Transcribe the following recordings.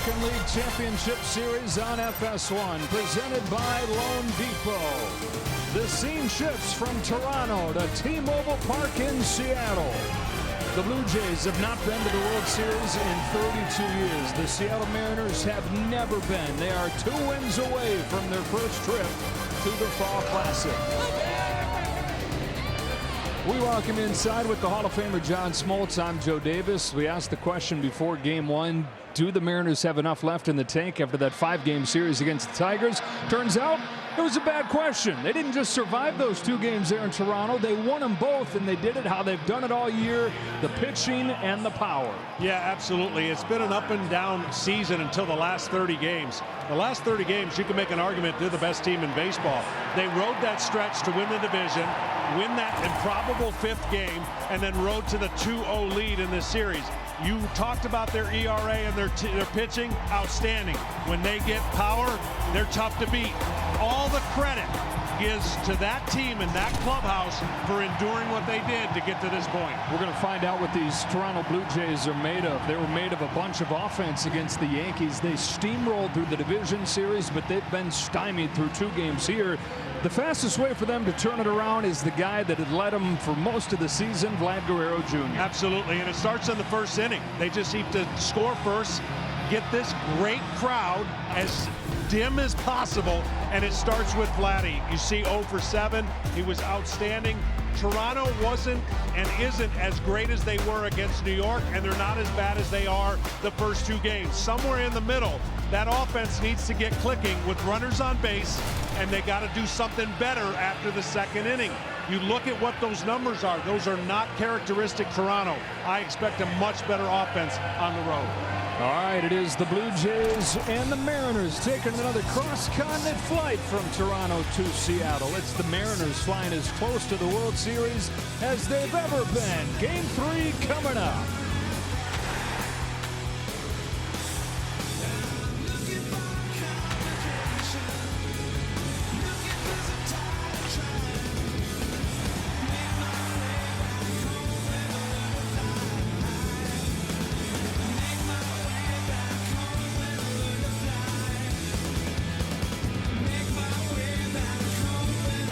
American League Championship Series on FS1, presented by Loan Depot. The scene shifts from Toronto to T-Mobile Park in Seattle. The Blue Jays have not been to the World Series in 32 years. The Seattle Mariners have never been. They are 2 wins away from their first trip to the Fall Classic. We welcome inside with the Hall of Famer John Smoltz. I'm Joe Davis. We asked the question before Game 1, do the Mariners have enough left in the tank after that 5-game series against the Tigers? Turns out it was a bad question. They didn't just survive those 2 games there in Toronto. They won them both, and they did it how they've done it all year, the pitching and the power. Yeah, absolutely. It's been an up and down season until the last 30 games. The last 30 games, you can make an argument they're the best team in baseball. They rode that stretch to win the division, win that improbable 5th game, and then rode to the 2-0 lead in this series. You talked about their ERA and their pitching, outstanding. When they get power, they're tough to beat. All the credit is to that team and that clubhouse for enduring what they did to get to this point. We're going to find out what these Toronto Blue Jays are made of. They were made of a bunch of offense against the Yankees. They steamrolled through the division series, but they've been stymied through 2 games here. The fastest way for them to turn it around is the guy that had led them for most of the season, Vlad Guerrero Jr. Absolutely, and it starts in the first inning. They just need to score first, get this great crowd as dim as possible, and it starts with Vladdy. You see 0 for 7. He was outstanding. Toronto wasn't and isn't as great as they were against New York, and they're not as bad as they are the first 2 games. Somewhere in the middle, that offense needs to get clicking with runners on base, and they got to do something better after the 2nd inning. You look at what those numbers are. Those are not characteristic Toronto. I expect a much better offense on the road. All right, it is the Blue Jays and the Mariners taking another cross-continent flight from Toronto to Seattle. It's the Mariners flying as close to the World Series as they've ever been. Game 3 coming up.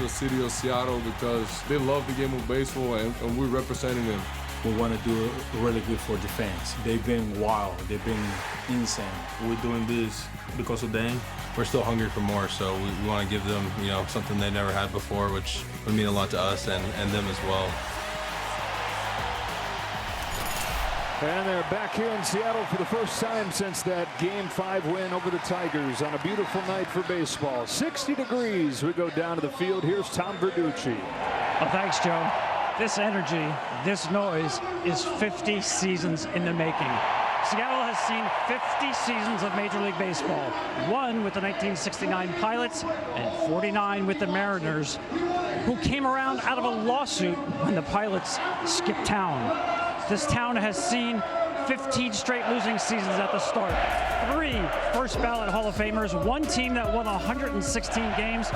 City of Seattle because they love the game of baseball and we're representing them. We want to do really good for the fans. They've been wild. They've been insane. We're doing this because of them. We're still hungry for more, so we want to give them, something they never had before, which would mean a lot to us and them as well. And they're back here in Seattle for the first time since that Game 5 win over the Tigers on a beautiful night for baseball. 60 degrees. We go down to the field. Here's Tom Verducci. Well, thanks, Joe. This energy, this noise is 50 seasons in the making. Seattle has seen 50 seasons of Major League Baseball. 1 with the 1969 Pilots and 49 with the Mariners, who came around out of a lawsuit when the Pilots skipped town. This town has seen 15 straight losing seasons at the start. 3 first ballot Hall of Famers, 1 team that won 116 games,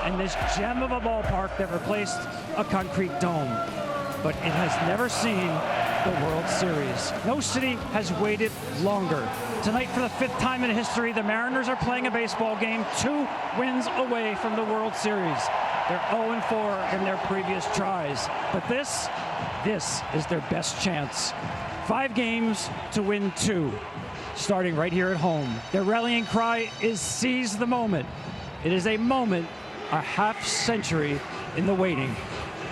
and this gem of a ballpark that replaced a concrete dome. But it has never seen the World Series. No city has waited longer. Tonight, for the 5th time in history, the Mariners are playing a baseball game 2 wins away from the World Series. They're 0-4 in their previous tries. But this is their best chance. 5 games to win 2, starting right here at home. Their rallying cry is seize the moment. It is a moment, a half century in the waiting.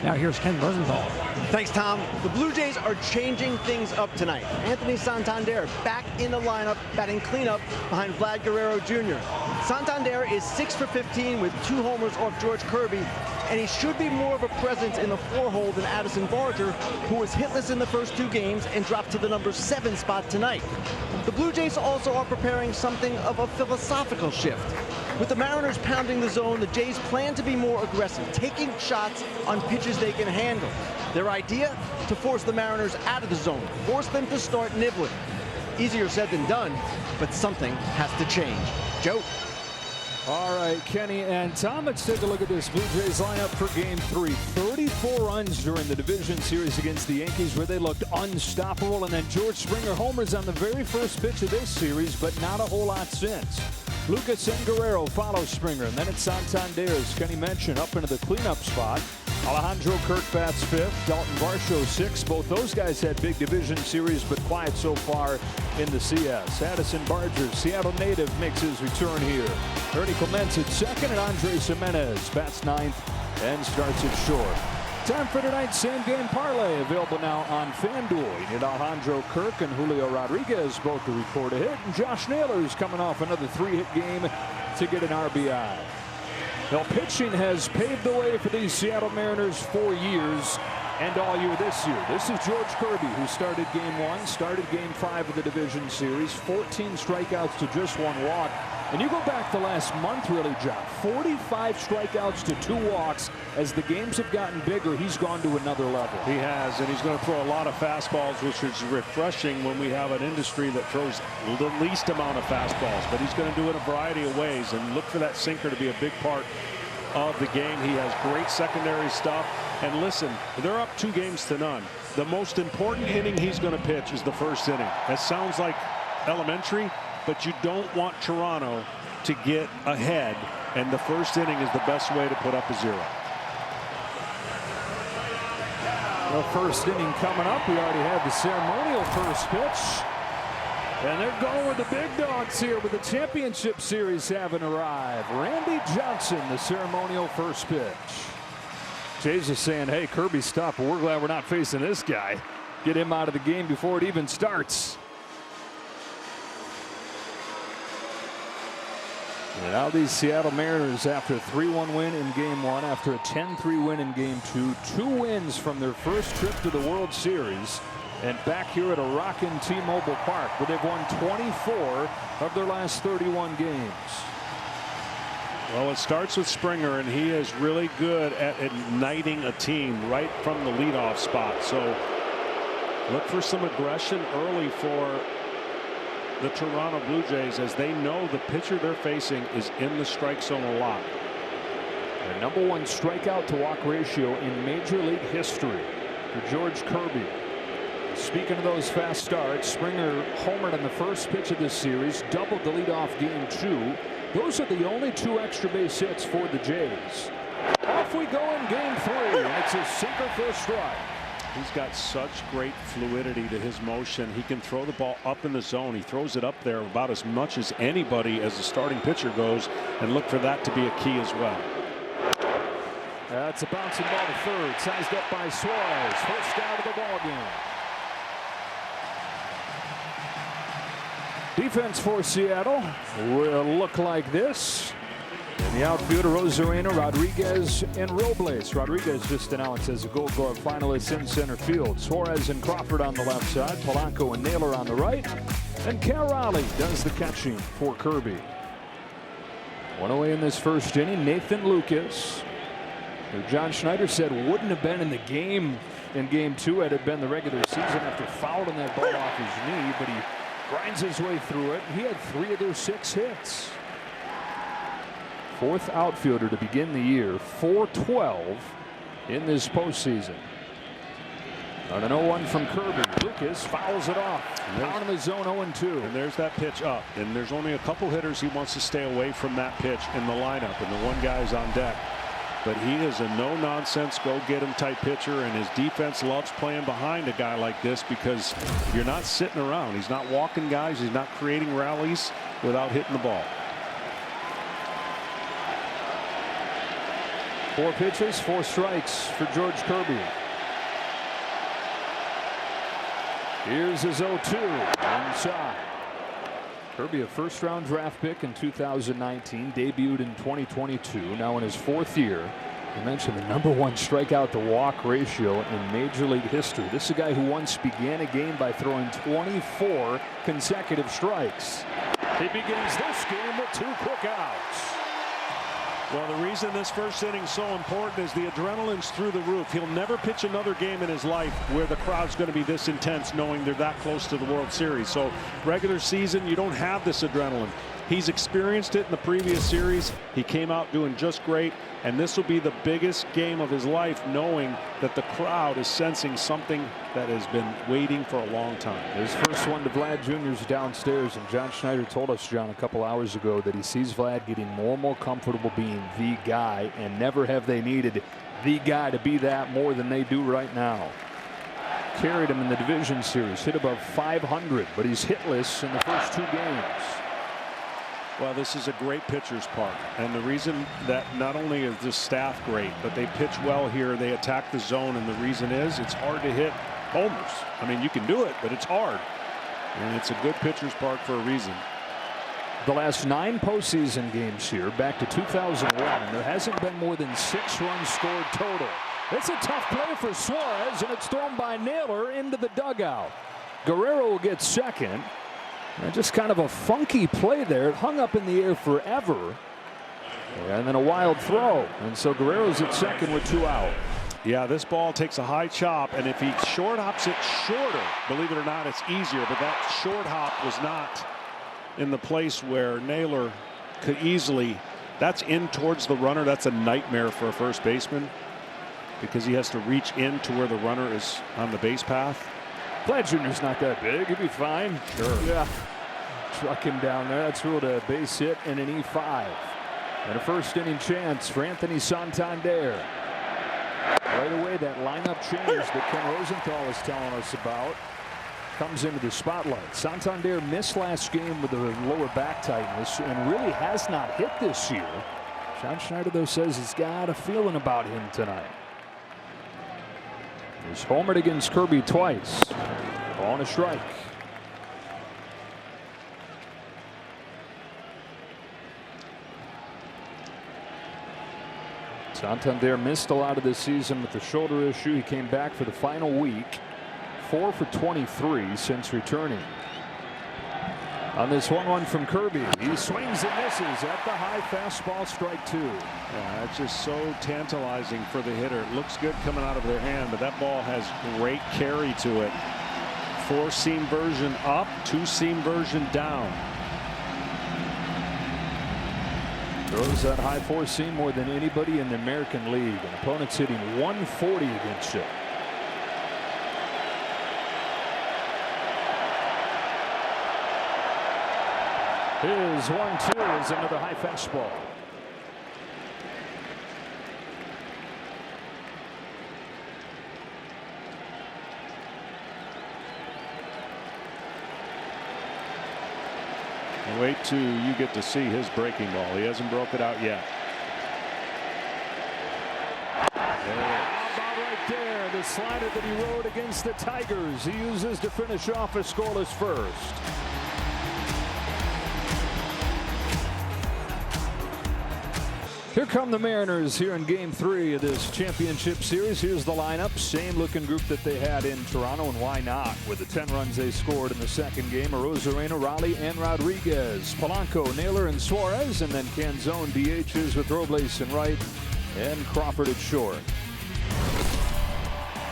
Now here's Ken Rosenthal. Thanks, Tom. The Blue Jays are changing things up tonight. Anthony Santander back in the lineup, batting cleanup behind Vlad Guerrero Jr. Santander is 6 for 15 with 2 homers off George Kirby, and he should be more of a presence in the 4-hole than Addison Barger, who was hitless in the first 2 games and dropped to the number 7 spot tonight. The Blue Jays also are preparing something of a philosophical shift. With the Mariners pounding the zone, the Jays plan to be more aggressive, taking shots on pitches they can handle. Their idea? To force the Mariners out of the zone, force them to start nibbling. Easier said than done, but something has to change. Joe? All right, Kenny and Tom, let's take a look at this Blue Jays lineup for Game 3. 34 runs during the division series against the Yankees, where they looked unstoppable. And then George Springer homers on the very first pitch of this series, but not a whole lot since. Lucas and Guerrero follow Springer, and then it's Santander, as Kenny mentioned, up into the cleanup spot. Alejandro Kirk bats fifth, Dalton Varsho sixth. Both those guys had big division series, but quiet so far in the CS. Addison Barger, Seattle native, makes his return here. Ernie Clements at second, and Andres Jimenez bats ninth and starts it short. Time for tonight's same-game parlay, available now on FanDuel. You need Alejandro Kirk and Julio Rodriguez both to record a hit, and Josh Naylor's coming off another 3-hit game to get an RBI. Now, pitching has paved the way for these Seattle Mariners for years and all year this year. This is George Kirby, who started Game 1, started Game 5 of the division series, 14 strikeouts to just 1 walk. And you go back the last month, really, John, 45 strikeouts to 2 walks. As the games have gotten bigger, he's gone to another level. He has, and he's going to throw a lot of fastballs, which is refreshing when we have an industry that throws the least amount of fastballs. But he's going to do it a variety of ways, and look for that sinker to be a big part of the game. He has great secondary stuff. And listen, they're up 2 games to none. The most important inning he's going to pitch is the first inning. That sounds like elementary, but you don't want Toronto to get ahead, and the first inning is the best way to put up a 0. Well, first inning coming up. We already had the ceremonial first pitch. And they're going with the big dogs here with the championship series having arrived. Randy Johnson, the ceremonial first pitch. Jays is saying, hey, Kirby's tough, but we're glad we're not facing this guy. Get him out of the game before it even starts. And now these Seattle Mariners, after a 3-1 win in Game 1, after a 10-3 win in Game 2, 2 wins from their first trip to the World Series, and back here at a rockin' T-Mobile Park, where they've won 24 of their last 31 games. Well, it starts with Springer, and he is really good at igniting a team right from the leadoff spot. So look for some aggression early for the Toronto Blue Jays, as they know the pitcher they're facing is in the strike zone a lot. The #1 strikeout to walk ratio in Major League history for George Kirby. Speaking of those fast starts, Springer homered on the first pitch of this series, doubled the leadoff Game 2. Those are the only 2 extra base hits for the Jays. Off we go in Game 3, and it's a sinker for a strike. He's got such great fluidity to his motion. He can throw the ball up in the zone. He throws it up there about as much as anybody as the starting pitcher goes, and look for that to be a key as well. That's a bouncing ball to third, sized up by Suarez. First out of the ball game. Defense for Seattle will look like this. In the outfield, Rosarena, Rodriguez, and Robles. Rodriguez just announced as a Gold Glove finalist in center field. Suarez and Crawford on the left side, Polanco and Naylor on the right, and Cal Raleigh does the catching for Kirby. 1 away in this first inning, Nathan Lucas, who John Schneider said wouldn't have been in the game in Game 2 had it been the regular season, after fouling that ball off his knee, but he grinds his way through it. He had 3 of their 6 hits. 4th outfielder to begin the year, 412 in this postseason. On an 0-1 from Kirby, Lucas fouls it off. Down in the zone, 0-2. And there's that pitch up. And there's only a couple hitters he wants to stay away from that pitch in the lineup, and the one guy's on deck. But he is a no-nonsense, go-get-him type pitcher, and his defense loves playing behind a guy like this, because you're not sitting around. He's not walking guys. He's not creating rallies without hitting the ball. 4 pitches, 4 strikes for George Kirby. Here's his 0-2 inside. Kirby, a first-round draft pick in 2019, debuted in 2022, now in his 4th year. I mentioned the #1 strikeout to walk ratio in Major League history. This is a guy who once began a game by throwing 24 consecutive strikes. He begins this game with 2 quick outs. Well, the reason this first inning is so important is the adrenaline's through the roof. He'll never pitch another game in his life where the crowd's going to be this intense, knowing they're that close to the World Series. So regular season, you don't have this adrenaline. He's experienced it in the previous series. He came out doing just great, and this will be the biggest game of his life, knowing that the crowd is sensing something that has been waiting for a long time. His first one to Vlad Jr.'s downstairs, and John Schneider told us, John, a couple hours ago that he sees Vlad getting more and more comfortable being the guy, and never have they needed the guy to be that more than they do right now. Carried him in the division series, hit above 500, but he's hitless in the first 2 games. Well, this is a great pitcher's park, and the reason that not only is this staff great, but they pitch well here, they attack the zone, and the reason is it's hard to hit homers. I mean, you can do it, but it's hard, and it's a good pitcher's park for a reason. The last 9 postseason games here, back to 2001, there hasn't been more than 6 runs scored total. It's a tough play for Suarez, and it's thrown by Naylor into the dugout. Guerrero will get second. And just kind of a funky play there. It hung up in the air forever. And then a wild throw. And so Guerrero's at second with 2 out. Yeah, this ball takes a high chop, and if he short hops it shorter, believe it or not, it's easier. But that short hop was not in the place where Naylor could easily. That's in towards the runner. That's a nightmare for a first baseman, because he has to reach in to where the runner is on the base path. Vlad Jr.'s not that big. He'll be fine. Sure. Yeah. Truck him down there. That's ruled a base hit and an E5. And a first inning chance for Anthony Santander. Right away, that lineup change that Ken Rosenthal is telling us about comes into the spotlight. Santander missed last game with a lower back tightness and really has not hit this year. John Schneider, though, says he's got a feeling about him tonight. He's homered against Kirby twice. On a strike. Santander missed a lot of this season with the shoulder issue. He came back for the final week. 4 for 23 since returning. On this 1-1 from Kirby, he swings and misses at the high fastball, strike 2. Yeah, that's just so tantalizing for the hitter. It looks good coming out of their hand, but that ball has great carry to it. 4-seam version up, 2-seam version down. Throws that high 4-seam more than anybody in the American League. And opponents hitting 140 against it. His 1-2 is another high fastball. Wait till you get to see his breaking ball. He hasn't broke it out yet. How about right there, the slider that he rode against the Tigers. He uses to finish off a scoreless first. Here come the Mariners here in Game 3 of this championship series. Here's the lineup. Same looking group that they had in Toronto, and why not? With the 10 runs they scored in the second game, Arozarena, Raleigh, and Rodriguez. Polanco, Naylor, and Suarez, and then Canzone DHs with Robles and right, and Crawford at short.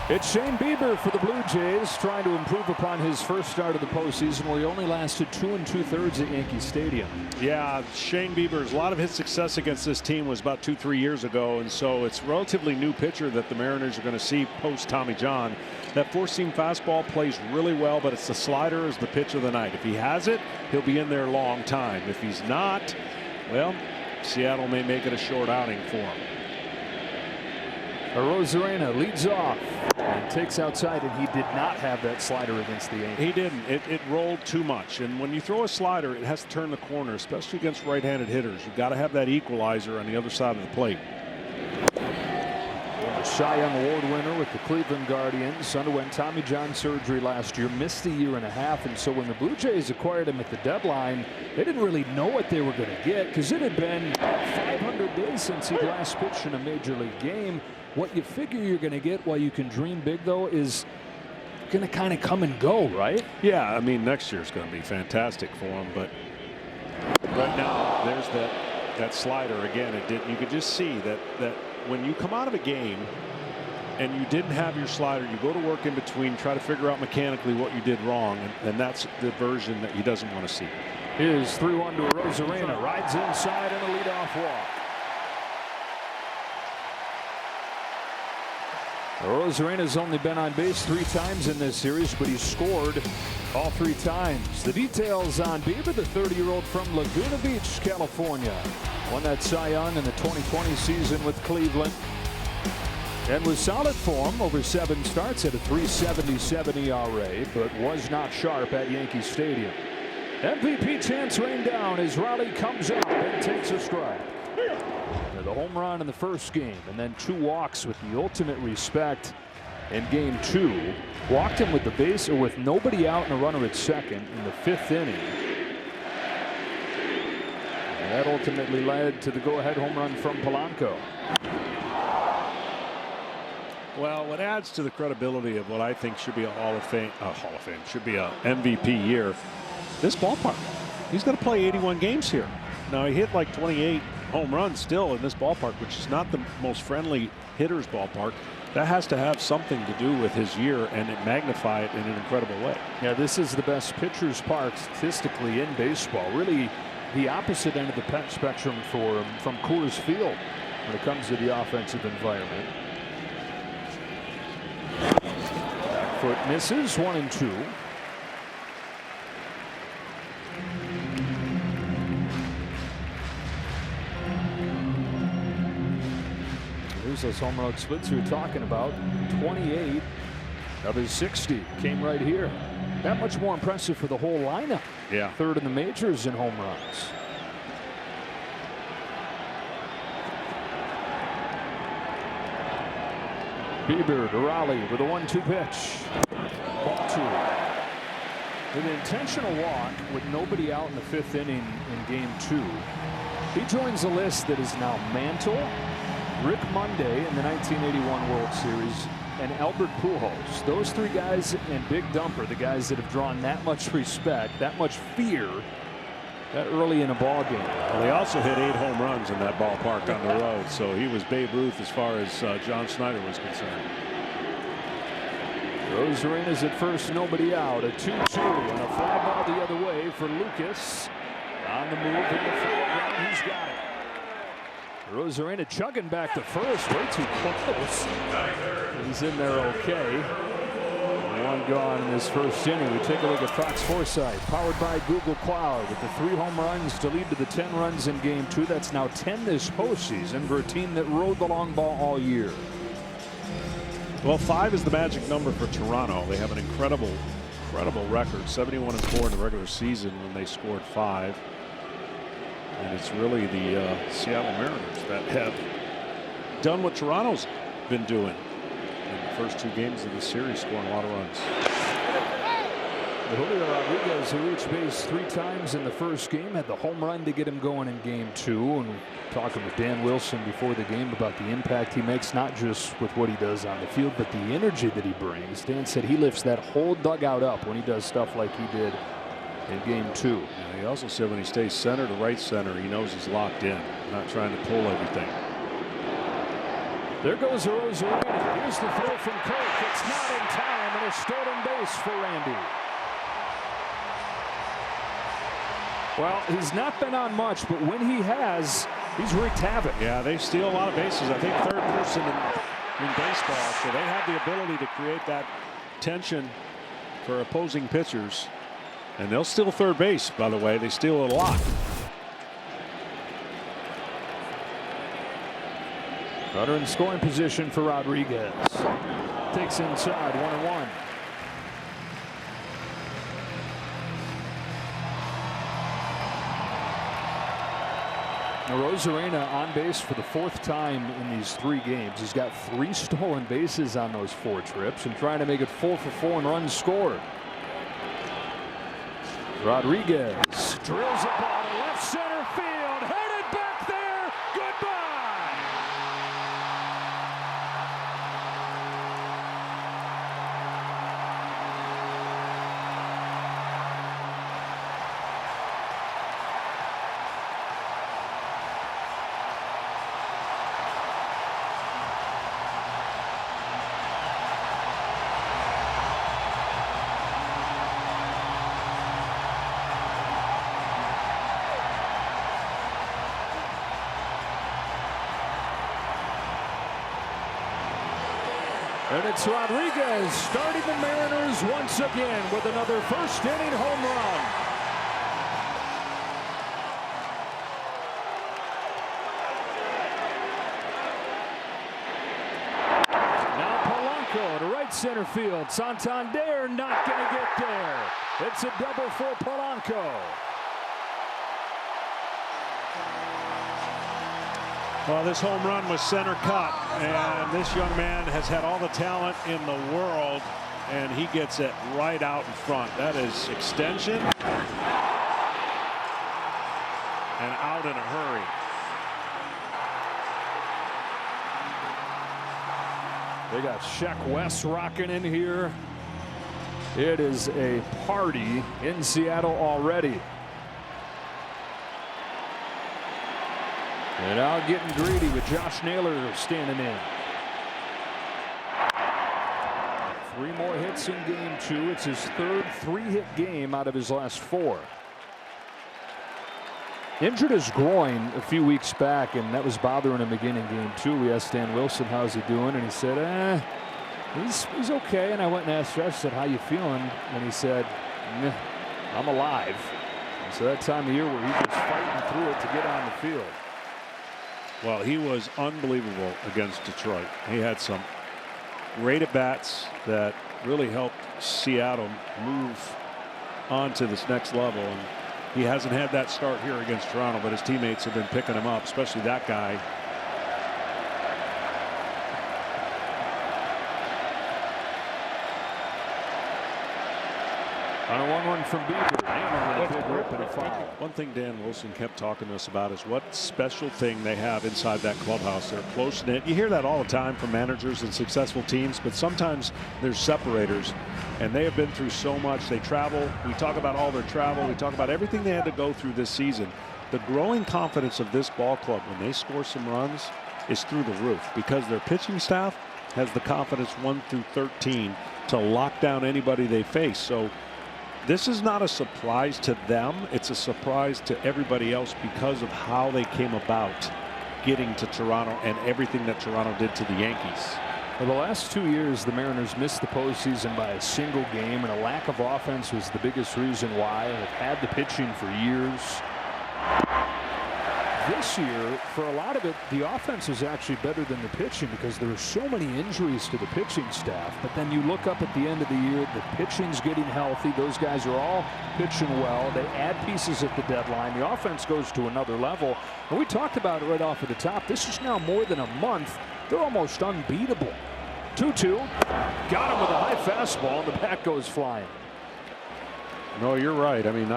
It's Shane Bieber for the Blue Jays, trying to improve upon his first start of the postseason, where he only lasted 2 2/3 at Yankee Stadium. Yeah, Shane Bieber's a lot of his success against this team was about 2-3 years ago, and so it's a relatively new pitcher that the Mariners are going to see post Tommy John. That 4-seam fastball plays really well, but it's the slider is the pitch of the night. If he has it, he'll be in there a long time. If he's not, well, Seattle may make it a short outing for him. Arozarena leads off and takes outside, and he did not have that slider against the Yankees. He didn't. It rolled too much, and when you throw a slider, it has to turn the corner, especially against right-handed hitters. You've got to have that equalizer on the other side of the plate. A Cy Young Award winner with the Cleveland Guardians, underwent Tommy John surgery last year, missed a year and a half, and so when the Blue Jays acquired him at the deadline, they didn't really know what they were going to get, because it had been 500 days since he'd last pitched in a major league game. What you figure you're going to get while you can dream big, though, is going to kind of come and go, right? Yeah, I mean, next year's going to be fantastic for him, but right now there's that slider again. You could just see that when you come out of a game and you didn't have your slider, you go to work in between, try to figure out mechanically what you did wrong, and that's the version that he doesn't want to see. Here's 3-1 to Rosarena. Rides inside and a leadoff walk. Rosarena's only been on base 3 times in this series, but he's scored all 3 times. The details on Bieber, the 30-year-old from Laguna Beach, California. Won that Cy Young in the 2020 season with Cleveland. And was solid form over 7 starts at a 3.77 ERA, but was not sharp at Yankee Stadium. MVP chance rained down as Raleigh comes up and takes a strike. The home run in the first game, and then 2 walks with the ultimate respect in game 2. Walked him with the base or with nobody out and a runner at second in the 5th inning. And that ultimately led to the go-ahead home run from Polanco. Well, what adds to the credibility of what I think should be a Hall of Fame, should be a MVP year, this ballpark. He's going to play 81 games here. Now, he hit like 28 home runs still in this ballpark, which is not the most friendly hitter's ballpark. That has to have something to do with his year and it magnify it in an incredible way. Yeah, this is the best pitcher's park statistically in baseball. Really the opposite end of the spectrum for him from Coors Field when it comes to the offensive environment. Back foot misses, 1-2. Here's those home run splits we were talking about. 28 of his 60 came right here. That much more impressive for the whole lineup. Yeah. 3rd in the majors in home runs. Bieber to Raleigh with a 1-2 pitch. Ball 2. With an intentional walk with nobody out in the 5th inning in game 2. He joins a list that is now Mantle, Rick Monday in the 1981 World Series, and Albert Pujols. Those 3 guys and Big Dumper, the guys that have drawn that much respect, that much fear, that early in a ball game. Well, he also hit 8 home runs in that ballpark on the road, so he was Babe Ruth as far as John Snyder was concerned. Rosarena's at first, nobody out. A 2-2 and a fly ball the other way for Lucas. On the move in the foreground, he's got it. Rosarena chugging back to first, way too close. He's in there okay. 1 gone in this first inning. We take a look at Fox Foresight, powered by Google Cloud, with the 3 home runs to lead to the 10 runs in game 2. That's now 10 this postseason for a team that rode the long ball all year. Well, 5 is the magic number for Toronto. They have an incredible record, 71-4 in the regular season when they scored 5. And it's really the Seattle Mariners that have done what Toronto's been doing in the first 2 games of the series, scoring a lot of runs. Julio Rodriguez, who reached base 3 times in the first game, had the home run to get him going in game 2. And talking with Dan Wilson before the game about the impact he makes, not just with what he does on the field, but the energy that he brings. Dan said he lifts that whole dugout up when he does stuff like he did in game 2. Yeah, he also said when he stays center to right center, he knows he's locked in, not trying to pull everything. There goes Rosarena. Here's the throw from Kirk. It's not in time, and a stolen base for Randy. Well, he's not been on much, but when he has, he's wreaked havoc. Yeah, they steal a lot of bases. I think 3rd person in baseball, so they have the ability to create that tension for opposing pitchers. And they'll steal 3rd base, by the way. They steal it a lot. Runner in scoring position for Rodriguez. Takes inside, 1-1. Now Rosarena on base for the 4th time in these 3 games. He's got 3 stolen bases on those 4 trips and trying to make it 4 for 4 and runs scored. Rodriguez drills a ball to left center field, headed back there. Goodbye. And it's Rodriguez starting the Mariners once again with another first inning home run. Now Polanco to right center field. Santander not going to get there. It's a double for Polanco. Well, this home run was center cut, and this young man has had all the talent in the world, and he gets it right out in front. That is extension, and out in a hurry. They got Sheck West rocking in here. It is a party in Seattle already. And now getting greedy with Josh Naylor standing in. 3 more hits in game 2. It's his third 3-hit game out of his last 4. Injured his groin a few weeks back, and that was bothering him again in game 2. We asked Dan Wilson, how's he doing? And he said, he's okay. And I went and asked Josh, said, how you feeling? And he said, I'm alive. And so that time of year where he's just fighting through it to get on the field. Well, he was unbelievable against Detroit. He had some great at-bats that really helped Seattle move on to this next level. And he hasn't had that start here against Toronto, but his teammates have been picking him up, especially that guy. On a 1-1 from Bieber. A big rip and a foul. One thing Dan Wilson kept talking to us about is what special thing they have inside that clubhouse. They're close-knit. You hear that all the time from managers and successful teams, but sometimes there's separators, and they have been through so much. They travel. We talk about all their travel. We talk about everything they had to go through this season. The growing confidence of this ball club when they score some runs is through the roof because their pitching staff has the confidence 1 through 13 to lock down anybody they face. So this is not a surprise to them. It's a surprise to everybody else because of how they came about getting to Toronto and everything that Toronto did to the Yankees. For the last 2 years, the Mariners missed the postseason by a single game, and a lack of offense was the biggest reason why. They've had the pitching for years. This year, for a lot of it, the offense is actually better than the pitching because there are so many injuries to the pitching staff. But then you look up at the end of the year, the pitching's getting healthy. Those guys are all pitching well. They add pieces at the deadline. The offense goes to another level. And we talked about it right off at the top. This is now more than a month. They're almost unbeatable. 2-2. Got him with a high fastball, and the bat goes flying. No, you're right. I mean,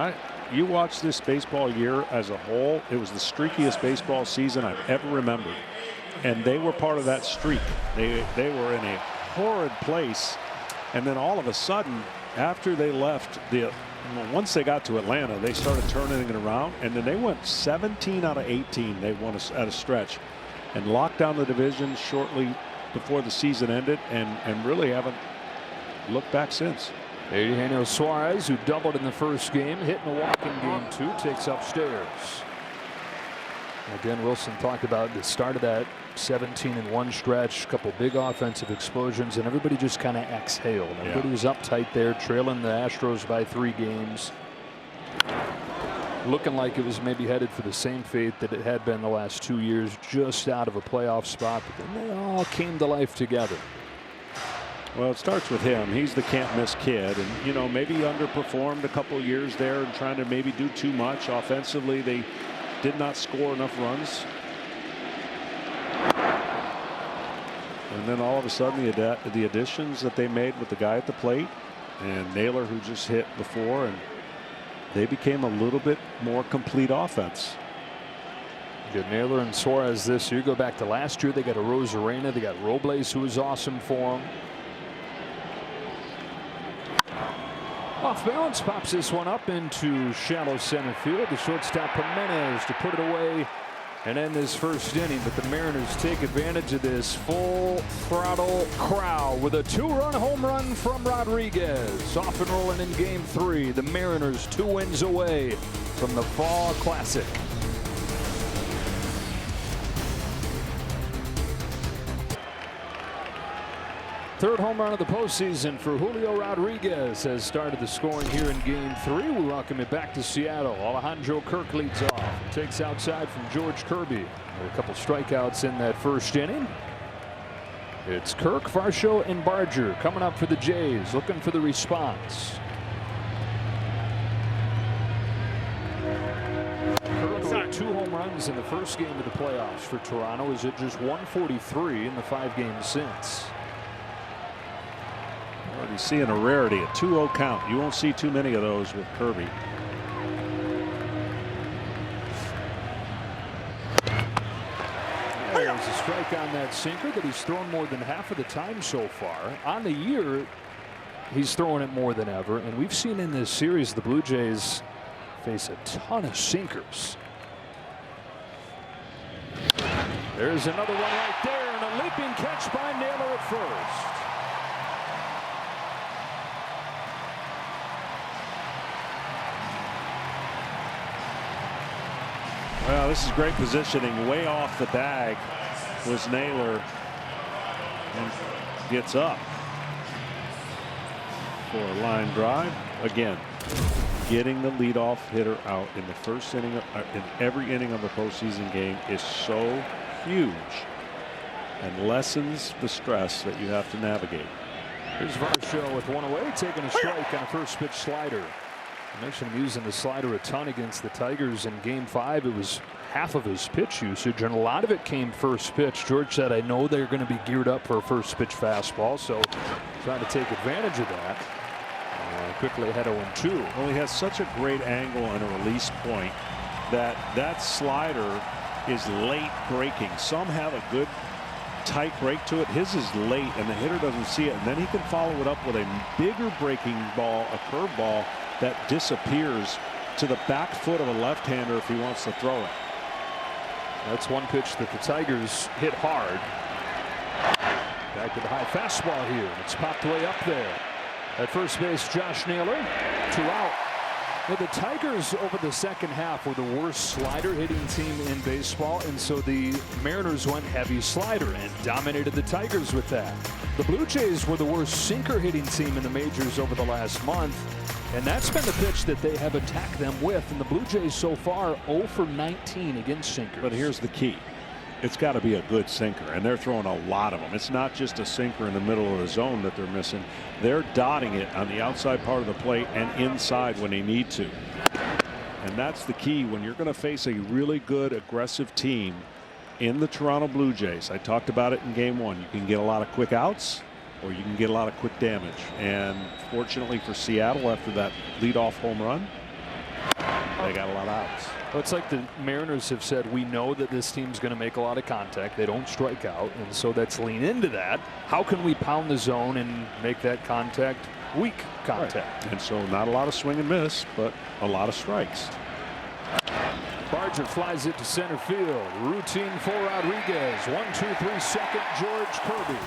you watch this baseball year as a whole, it was the streakiest baseball season I've ever remembered. And they were part of that streak. They were in a horrid place. And then all of a sudden, after they left, once they got to Atlanta, they started turning it around. And then they went 17 out of 18 they won at a stretch and locked down the division shortly before the season ended and really haven't looked back since. Eugenio Suarez, who doubled in the first game, hit in a walk in game 2, takes upstairs. Again, Wilson talked about the start of that 17-1 stretch, a couple big offensive explosions, and everybody just kind of exhaled. Everybody was uptight there, trailing the Astros by 3 games. Looking like it was maybe headed for the same fate that it had been the last 2 years, just out of a playoff spot, but then they all came to life together. Well, it starts with him. He's the can't-miss kid. And, you know, maybe underperformed a couple years there and trying to maybe do too much. Offensively, they did not score enough runs. And then all of a sudden, the additions that they made with the guy at the plate and Naylor, who just hit before, and they became a little bit more complete offense. You got Naylor and Suarez this year. Go back to last year. They got a Rosarena. They got Robles, who was awesome for them. Off balance, pops this one up into shallow center field. The shortstop Jimenez to put it away and end this first inning. But the Mariners take advantage of this full throttle crowd with a 2-run home run from Rodriguez. Off and rolling in game 3. The Mariners 2 wins away from the Fall Classic. Third home run of the postseason for Julio Rodriguez has started the scoring here in Game 3. We welcome it back to Seattle. Alejandro Kirk leads off. Takes outside from George Kirby. A couple strikeouts in that first inning. It's Kirk, Varsho, and Barger coming up for the Jays, looking for the response. Kirk with 2 home runs in the first game of the playoffs for Toronto. Is at just 143 in the 5 games since. Already seeing a rarity, a 2-0 count. You won't see too many of those with Kirby. There's a strike on that sinker that he's thrown more than half of the time so far. On the year, he's throwing it more than ever. And we've seen in this series the Blue Jays face a ton of sinkers. There's another one right there, and a leaping catch by Naylor at first. Well, this is great positioning. Way off the bag was Naylor, and gets up for a line drive. Again, getting the leadoff hitter out in the first inning, in every inning of a postseason game is so huge and lessens the stress that you have to navigate. Here's Varsho with one away, taking a strike on a first pitch slider. I mentioned him using the slider a ton against the Tigers in Game 5. It was half of his pitch usage, and a lot of it came first pitch. George said, I know they're going to be geared up for a first pitch fastball, so trying to take advantage of that. Quickly ahead 0-2. Well, he has such a great angle and a release point that slider is late breaking. Some have a good tight break to it. His is late, and the hitter doesn't see it, and then he can follow it up with a bigger breaking ball, a curve ball that disappears to the back foot of a left-hander if he wants to throw it. That's one pitch that the Tigers hit hard. Back to the high fastball here. It's popped way up there. At first base, Josh Naylor, 2 out. Now, the Tigers over the second half were the worst slider hitting team in baseball, and so the Mariners went heavy slider and dominated the Tigers with that. The Blue Jays were the worst sinker hitting team in the majors over the last month, and that's been the pitch that they have attacked them with. And the Blue Jays so far 0 for 19 against sinkers. But here's the key. It's got to be a good sinker, and they're throwing a lot of them. It's not just a sinker in the middle of the zone that they're missing. They're dotting it on the outside part of the plate and inside when they need to. And that's the key when you're going to face a really good aggressive team in the Toronto Blue Jays. I talked about it in Game 1. You can get a lot of quick outs, or you can get a lot of quick damage. And fortunately for Seattle, after that leadoff home run, they got a lot of outs. Well, it's like the Mariners have said, we know that this team's going to make a lot of contact. They don't strike out, and so let's lean into that. How can we pound the zone and make that contact weak contact? Right. And so not a lot of swing and miss, but a lot of strikes. Barger flies it to center field. Routine for Rodriguez. 1-2-3 second, George Kirby.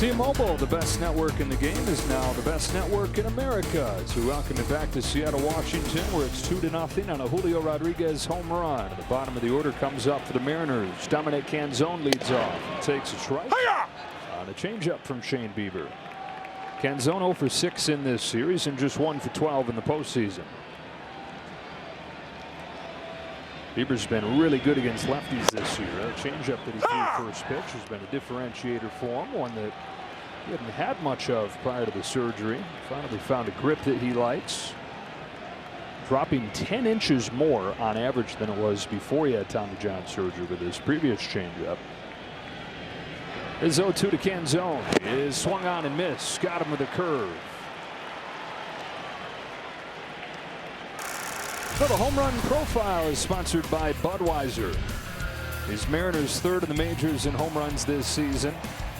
T-Mobile, the best network in the game, is now the best network in America. As we welcome it back to Seattle, Washington, where it's 2-0 on a Julio Rodriguez home run. At the bottom of the order comes up for the Mariners. Dominic Canzone leads off. Takes a strike on a changeup from Shane Bieber. Canzone 0 for 6 in this series and just 1 for 12 in the postseason. Bieber's been really good against lefties this year. That changeup that he threw first pitch has been a differentiator for him, one that he hadn't had much of prior to the surgery. Finally found a grip that he likes. Dropping 10 inches more on average than it was before he had Tommy John surgery with his previous changeup. His 0-2 to Canzone is swung on and missed. Got him with a curve. So the home run profile is sponsored by Budweiser. These Mariners third in the majors in home runs this season.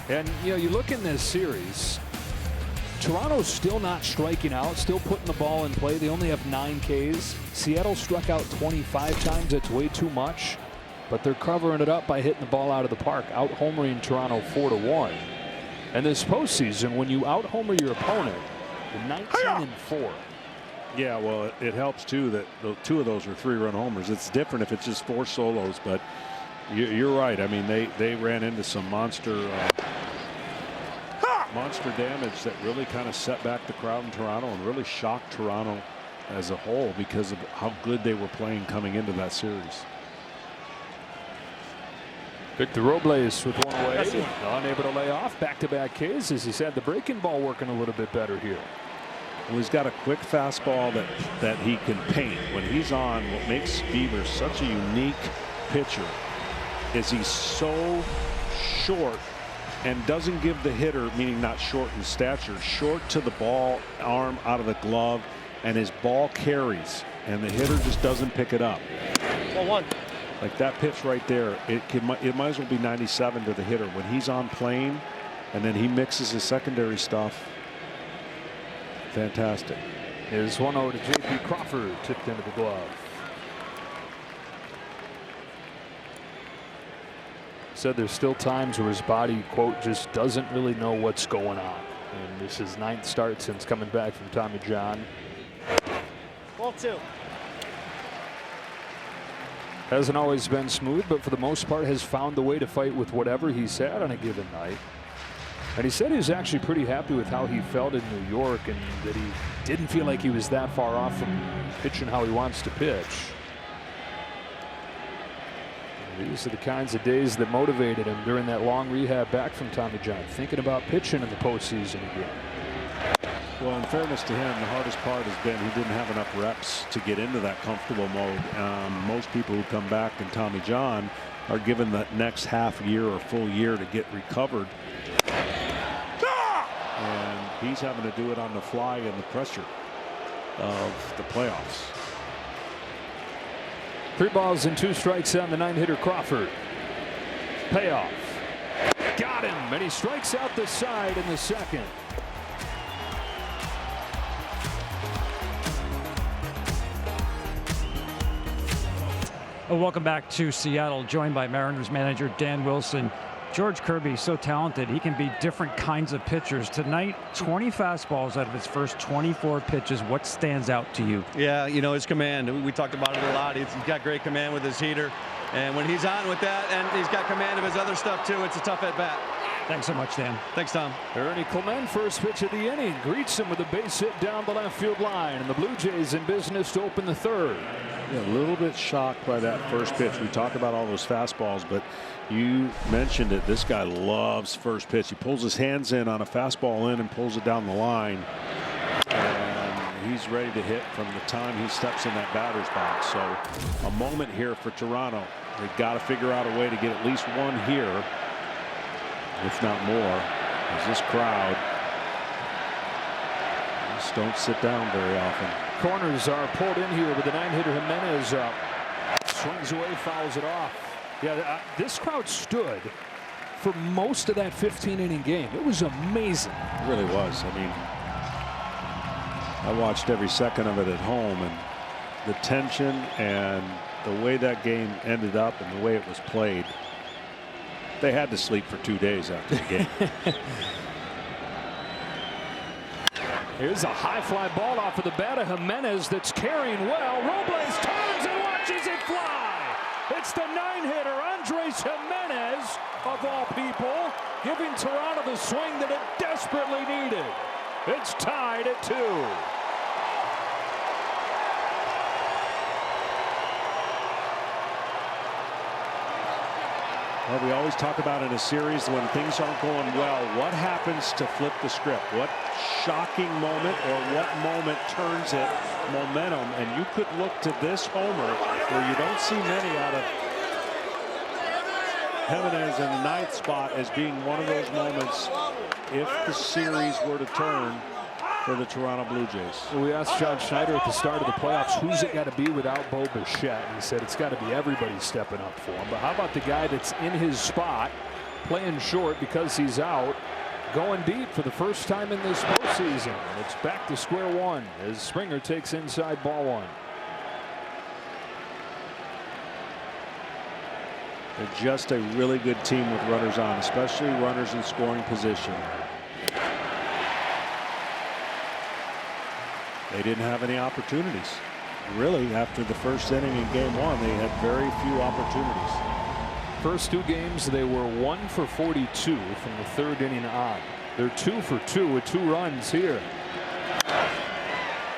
And you look in this series, Toronto's still not striking out, still putting the ball in play. They only have 9 Ks. Seattle struck out 25 times. That's way too much. But they're covering it up by hitting the ball out of the park, out-homering Toronto 4-1. And this postseason, when you out-homer your opponent, you're 19-4. Yeah, well, it helps too that the 2 of those are 3-run homers. It's different if it's just 4 solos, but you're right. I mean, they ran into some monster damage that really kind of set back the crowd in Toronto and really shocked Toronto as a whole because of how good they were playing coming into that series. Victor Robles with one away, unable to lay off. Back-to-back Ks as he's had the breaking ball working a little bit better here. Well, he's got a quick fastball that he can paint. When he's on, what makes Bieber such a unique pitcher is he's so short and doesn't give the hitter, meaning not short in stature, short to the ball, arm out of the glove, and his ball carries, and the hitter just doesn't pick it up. 1-1. Like that pitch right there, it might as well be 97 to the hitter. When he's on plane and then he mixes his secondary stuff, fantastic. Is 1-0 to J.P. Crawford, tipped into the glove. Said there's still times where his body, quote, just doesn't really know what's going on. And this is 9th start since coming back from Tommy John. Ball 2. Hasn't always been smooth, but for the most part has found the way to fight with whatever he's had on a given night. And he said he was actually pretty happy with how he felt in New York and that he didn't feel like he was that far off from pitching how he wants to pitch. These are the kinds of days that motivated him during that long rehab back from Tommy John, thinking about pitching in the postseason again. Well, in fairness to him, the hardest part has been he didn't have enough reps to get into that comfortable mode. Most people who come back in Tommy John are given that next half year or full year to get recovered. And he's having to do it on the fly in the pressure of the playoffs. 3 balls and 2 strikes on the 9-hitter Crawford. Payoff. Got him, and he strikes out the side in the second. Welcome back to Seattle, joined by Mariners manager Dan Wilson. George Kirby, so talented. He can be different kinds of pitchers. Tonight, 20 fastballs out of his first 24 pitches. What stands out to you? Yeah, you know, his command. We talked about it a lot. He's got great command with his heater. And when he's on with that, and he's got command of his other stuff, too, it's a tough at-bat. Thanks so much, Dan. Thanks, Tom. Ernie Clement, first pitch of the inning, greets him with a base hit down the left field line, and the Blue Jays in business to open the 3rd. Yeah, a little bit shocked by that first pitch. We talk about all those fastballs, but you mentioned it. This guy loves first pitch. He pulls his hands in on a fastball in and pulls it down the line. And he's ready to hit from the time he steps in that batter's box. So a moment here for Toronto. They've got to figure out a way to get at least one here, if not more, as this crowd just don't sit down very often. Corners are pulled in here with the 9-hitter Jimenez up. Swings away, fouls it off. Yeah, this crowd stood for most of that 15-inning game. It was amazing. It really was. I mean, I watched every second of it at home, and the tension and the way that game ended up and the way it was played, they had to sleep for 2 days after the game. Here's a high fly ball off of the bat of Jimenez that's carrying well. Robles turns and watches it fly. It's the 9-hitter Andres Jimenez, of all people, giving Toronto the swing that it desperately needed. It's tied at 2. Well, we always talk about in a series when things aren't going well, what happens to flip the script? What shocking moment or what moment turns it momentum? And you could look to this homer where you don't see many out of Jimenez in the 9th spot as being one of those moments if the series were to turn for the Toronto Blue Jays. Well, we asked John Schneider at the start of the playoffs, who's it got to be without Bo Bichette? And he said it's got to be everybody stepping up for him. But how about the guy that's in his spot, playing short because he's out, going deep for the first time in this postseason? And it's back to square one as Springer takes inside ball 1. They're just a really good team with runners on, especially runners in scoring position. They didn't have any opportunities. Really, after the first inning in game one, they had very few opportunities. First two games, they were 1 for 42 from the third inning on. They're 2 for 2 with 2 runs here.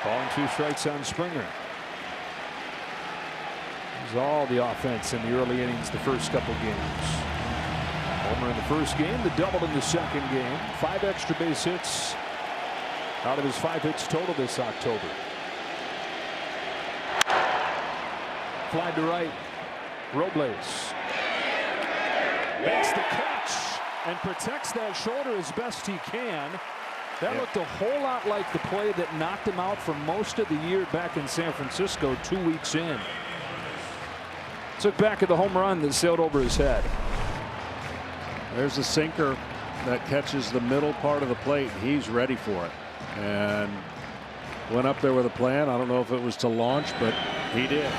Calling 2 strikes on Springer. There's all the offense in the early innings the first couple games. Homer in the first game, the double in the second game. 5 extra base hits out of his 5 hits total this October. Fly to right. Robles makes the catch and protects that shoulder as best he can. That looked a whole lot like the play that knocked him out for most of the year back in San Francisco 2 weeks in. Took back at the home run that sailed over his head. There's a sinker that catches the middle part of the plate. He's ready for it and went up there with a plan. I don't know if it was to launch, but he did.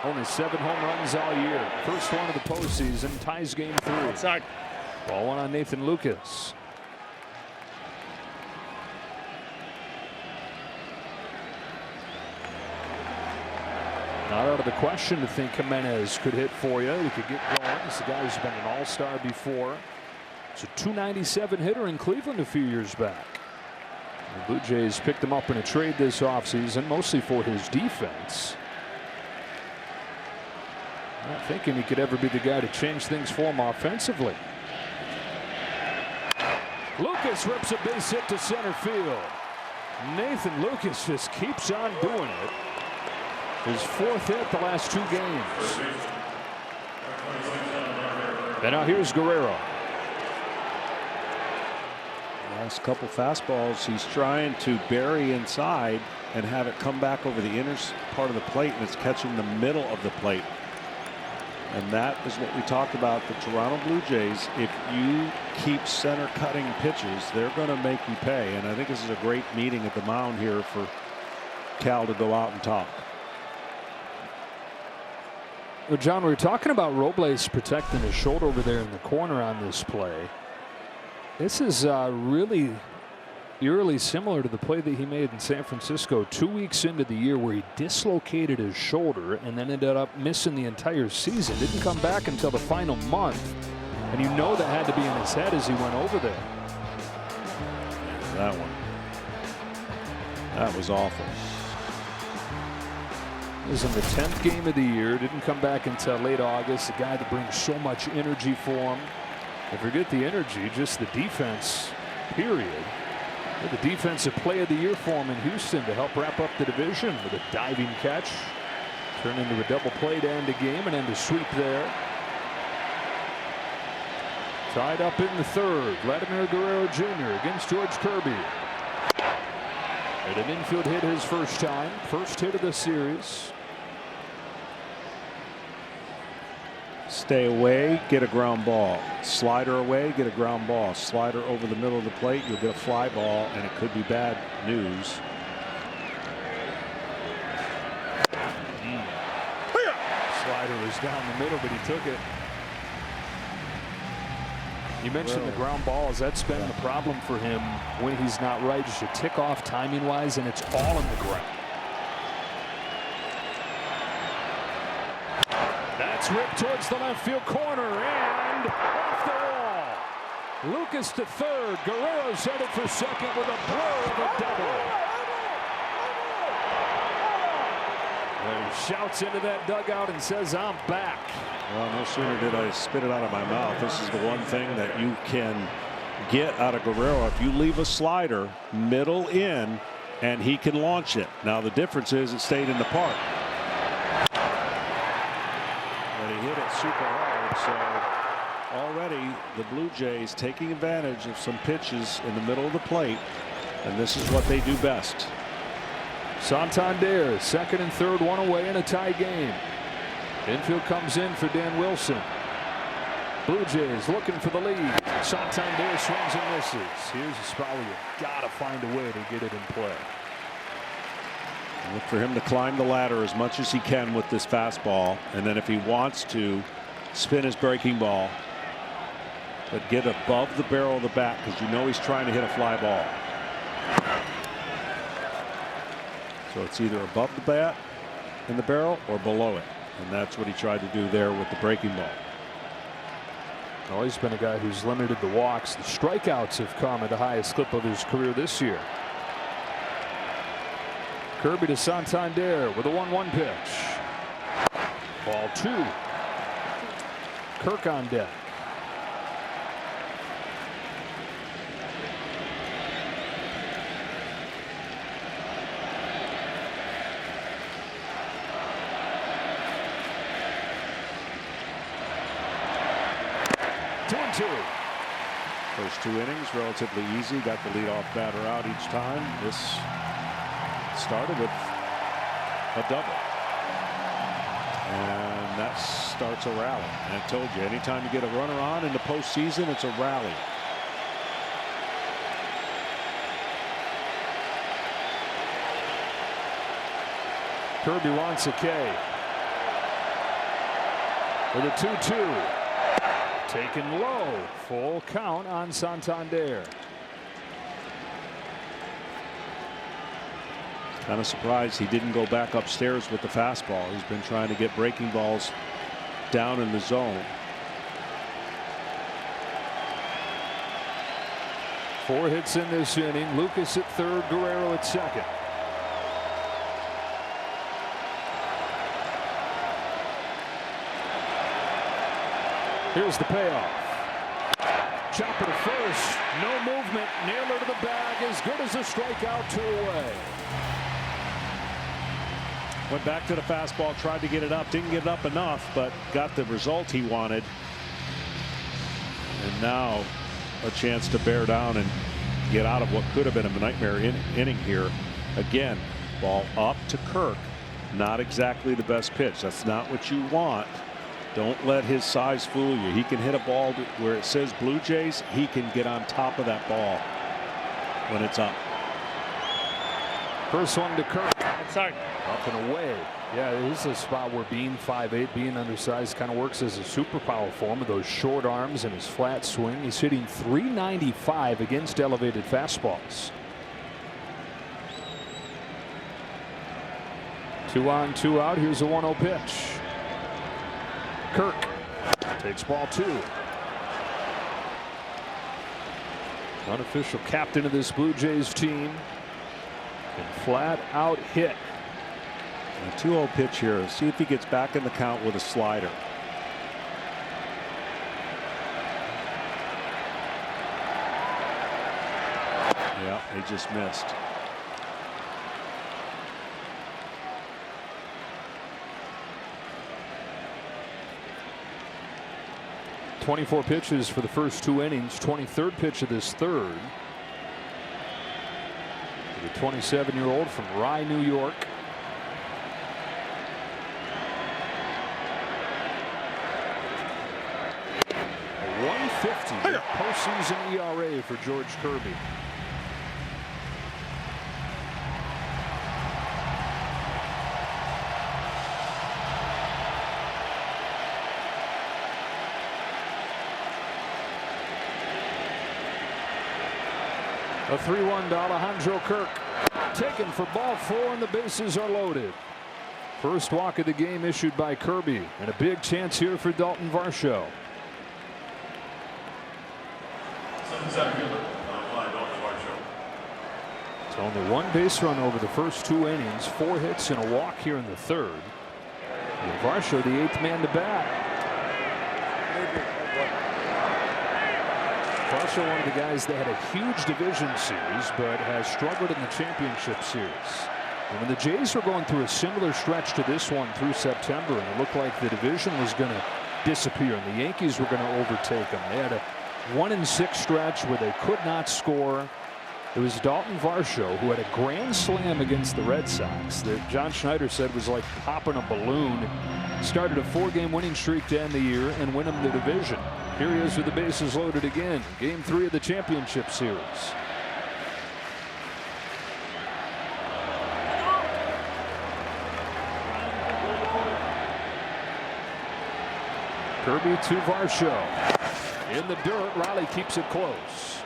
Only 7 home runs all year. First one of the postseason. Ties game 3. Outside. Ball 1 on Nathan Lucas. Not out of the question to think Jimenez could hit for you. He could get going. This guy who's been an all-star before. He's a .297 hitter in Cleveland a few years back. The Blue Jays picked him up in a trade this offseason, mostly for his defense. Not thinking he could ever be the guy to change things for him offensively. Lucas rips a base hit to center field. Nathan Lucas just keeps on doing it. His 4th hit the last 2 games. And now here's Guerrero. Last couple fastballs, he's trying to bury inside and have it come back over the inner part of the plate, and it's catching the middle of the plate. And that is what we talked about, the Toronto Blue Jays. If you keep center cutting pitches, they're going to make you pay. And I think this is a great meeting at the mound here for Cal to go out and talk. Well, John, we were talking about Robles protecting his shoulder over there in the corner on this play. This is really eerily similar to the play that he made in San Francisco 2 weeks into the year, where he dislocated his shoulder and then ended up missing the entire season. Didn't come back until the final month, and you know that had to be in his head as he went over there. That one, that was awful. It was in the 10th game of the year. Didn't come back until late August. A guy that brings so much energy for him. And forget the energy, just the defense, period. The defensive play of the year for him in Houston to help wrap up the division with a diving catch. Turn into a double play to end the game and end a sweep there. Tied up in the 3rd. Vladimir Guerrero Jr. against George Kirby. And an infield hit his first time. First hit of the series. Stay away, get a ground ball. Slider away, get a ground ball. Slider over the middle of the plate, you'll get a fly ball, and it could be bad news. Slider was down the middle, but he took it. You mentioned the ground balls. That's been the problem for him when he's not right. Just a tick off timing wise, and it's all in the ground. That's ripped towards the left field corner and off the wall. Lucas to 3rd. Guerrero's headed for 2nd with a blur of a double. And he shouts into that dugout and says, "I'm back." Well, no sooner did I spit it out of my mouth. This is the one thing that you can get out of Guerrero. If you leave a slider middle in, and he can launch it. Now the difference is it stayed in the park. But he hit it super hard. So already the Blue Jays taking advantage of some pitches in the middle of the plate. And this is what they do best. Santander, 2nd and 3rd, one away in a tie game. Infield comes in for Dan Wilson. Blue Jays looking for the lead. Santander swings and misses. Here's a spot where you've got to find a way to get it in play. Look for him to climb the ladder as much as he can with this fastball. And then if he wants to, spin his breaking ball. But get above the barrel of the bat, because you know he's trying to hit a fly ball. So it's either above the bat in the barrel or below it. And that's what he tried to do there with the breaking ball. Well, he's been a guy who's limited the walks. The strikeouts have come at the highest clip of his career this year. Kirby to Santander with a 1-1 pitch. Ball 2. Kirk on deck. First 2 innings relatively easy. Got the leadoff batter out each time. This started with a double. And that starts a rally. And I told you, anytime you get a runner on in the postseason, it's a rally. Kirby wants a K. With a 2-2. Taken low. Full count on Santander. Kind of surprised he didn't go back upstairs with the fastball. He's been trying to get breaking balls down in the zone. 4 hits in this inning. Lucas at third, Guerrero at second. Here's the payoff. Chopper to first. No movement. Naylor to the bag. As good as a strikeout, 2 away. Went back to the fastball, tried to get it up. Didn't get it up enough, but got the result he wanted. And now a chance to bear down and get out of what could have been a nightmare inning here. Again, ball up to Kirk. Not exactly the best pitch. That's not what you want. Don't let his size fool you. He can hit a ball where it says Blue Jays. He can get on top of that ball when it's up. First one to Kirk. Sorry. Up and away. Yeah, this is a spot where being 5'8", being undersized, kind of works as a superpower for him with those short arms and his flat swing. He's hitting .395 against elevated fastballs. 2 on, 2 out. Here's a 1-0 pitch. Kirk takes ball 2. Unofficial captain of this Blue Jays team. And flat out hit. A 2-0 pitch here. See if he gets back in the count with a slider. Yeah, he just missed. .24 pitches for the first 2 innings. 23rd pitch of this third. The 27-year-old from Rye, New York. A 150 postseason ERA for George Kirby. A 3-1 to Alejandro Kirk. Taken for ball 4 and the bases are loaded. First walk of the game issued by Kirby, and a big chance here for Dalton Varsho. It's only 1 base run over the first 2 innings, 4 hits and a walk here in the third. And Varsho, the 8th man to bat. Varsho, one of the guys that had a huge division series, but has struggled in the championship series. And when the Jays were going through a similar stretch to this one through September, and it looked like the division was going to disappear and the Yankees were going to overtake them. They had a 1-6 stretch where they could not score. It was Dalton Varsho who had a grand slam against the Red Sox that John Schneider said was like popping a balloon. Started a 4-game winning streak to end the year and win them the division. Here he is with the bases loaded again. Game 3 of the championship series. Kirby to Varsho. In the dirt, Riley keeps it close.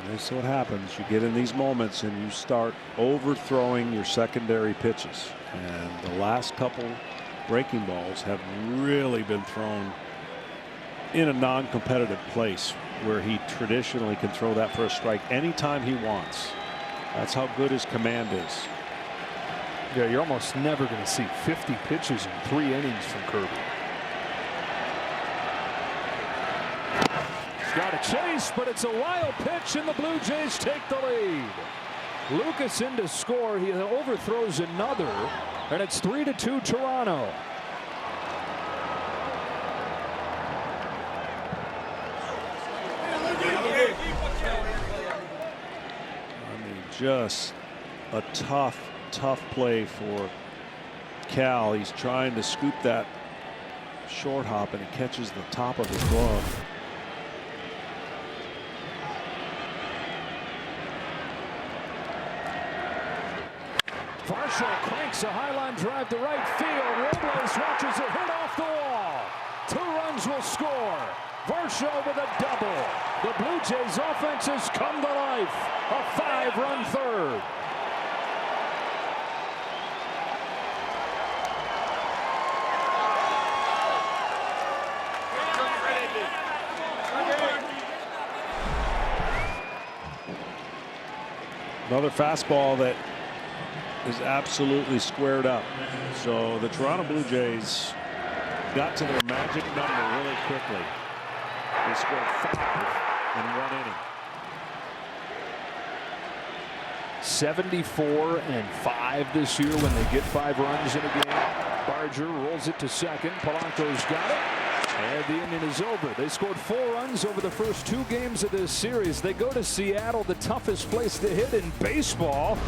That's what happens. You get in these moments and you start overthrowing your secondary pitches. And the last couple breaking balls have really been thrown in a non-competitive place where he traditionally can throw that for a strike anytime he wants. That's how good his command is. Yeah, you're almost never going to see 50 pitches in 3 innings from Kirby. Got a chase, but it's a wild pitch, and the Blue Jays take the lead. Lucas in to score. He overthrows another, and it's 3-2 Toronto. I mean, just a tough play for Cal. He's trying to scoop that short hop, and it catches the top of his glove. Varsho cranks a highline drive to right field. Robles watches it hit off the wall. 2 runs will score. Varsho with a double. The Blue Jays offense has come to life. A 5-run third. Another fastball that is absolutely squared up. So the Toronto Blue Jays got to their magic number really quickly. They scored 5 in 1 inning. 74-5 this year when they get 5 runs in a game. Barger rolls it to second. Polanco's got it. And the inning is over. They scored 4 runs over the first 2 games of this series. They go to Seattle, the toughest place to hit in baseball.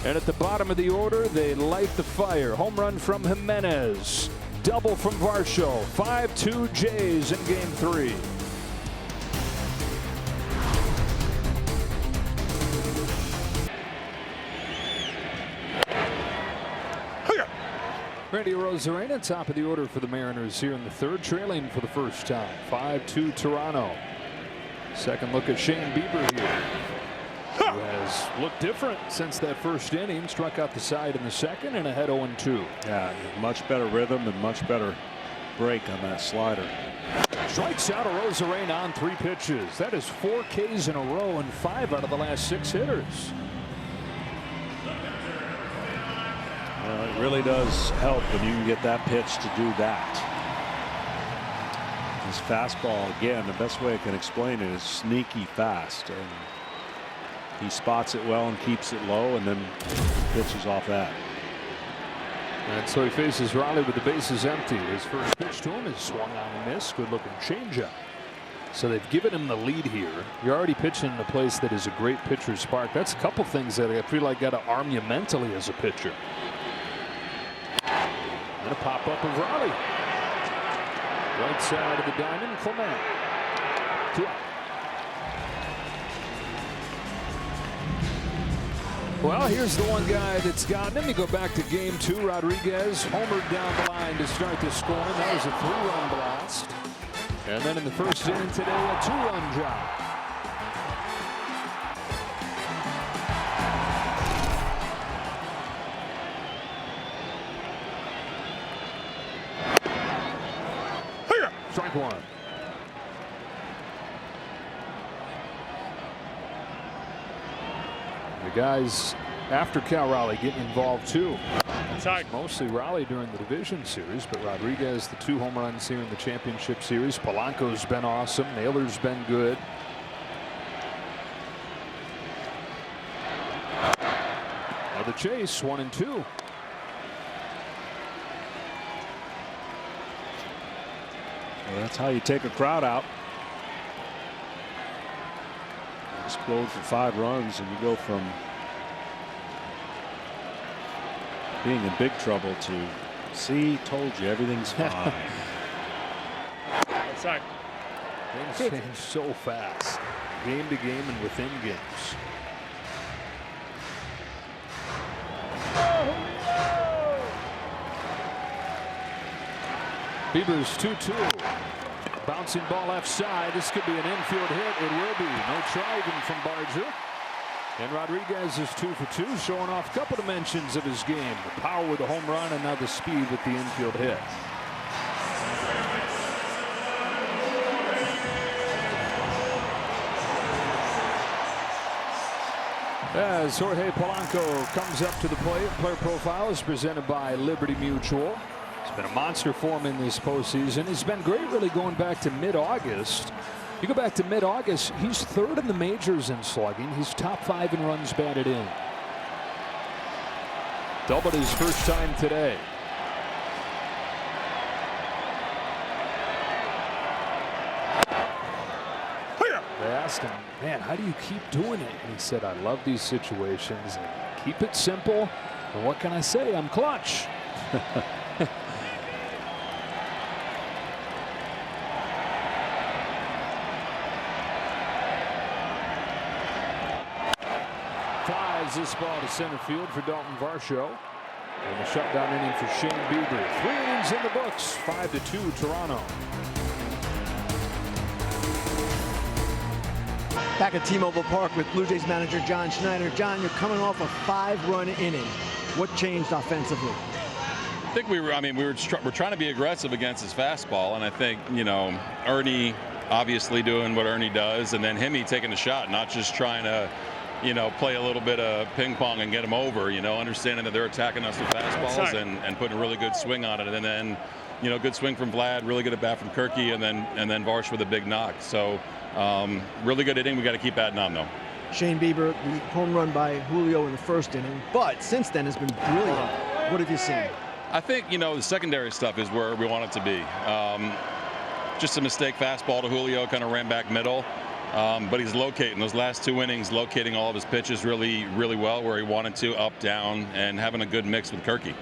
And at the bottom of the order, they light the fire. Home run from Jimenez. Double from Varsho. 5-2 Jays in game 3. Randy Arozarena, top of the order for the Mariners here in the 3rd, trailing for the first time. 5-2 Toronto. Second look at Shane Bieber here, who has looked different since that first inning. Struck out the side in the second and ahead 0-2. Yeah, much better rhythm and much better break on that slider. Strikes out Arozarena on 3 pitches. That is 4 Ks in a row and 5 out of the last 6 hitters. Well, it really does help when you can get that pitch to do that. His fastball, again, the best way I can explain it is sneaky fast. And he spots it well and keeps it low and then pitches off that. And so he faces Raleigh with the bases empty. His first pitch to him is swung on and missed. Good looking changeup. So they've given him the lead here. You're already pitching in a place that is a great pitcher's park. That's a couple things that I feel like got to arm you mentally as a pitcher. And a pop up of Raleigh. Right side of the diamond, Clement. 2 out. Well, here's the one guy that's gotten him. You go back to game 2. Rodriguez homered down the line to start the scoring. That was a 3-run blast. And then in the first inning today, a 2-run job. Strike 1. The guys after Cal Raleigh getting involved too. Mostly Raleigh during the division series, but Rodriguez, the 2 home runs here in the championship series. Polanco's been awesome. Naylor's been good. Now the chase, 1-2. Well, that's how you take a crowd out. Explode for 5 runs and you go from being in big trouble to, see, told you everything's fine. Things change so fast, game to game and within games. Bieber's 2-2. Bouncing ball left side. This could be an infield hit. It will be. No try even from Barger. And Rodriguez is 2 for 2, showing off a couple dimensions of his game. The power with the home run and now the speed with the infield hit. As Jorge Polanco comes up to the plate, player profile is presented by Liberty Mutual. He's been a monster for him in this postseason. He's been great really going back to mid-August. You go back to mid-August, he's 3rd in the majors in slugging. He's top 5 in runs batted in. Doubled his first time today. They asked him, man, how do you keep doing it? And he said, I love these situations and keep it simple. And what can I say? I'm clutch. Flies this ball to center field for Dalton Varsho. And a shutdown inning for Shane Bieber. 3 innings in the books. 5-2 Toronto. Back at T-Mobile Park with Blue Jays manager John Schneider. John, you're coming off a 5-run inning. What changed offensively? I think we're trying to be aggressive against his fastball, and I think, Ernie obviously doing what Ernie does, and then Hemi taking a shot, not just trying to, play a little bit of ping pong and get him over, understanding that they're attacking us with fastballs and putting a really good swing on it. And then, good swing from Vlad, really good at bat from Kirky, and then Varsh with a big knock. So really good inning. We got to keep adding on, though. Shane Bieber, the home run by Julio in the first inning, but since then has been brilliant. What have you seen? I think, the secondary stuff is where we want it to be. Just a mistake fastball to Julio, kind of ran back middle. But he's locating those last 2 innings, locating all of his pitches really, really well where he wanted to, up, down, and having a good mix with Kirky.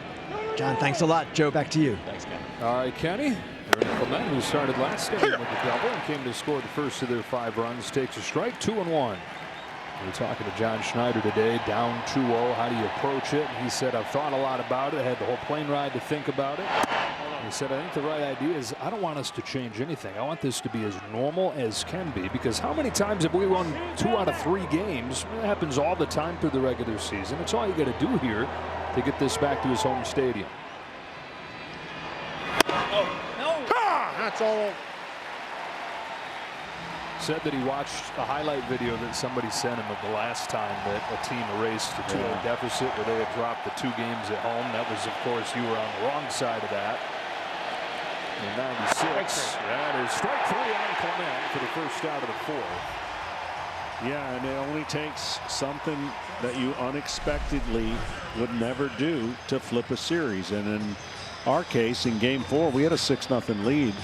John, thanks a lot. Joe, back to you. Thanks, Ken. All right, Kenny. Aaron Clement, who started last game with a double and came to score the first of their 5 runs, takes a strike, 2-1. We're talking to John Schneider today, down 2-0. How do you approach it? And he said, I've thought a lot about it. I had the whole plane ride to think about it. He said, I think the right idea is I don't want us to change anything. I want this to be as normal as can be, because how many times have we won 2 out of 3 games? It happens all the time through the regular season. It's all you got to do here to get this back to his home stadium. That's all. Said that he watched a highlight video that somebody sent him of the last time that a team erased a 2-0 deficit where they had dropped the 2 games at home. That was, of course, you were on the wrong side of that. In 96, that is strike 3 on Clement for the first out of the 4th. Yeah, and it only takes something that you unexpectedly would never do to flip a series. And in our case, in Game 4, we had a 6-0 lead,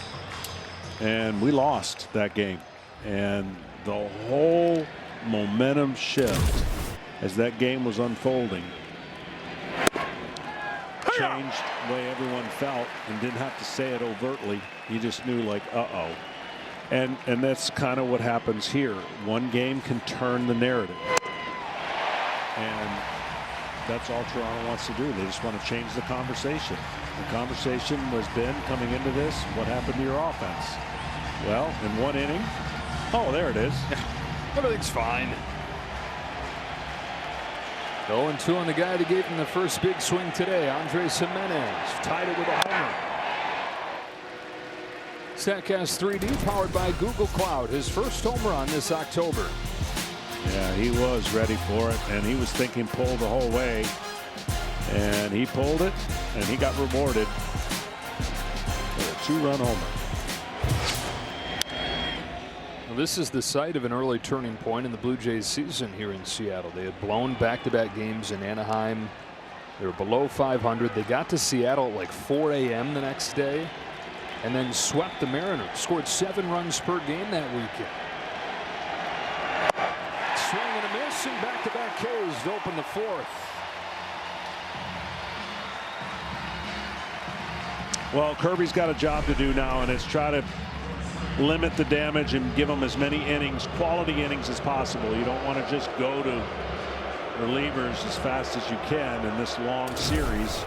and we lost that game. And the whole momentum shift as that game was unfolding changed the way everyone felt, and didn't have to say it overtly. You just knew, like, uh-oh. And that's kind of what happens here. One game can turn the narrative. And that's all Toronto wants to do. They just want to change the conversation. The conversation was been coming into this, what happened to your offense? Well, in 1 inning, oh, there it is. Everything's fine. 0-2 on the guy that gave him the first big swing today, Andres Jimenez, tied it with a homer. Statcast 3D powered by Google Cloud, his first home run this October. Yeah, he was ready for it, and he was thinking pull the whole way, and he pulled it, and he got rewarded with a 2-run homer. Well, this is the site of an early turning point in the Blue Jays season here in Seattle. They had blown back-to-back games in Anaheim. They were below 500. They got to Seattle at like 4 a.m. the next day and then swept the Mariners. Scored 7 runs per game that weekend. Swing and a miss, and back-to-back Ks to open the 4th. Well, Kirby's got a job to do now, and it's try to limit the damage and give them as many innings, quality innings, as possible. You don't want to just go to relievers as fast as you can in this long series.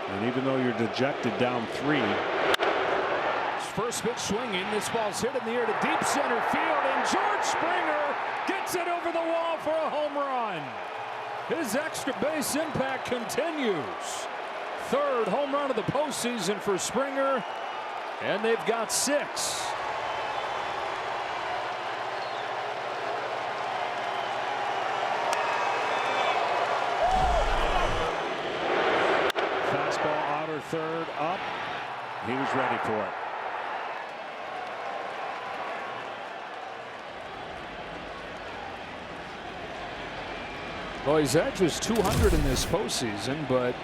And even though you're dejected down 3. First pitch swinging. This ball's hit in the air to deep center field, and George Springer gets it over the wall for a home run. His extra base impact continues. Third home run of the postseason for Springer, and they've got 6. Fastball outer third up. He was ready for it. Well, he's edged 200 in this postseason, but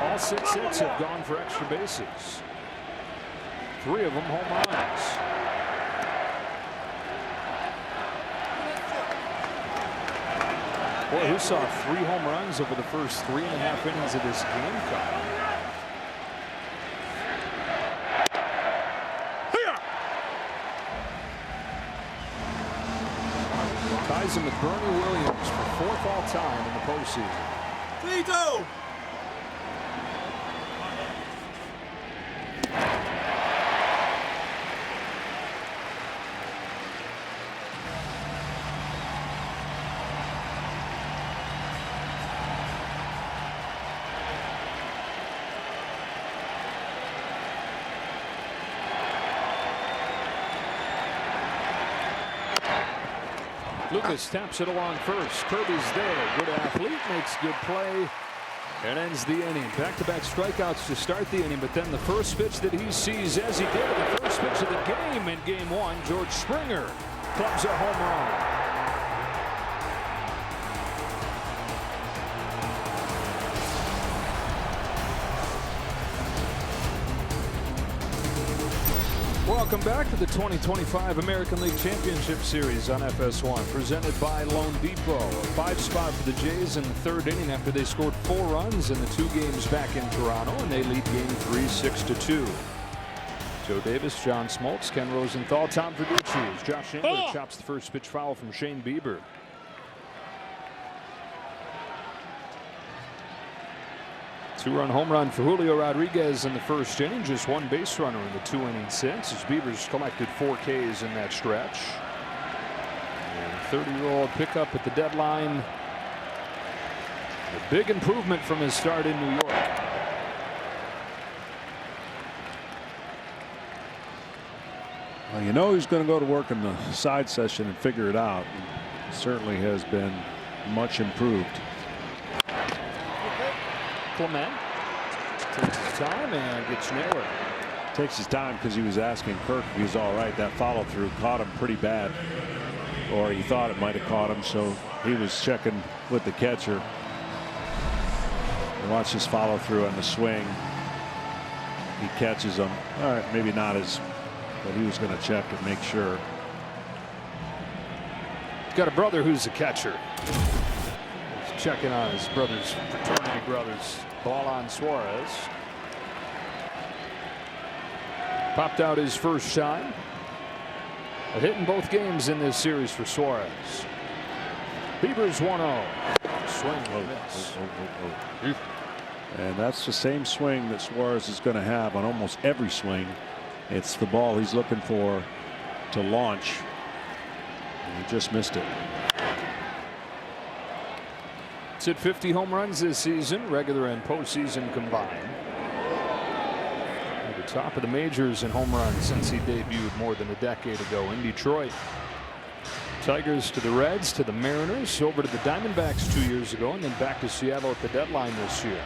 all 6 hits have gone for extra bases. 3 of them home runs. Boy, who saw 3 home runs over the first 3.5 innings of this game, Kyle? Ties him with Bernie Williams for 4th all-time in the postseason. Tito! Lucas taps it along first. Kirby's there. Good athlete, makes good play, and ends the inning. Back-to-back strikeouts to start the inning, but then the first pitch that he sees, as he did the first pitch of the game in Game 1, George Springer clubs a home run. Welcome back to the 2025 American League Championship Series on FS1, presented by Loan Depot. A 5 spot for the Jays in the 3rd inning after they scored 4 runs in the 2 games back in Toronto, and they lead Game 3 6-2. Joe Davis, John Smoltz, Ken Rosenthal, Tom Verducci as Josh Engler chops the first pitch foul from Shane Bieber. Two-run home run for Julio Rodriguez in the first inning. Just 1 base runner in the 2 innings since, as Bieber's collected 4 Ks in that stretch. And 30-year-old pickup at the deadline. A big improvement from his start in New York. Well, you know he's going to go to work in the side session and figure it out. He certainly has been much improved. Clement takes his time and gets Naylor. Takes his time because he was asking Kirk if he was all right. That follow through caught him pretty bad, or he thought it might have caught him, so he was checking with the catcher. And watch his follow through on the swing. He catches him. All right, maybe not as, but he was going to check and make sure. Got a brother who's a catcher. He's checking on his brother's fraternity brothers. Ball on Suarez. Popped out his first time. A hit in both games in this series for Suarez. Bieber's 1-0. Swing and miss. And that's the same swing that Suarez is going to have on almost every swing. It's the ball he's looking for to launch. And he just missed it. It's hit 50 home runs this season, regular and postseason combined. At the top of the majors in home runs since he debuted more than a decade ago in Detroit. Tigers to the Reds, to the Mariners, over to the Diamondbacks 2 years ago, and then back to Seattle at the deadline this year.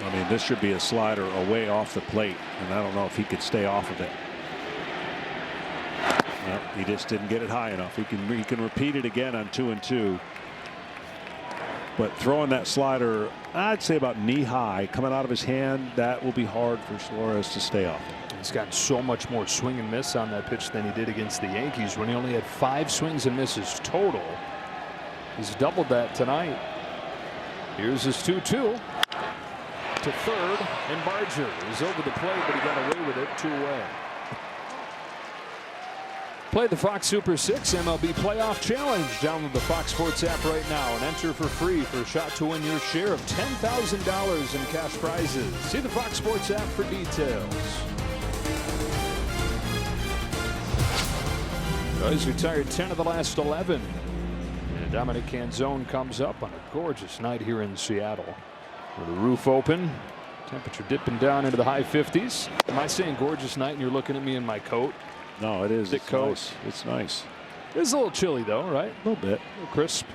I mean, this should be a slider away off the plate, and I don't know if he could stay off of it. Well, he just didn't get it high enough. He can repeat it again on 2-2. But throwing that slider, I'd say about knee high, coming out of his hand, that will be hard for Suarez to stay off. He's got so much more swing and miss on that pitch than he did against the Yankees when he only had 5 swings and misses total. He's doubled that tonight. Here's his 2-2 to third, and Barger is over the plate, but he got away with it 2-away. Play the Fox Super 6 MLB Playoff Challenge. Download the Fox Sports app right now and enter for free for a shot to win your share of $10,000 in cash prizes. See the Fox Sports app for details. So he's retired 10 of the last 11. And Dominic Canzone comes up on a gorgeous night here in Seattle. With the roof open, temperature dipping down into the high 50s. Am I saying gorgeous night and you're looking at me in my coat? No, it is. Thick coat. Nice. It's nice. It's a little chilly though, right? A little bit. A little crisp.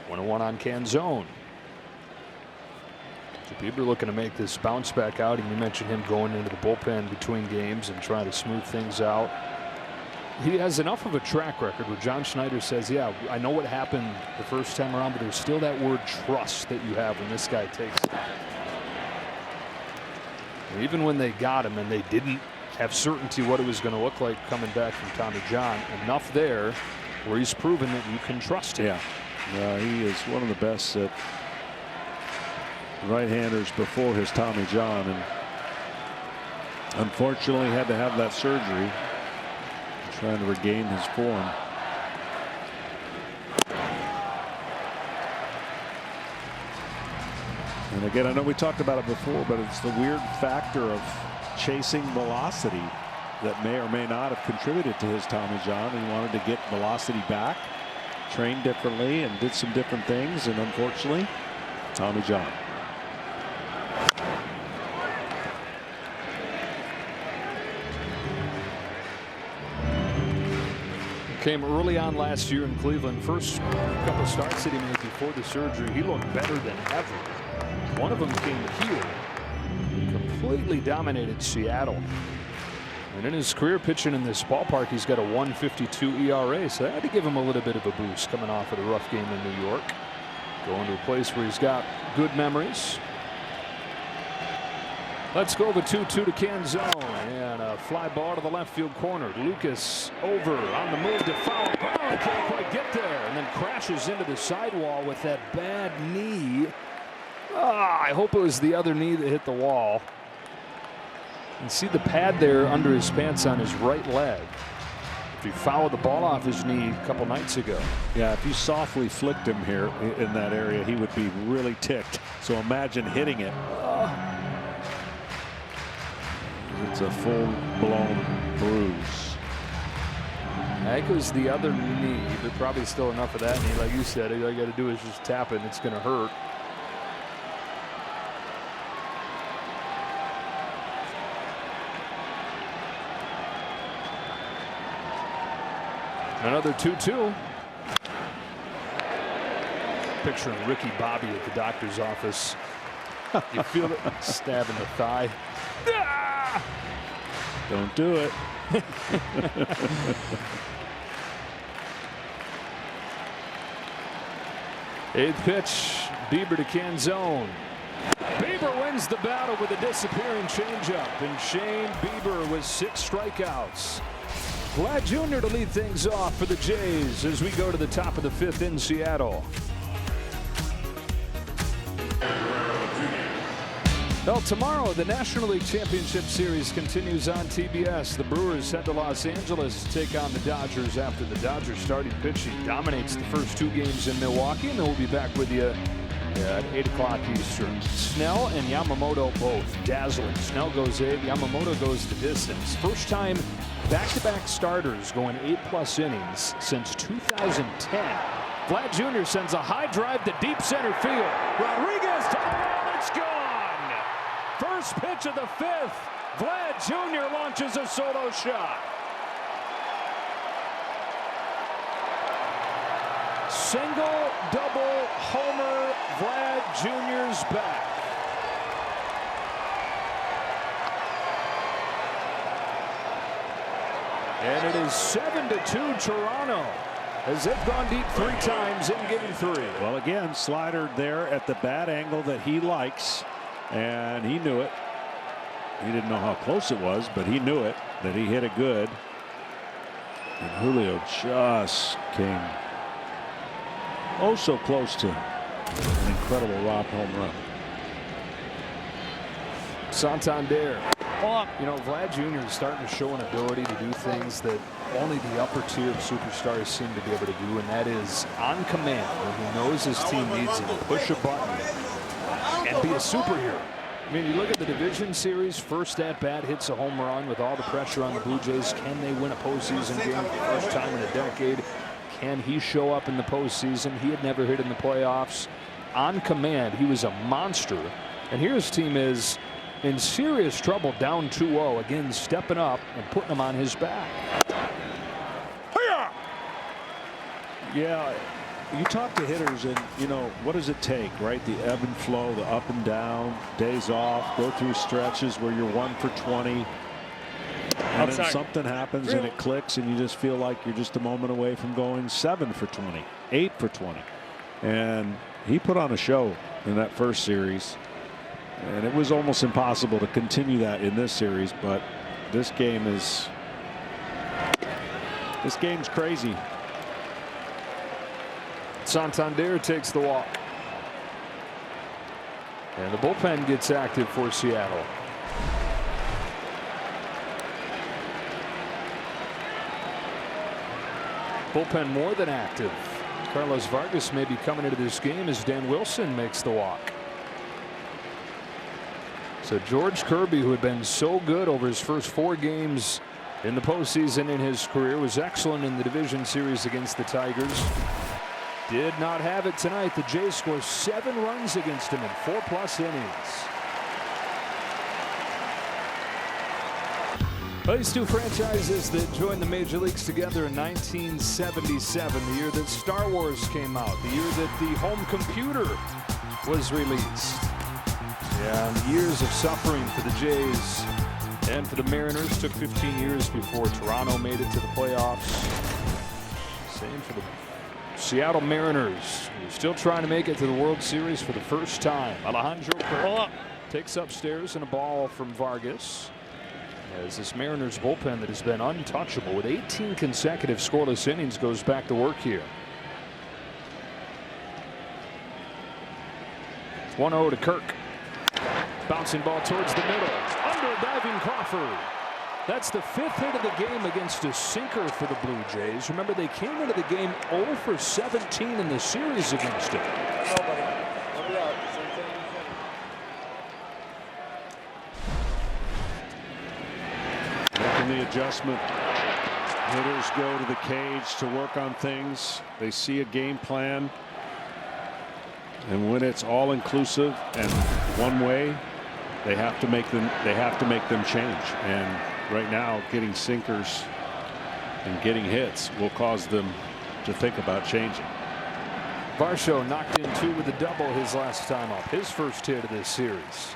One on Canzone. So Bieber looking to make this bounce back outing. You mentioned him going into the bullpen between games and trying to smooth things out. He has enough of a track record where John Schneider says, yeah, I know what happened the first time around, but there's still that word trust that you have when this guy takes it. And even when they got him and they didn't have certainty what it was going to look like coming back from Tommy John, enough there where he's proven that you can trust him. Yeah, he is one of the best right-handers before his Tommy John, and unfortunately had to have that surgery, trying to regain his form. And again, I know we talked about it before, but it's the weird factor of chasing velocity that may or may not have contributed to his Tommy John. He wanted to get velocity back, trained differently, and did some different things, and unfortunately, Tommy John. Came early on last year in Cleveland. First couple of starts that he made before the surgery, he looked better than ever. One of them came here. He completely dominated Seattle. And in his career pitching in this ballpark, he's got a 1.52 ERA, so that had to give him a little bit of a boost coming off of the rough game in New York. Going to a place where he's got good memories. Let's go the 2-2 to Canzone, and a fly ball to the left field corner. Lucas over on the move to foul. Brown can't quite get there, and then crashes into the sidewall with that bad knee. I hope it was the other knee that hit the wall. You see the pad there under his pants on his right leg. If he fouled the ball off his knee a couple nights ago. Yeah, if you softly flicked him here in that area, he would be really ticked. So imagine hitting it. It's a full-blown bruise. I think it was the other knee, but probably still enough of that knee. Like you said, all you got to do is just tap it, and it's going to hurt. Another 2-2. Picturing Ricky Bobby at the doctor's office. You feel it stabbing the thigh. Don't do it. Eighth pitch, Bieber to Canzone. Bieber wins the battle with a disappearing changeup, and Shane Bieber with 6 strikeouts. Vlad Jr. to lead things off for the Jays as we go to the top of the 5th in Seattle. Well, tomorrow the National League Championship Series continues on TBS. The Brewers head to Los Angeles to take on the Dodgers after the Dodgers starting pitching dominates the first 2 games in Milwaukee, and then we'll be back with you at 8 o'clock Eastern. Snell and Yamamoto both dazzling. Snell goes 8, Yamamoto goes the distance. First time back-to-back starters going 8+ innings since 2010. Vlad Jr. sends a high drive to deep center field. Rodriguez to the wall, it's gone. First pitch of the 5th. Vlad Jr. launches a solo shot. Single, double, homer. Vlad Jr.'s back. And it is 7-2 Toronto as they've gone deep 3 times in game 3. Well, again, slider there at the bat angle that he likes, and he knew it. He didn't know how close it was, but he knew it, that he hit it good. And Julio just came so close to an incredible Rob home run. Santander. You know, Vlad Jr. is starting to show an ability to do things that only the upper tier of superstars seem to be able to do, and that is on command when he knows his team needs him, push a button and be a superhero. I mean, you look at the division series, first at bat hits a home run with all the pressure on the Blue Jays. Can they win a postseason game for the first time in a decade? Can he show up in the postseason? He had never hit in the playoffs. On command, he was a monster. And here his team is in serious trouble, down 2-0, again stepping up and putting him on his back. Yeah, you talk to hitters and, you know, what does it take, right? The ebb and flow, the up and down, days off, go through stretches where you're 1 for 20. And then something happens and it clicks and you just feel like you're just a moment away from going 7 for 20, 8 for 20. And he put on a show in that first series. And it was almost impossible to continue that in this series. But this game's crazy. Santander takes the walk. And the bullpen gets active for Seattle. Bullpen more than active. Carlos Vargas may be coming into this game as Dan Wilson makes the walk. So George Kirby, who had been so good over his first 4 games in the postseason in his career, was excellent in the division series against the Tigers. Did not have it tonight. The Jays score 7 runs against him in 4+ innings. Well, these two franchises that joined the major leagues together in 1977, the year that Star Wars came out, the year that the home computer was released. Yeah, and years of suffering for the Jays and for the Mariners. Took 15 years before Toronto made it to the playoffs. Same for the Seattle Mariners, who are still trying to make it to the World Series for the first time. Alejandro Kirk takes upstairs and a ball from Vargas. As this Mariners bullpen that has been untouchable with 18 consecutive scoreless innings goes back to work here. 1-0 to Kirk. Bouncing ball towards the middle. Under diving Crawford. That's the 5th hit of the game against a sinker for the Blue Jays. Remember, they came into the game 0 for 17 in the series against him. Making the adjustment. Hitters go to the cage to work on things. They see a game plan. And when it's all inclusive and one way, they have to make them change. And right now, getting sinkers and getting hits will cause them to think about changing. Varsho knocked in 2 with a double his last time up, his first hit of this series.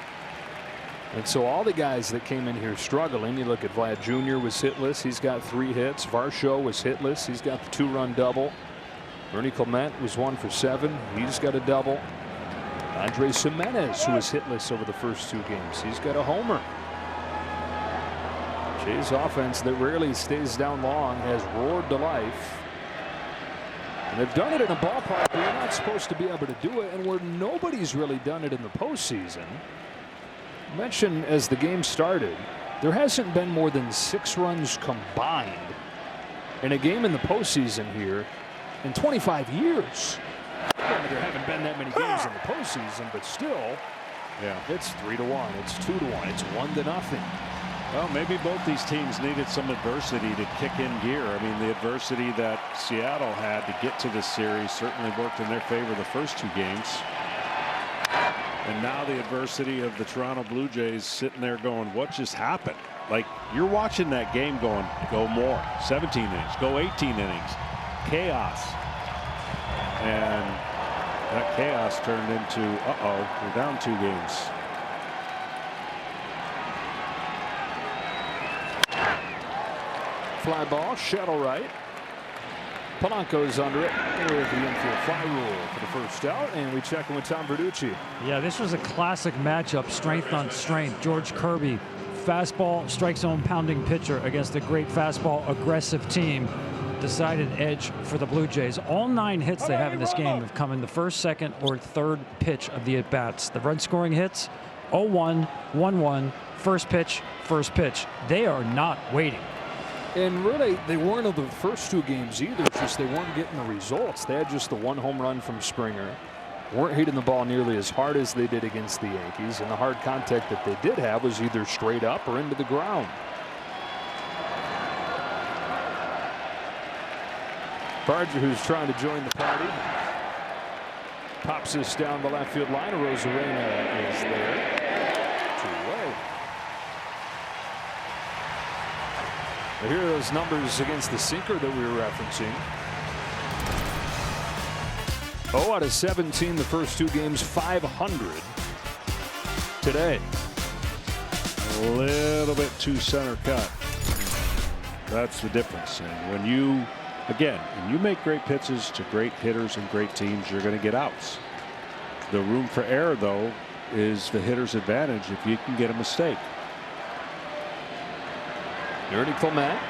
And so all the guys that came in here struggling, you look at Vlad Jr. was hitless. He's got 3 hits. Varsho was hitless. He's got the 2-run double. Ernie Clement was 1 for 7. He's got a double. Andres Jimenez, who was hitless over the first 2 games, he's got a homer. Jays offense that rarely stays down long has roared to life. And they've done it in a ballpark where you're not supposed to be able to do it and where nobody's really done it in the postseason. I mentioned as the game started, there hasn't been more than 6 runs combined in a game in the postseason here in 25 years. There haven't been that many games in the postseason, but still, yeah, it's 3-1, it's 2-1, it's 1-0. Well, maybe both these teams needed some adversity to kick in gear. I mean, the adversity that Seattle had to get to this series certainly worked in their favor the first 2 games. And now the adversity of the Toronto Blue Jays sitting there going, what just happened? Like, you're watching that game going, go more. 17 innings, go 18 innings. Chaos. And that chaos turned into, we're down 2 games. Fly ball, shuttle right. Polanco's under it with the infield fly rule for the first out, and we check in with Tom Verducci. Yeah, this was a classic matchup, strength on strength. George Kirby, fastball, strike zone pounding pitcher against a great fastball aggressive team. Decided edge for the Blue Jays. All 9 hits they have in this game have come in the first, second, or third pitch of the at-bats. The run-scoring hits, 0-1, 1-1, first pitch, first pitch. They are not waiting. And really, they weren't of the first 2 games either. It's just they weren't getting the results. They had just the 1 home run from Springer. weren't hitting the ball nearly as hard as they did against the Yankees, and the hard contact that they did have was either straight up or into the ground. Barger, who's trying to join the party, pops this down the left field line. Rosarena is there. 2-away. Here are those numbers against the sinker that we were referencing. 0 out of 17 the first 2 games, 500 today. A little bit too center cut. That's the difference. And when you, again, when you make great pitches to great hitters and great teams, you're going to get outs. The room for error, though, is the hitter's advantage if you can get a mistake. Ernie Clement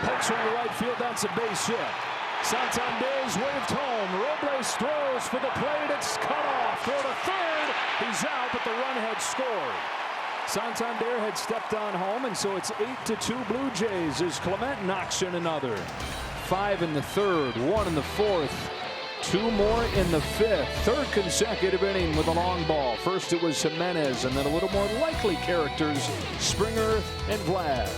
pokes from the right field. That's a base hit. Santander's waved home. Robles throws for the plate. It's cut off. Throw to third. He's out, but the run had scored. Santander had stepped on home, and so it's 8-2 Blue Jays as Clement knocks in another. 5 in the third, 1 in the fourth, 2 more in the fifth. Third consecutive inning with a long ball. First it was Jimenez, and then a little more likely characters, Springer and Vlad.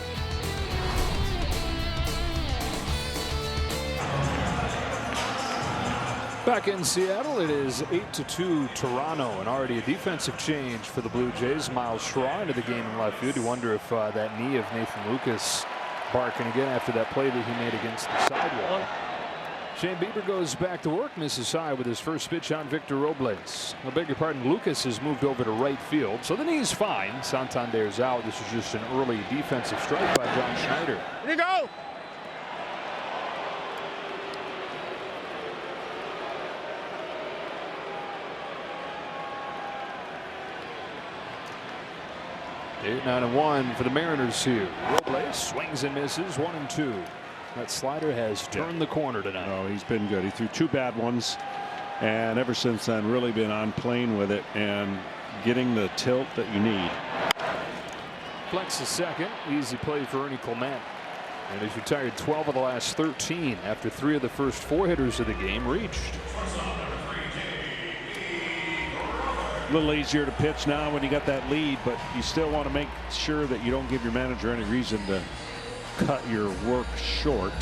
Back in Seattle, it is 8-2 Toronto, and already a defensive change for the Blue Jays. Miles Straw into the game in left field. You wonder if that knee of Nathan Lucas barking again after that play that he made against the sidewalk. Shane Bieber goes back to work, misses high with his first pitch on Victor Robles. I beg your pardon, Lucas has moved over to right field, so the knee's fine. Santander's out. This is just an early defensive strike by John Schneider. Here you go. Eight, 9-1 for the Mariners here. Robles swings and misses, 1-2. That slider has turned the corner tonight. Oh, he's been good. He threw 2 bad ones, and ever since then really been on playing with it and getting the tilt that you need. Flex is second. Easy play for Ernie Clement. And he's retired 12 of the last 13 after 3 of the first 4 hitters of the game reached. A little easier to pitch now when you got that lead, but you still want to make sure that you don't give your manager any reason to cut your work short.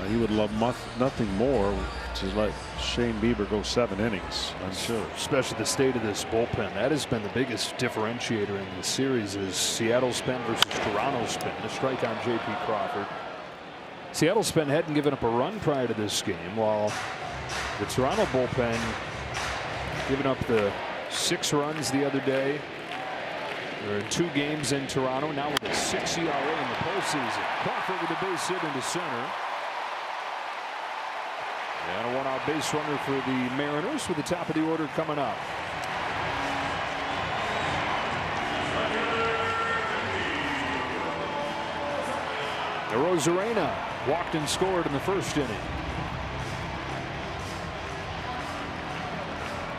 He would love nothing more to let Shane Bieber go 7 innings, I'm sure. Especially the state of this bullpen. That has been the biggest differentiator in the series is Seattle's pen versus Toronto's pen. A strike on J.P. Crawford. Seattle's pen hadn't given up a run prior to this game, while the Toronto bullpen giving up the 6 runs the other day. They're in 2 games in Toronto, now with a 6 ERA in the postseason. Crawford with a base hit into center. And a 1-out base runner for the Mariners with the top of the order coming up. Rosarena walked and scored in the first inning.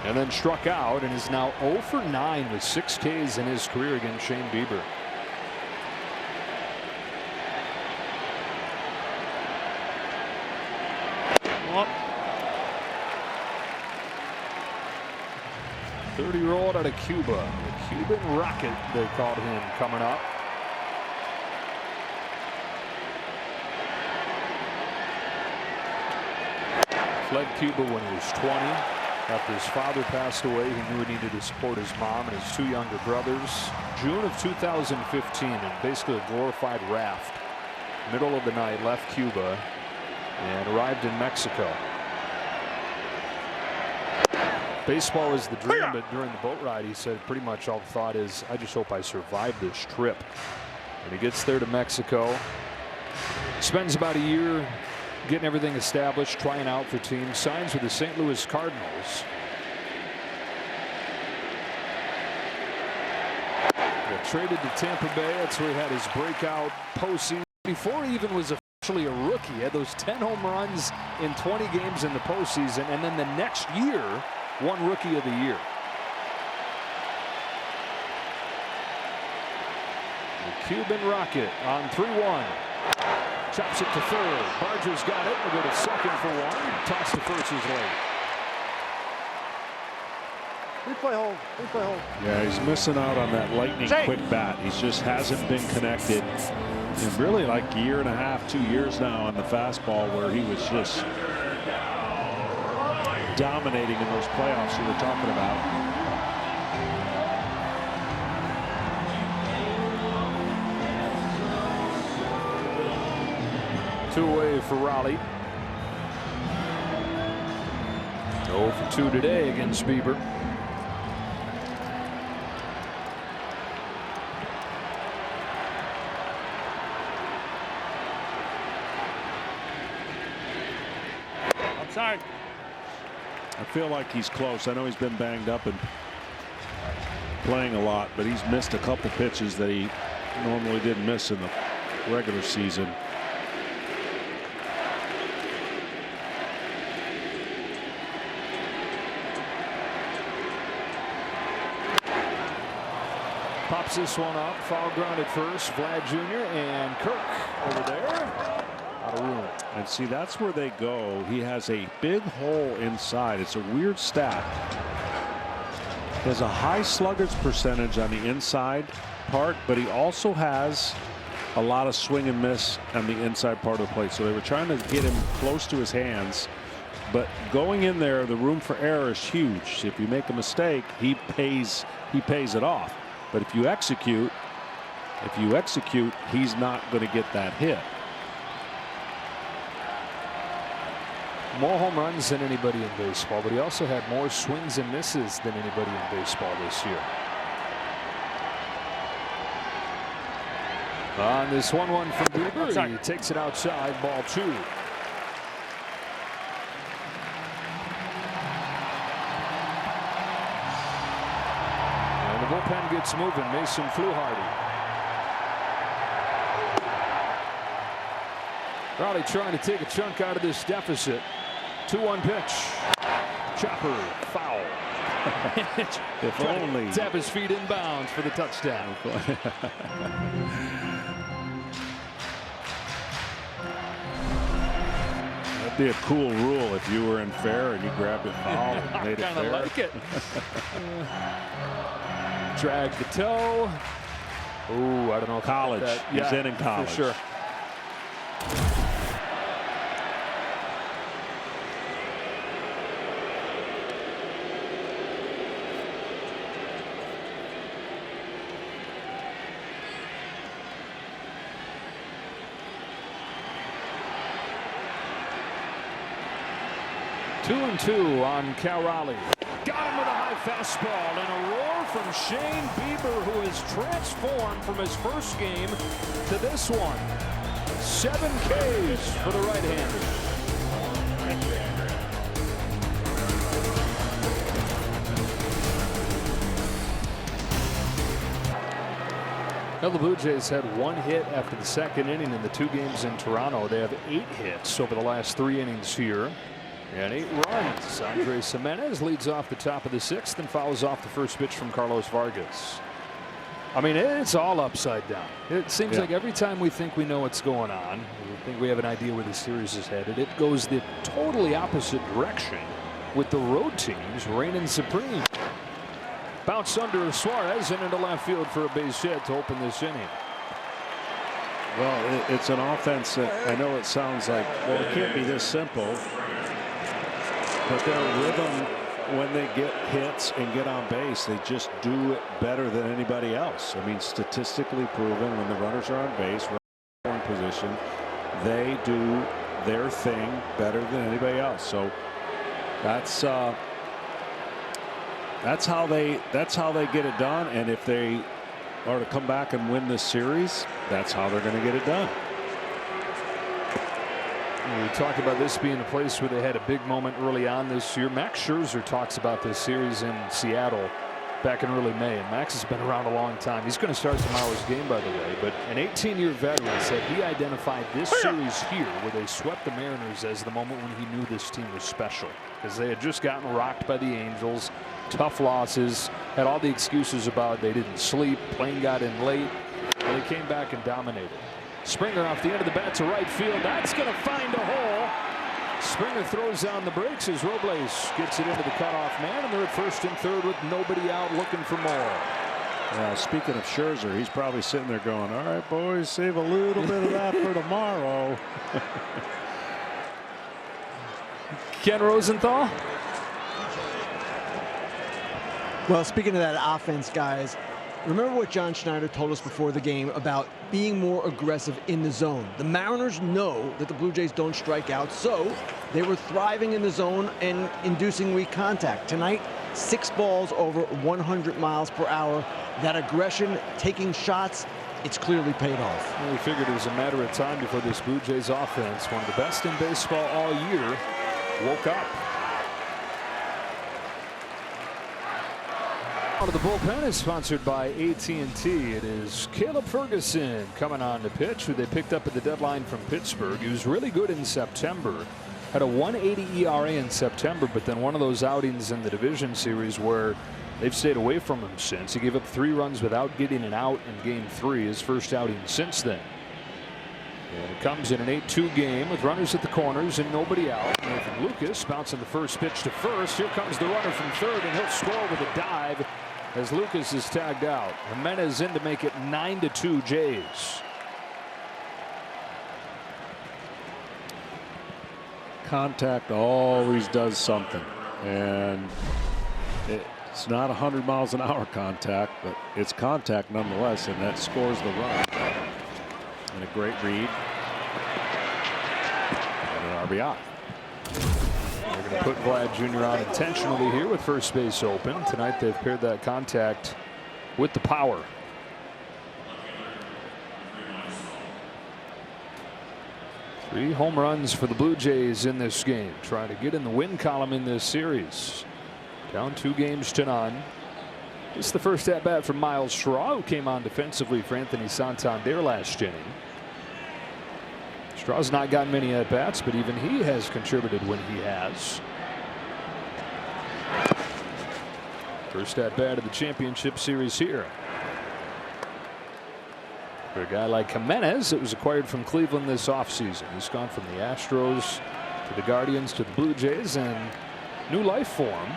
And then struck out and is now 0 for 9 with 6 Ks in his career against Shane Bieber. Well, 30-year-old out of Cuba. The Cuban Rocket, they called him, coming up. Fled Cuba when he was 20. After his father passed away, he knew he needed to support his mom and his 2 younger brothers. June of 2015, and basically a glorified raft. Middle of the night, left Cuba and arrived in Mexico. Baseball was the dream, but during the boat ride, he said pretty much all the thought is, I just hope I survive this trip. And he gets there to Mexico, spends about a year getting everything established, trying out for teams, signs with the St. Louis Cardinals. Got traded to Tampa Bay. That's where he had his breakout postseason. Before he even was officially a rookie, he had those 10 home runs in 20 games in the postseason, and then the next year won Rookie of the Year. The Cuban Rocket on 3-1. Chops it to third. Barger's got it. We'll go to second for 1. Toss to first is late. Replay hold. Replay hold. Yeah, he's missing out on that lightning quick bat. He just hasn't been connected in really like a year and a half, 2 years now on the fastball, where he was just dominating in those playoffs you were talking about. Two away for Raleigh. 0 for 2 today against Bieber. Outside. I feel like he's close. I know he's been banged up and playing a lot, but he's missed a couple pitches that he normally didn't miss in the regular season. Pops this one up. Foul ground at first. Vlad Jr. and Kirk over there. Out of room. And see, that's where they go. He has a big hole inside. It's a weird stat. He has a high sluggage percentage on the inside part, but he also has a lot of swing and miss on the inside part of the plate. So they were trying to get him close to his hands, but going in there, the room for error is huge. If you make a mistake, he pays it off. But if you execute, he's not going to get that hit. More home runs than anybody in baseball, but he also had more swings and misses than anybody in baseball this year. On this 1-1 from Bieber, he takes it outside, ball 2. And the bullpen gets moving. Mason Fluharty. Raleigh trying to take a chunk out of this deficit. 2-1 pitch. Chopper foul. If only. Tap his feet inbounds for the touchdown. That'd be a cool rule if you were in fair and you grabbed it foul and made it I kind fair. of like it. Drag the toe. Ooh, I don't know. College. He's in college. For sure. Two and 2 on Cal Raleigh. Got him with a high fastball and a roar from Shane Bieber, who has transformed from his first game to this one. 7 Ks for the right-hander. Now the Blue Jays had 1 hit after the second inning in the 2 games in Toronto. They have 8 hits over the last 3 innings here. And 8 runs. Andres Jimenez leads off the top of the 6th and fouls off the first pitch from Carlos Vargas. I mean, it's all upside down. It seems like every time we think we know what's going on, we think we have an idea where the series is headed, it goes the totally opposite direction with the road teams reigning supreme. Bounce under Suarez and into left field for a base hit to open this inning. Well, it's an offense that I know it sounds like, well, it can't be this simple. But their rhythm, when they get hits and get on base, they just do it better than anybody else. I mean, statistically proven, when the runners are on base, in position, they do their thing better than anybody else. So that's how they get it done. And if they are to come back and win this series, that's how they're going to get it done. We talked about this being a place where they had a big moment early on this year. Max Scherzer talks about this series in Seattle back in early May, and Max has been around a long time. He's going to start tomorrow's game, by the way, but an 18-year veteran said he identified this series here where they swept the Mariners as the moment when he knew this team was special, because they had just gotten rocked by the Angels, tough losses, had all the excuses about they didn't sleep, plane got in late, but they came back and dominated. Springer off the end of the bat to right field. That's going to find a hole. Springer throws on the brakes as Robles gets it into the cutoff man, and they're at first and third with nobody out looking for more. Speaking of Scherzer, he's probably sitting there going, all right, boys, save a little bit of that for tomorrow. Ken Rosenthal? Well, speaking of that offense, guys, remember what John Schneider told us before the game about being more aggressive in the zone. The Mariners know that the Blue Jays don't strike out, so they were thriving in the zone and inducing weak contact. Tonight, 6 balls over 100 miles per hour. That aggression, taking shots, it's clearly paid off. Well, we figured it was a matter of time before this Blue Jays offense, one of the best in baseball all year, woke up. Out of the bullpen is sponsored by AT&T. It is Caleb Ferguson coming on to pitch, who they picked up at the deadline from Pittsburgh. He was really good in September. Had a 1.80 ERA in September, but then one of those outings in the division series where they've stayed away from him since. He gave up 3 runs without getting an out in Game 3, his first outing since then. And it comes in an 8-2 game with runners at the corners and nobody out. Nathan Lucas bouncing the first pitch to first. Here comes the runner from third, and he'll score with a dive as Lucas is tagged out. Jimenez in to make it 9-2 Jays. Contact always does something, and it's not 100 miles an hour contact, but it's contact nonetheless, and that scores the run. And a great read and an RBI. They're going to put Vlad Jr. on intentionally here with first base open. Tonight they've paired that contact with the power. Three home runs for the Blue Jays in this game, trying to get in the win column in this series. Down 2 games to none. This is the first at bat from Miles Straw, who came on defensively for Anthony Santander last inning. Straw's not gotten many at bats, but even he has contributed when he has. First at bat of the championship series here. For a guy like Jimenez, it was acquired from Cleveland this offseason. He's gone from the Astros to the Guardians to the Blue Jays, and new life for him.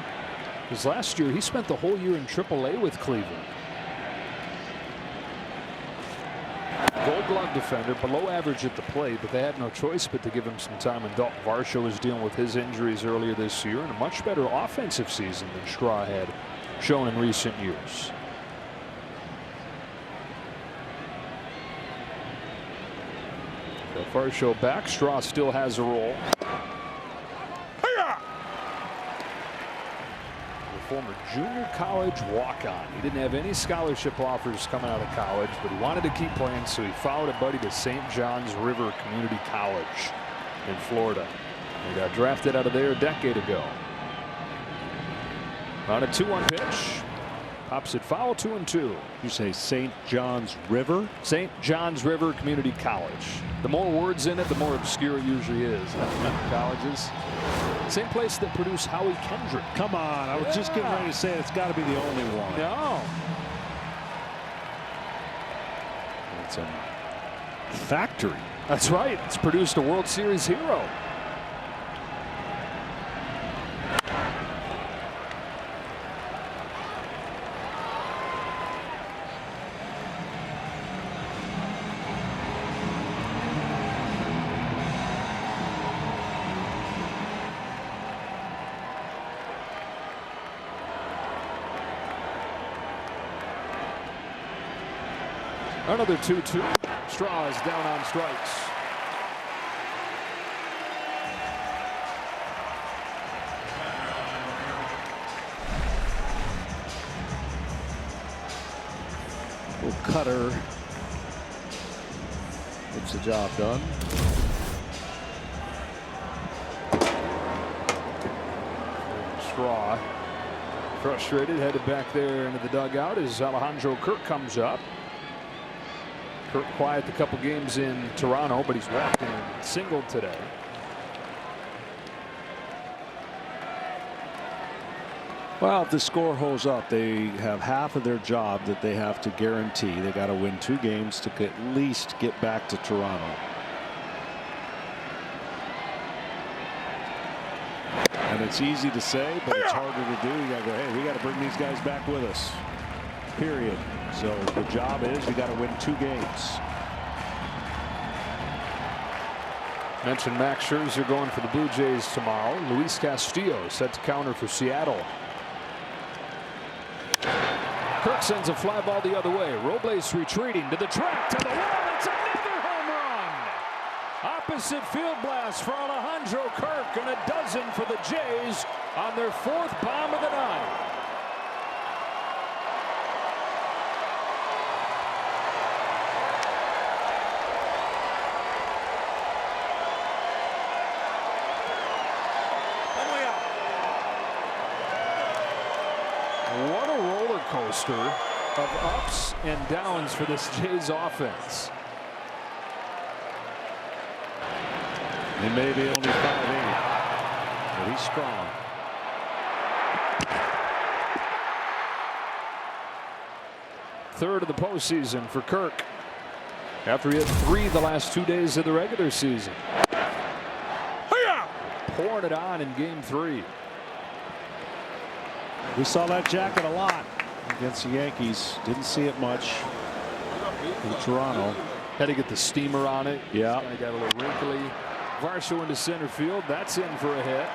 Because last year he spent the whole year in AAA with Cleveland. Gold Glove defender, below average at the plate, but they had no choice but to give him some time. And Dalton Varsho was dealing with his injuries earlier this year, and a much better offensive season than Straw had shown in recent years. Varsho back. Straw still has a role. Former junior college walk-on. He didn't have any scholarship offers coming out of college, but he wanted to keep playing, so he followed a buddy to St. John's River Community College in Florida. He got drafted out of there a decade ago. On a 2-1 pitch. Pops it foul, 2-2. You say St. John's River? St. John's River Community College. The more words in it, the more obscure it usually is. Colleges. Same place that produced Howie Kendrick. Come on, I was just getting ready to say it's got to be the only one. No. It's a factory. That's right. It's produced a World Series hero. Another 2-2. Straw is down on strikes. Little cutter gets the job done. Straw frustrated, headed back there into the dugout as Alejandro Kirk comes up. Kirk quiet the couple games in Toronto, but he's walked and singled today. Well, if the score holds up, they have half of their job that they have to guarantee. They got to win 2 games to at least get back to Toronto. And it's easy to say, but it's harder to do. You got to go, hey, we got to bring these guys back with us. Period. So the job is we got to win 2 games. Mentioned Max Scherzer going for the Blue Jays tomorrow. Luis Castillo set to counter for Seattle. Kirk sends a fly ball the other way. Robles retreating to the track, to the wall. It's another home run. Opposite field blast for Alejandro Kirk, and a dozen for the Jays on their 4th bomb of the night. What a roller coaster of ups and downs for this Jays offense. He may be only 5'8", but he's strong. Third of the postseason for Kirk after he had 3 the last 2 days of the regular season. Pouring it on in game 3. We saw that jacket a lot against the Yankees. Didn't see it much in Toronto. Had to get the steamer on it. Yeah. Kind of got a little wrinkly. Varsho into center field. That's in for a hit.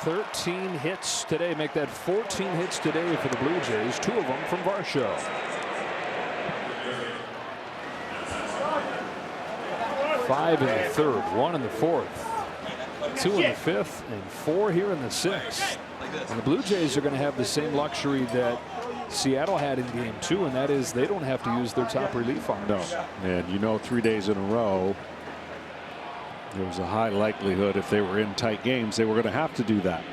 13 hits today. Make that 14 hits today for the Blue Jays. 2 of them from Varsho. 5 in the 3rd, 1 in the 4th, 2 in the 5th, and 4 here in the 6th. And the Blue Jays are going to have the same luxury that Seattle had in game 2, and that is they don't have to use their top relief arms. No. And you know, 3 days in a row, there was a high likelihood if they were in tight games, they were going to have to do that.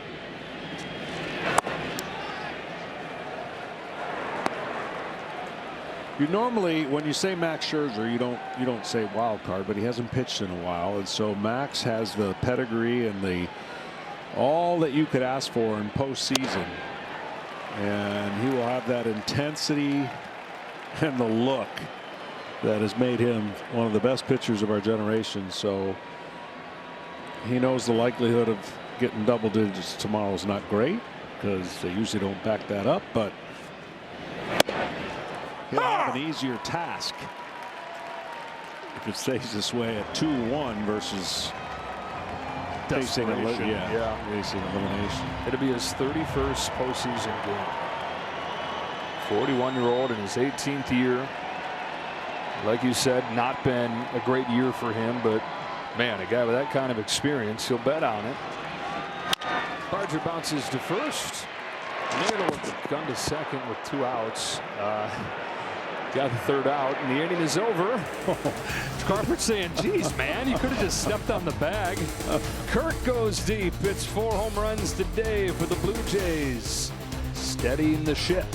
You normally, when you say Max Scherzer, you don't say wild card, but he hasn't pitched in a while, and so Max has the pedigree and all that you could ask for in postseason, and he will have that intensity and the look that has made him one of the best pitchers of our generation. So he knows the likelihood of getting double digits tomorrow is not great because they usually don't back that up, but he'll have an easier task if it stays this way at 2-1 versus facing elimination. It'll be his 31st postseason game. 41-year-old in his 18th year. Like you said, not been a great year for him, but man, a guy with that kind of experience, he'll bet on it. Barger bounces to first. Naylor with the gun to second with 2 outs. Got the 3rd out, and the inning is over. Carpenter's saying, geez, man, you could have just stepped on the bag. Kirk goes deep. It's 4 home runs today for the Blue Jays, steadying the ship.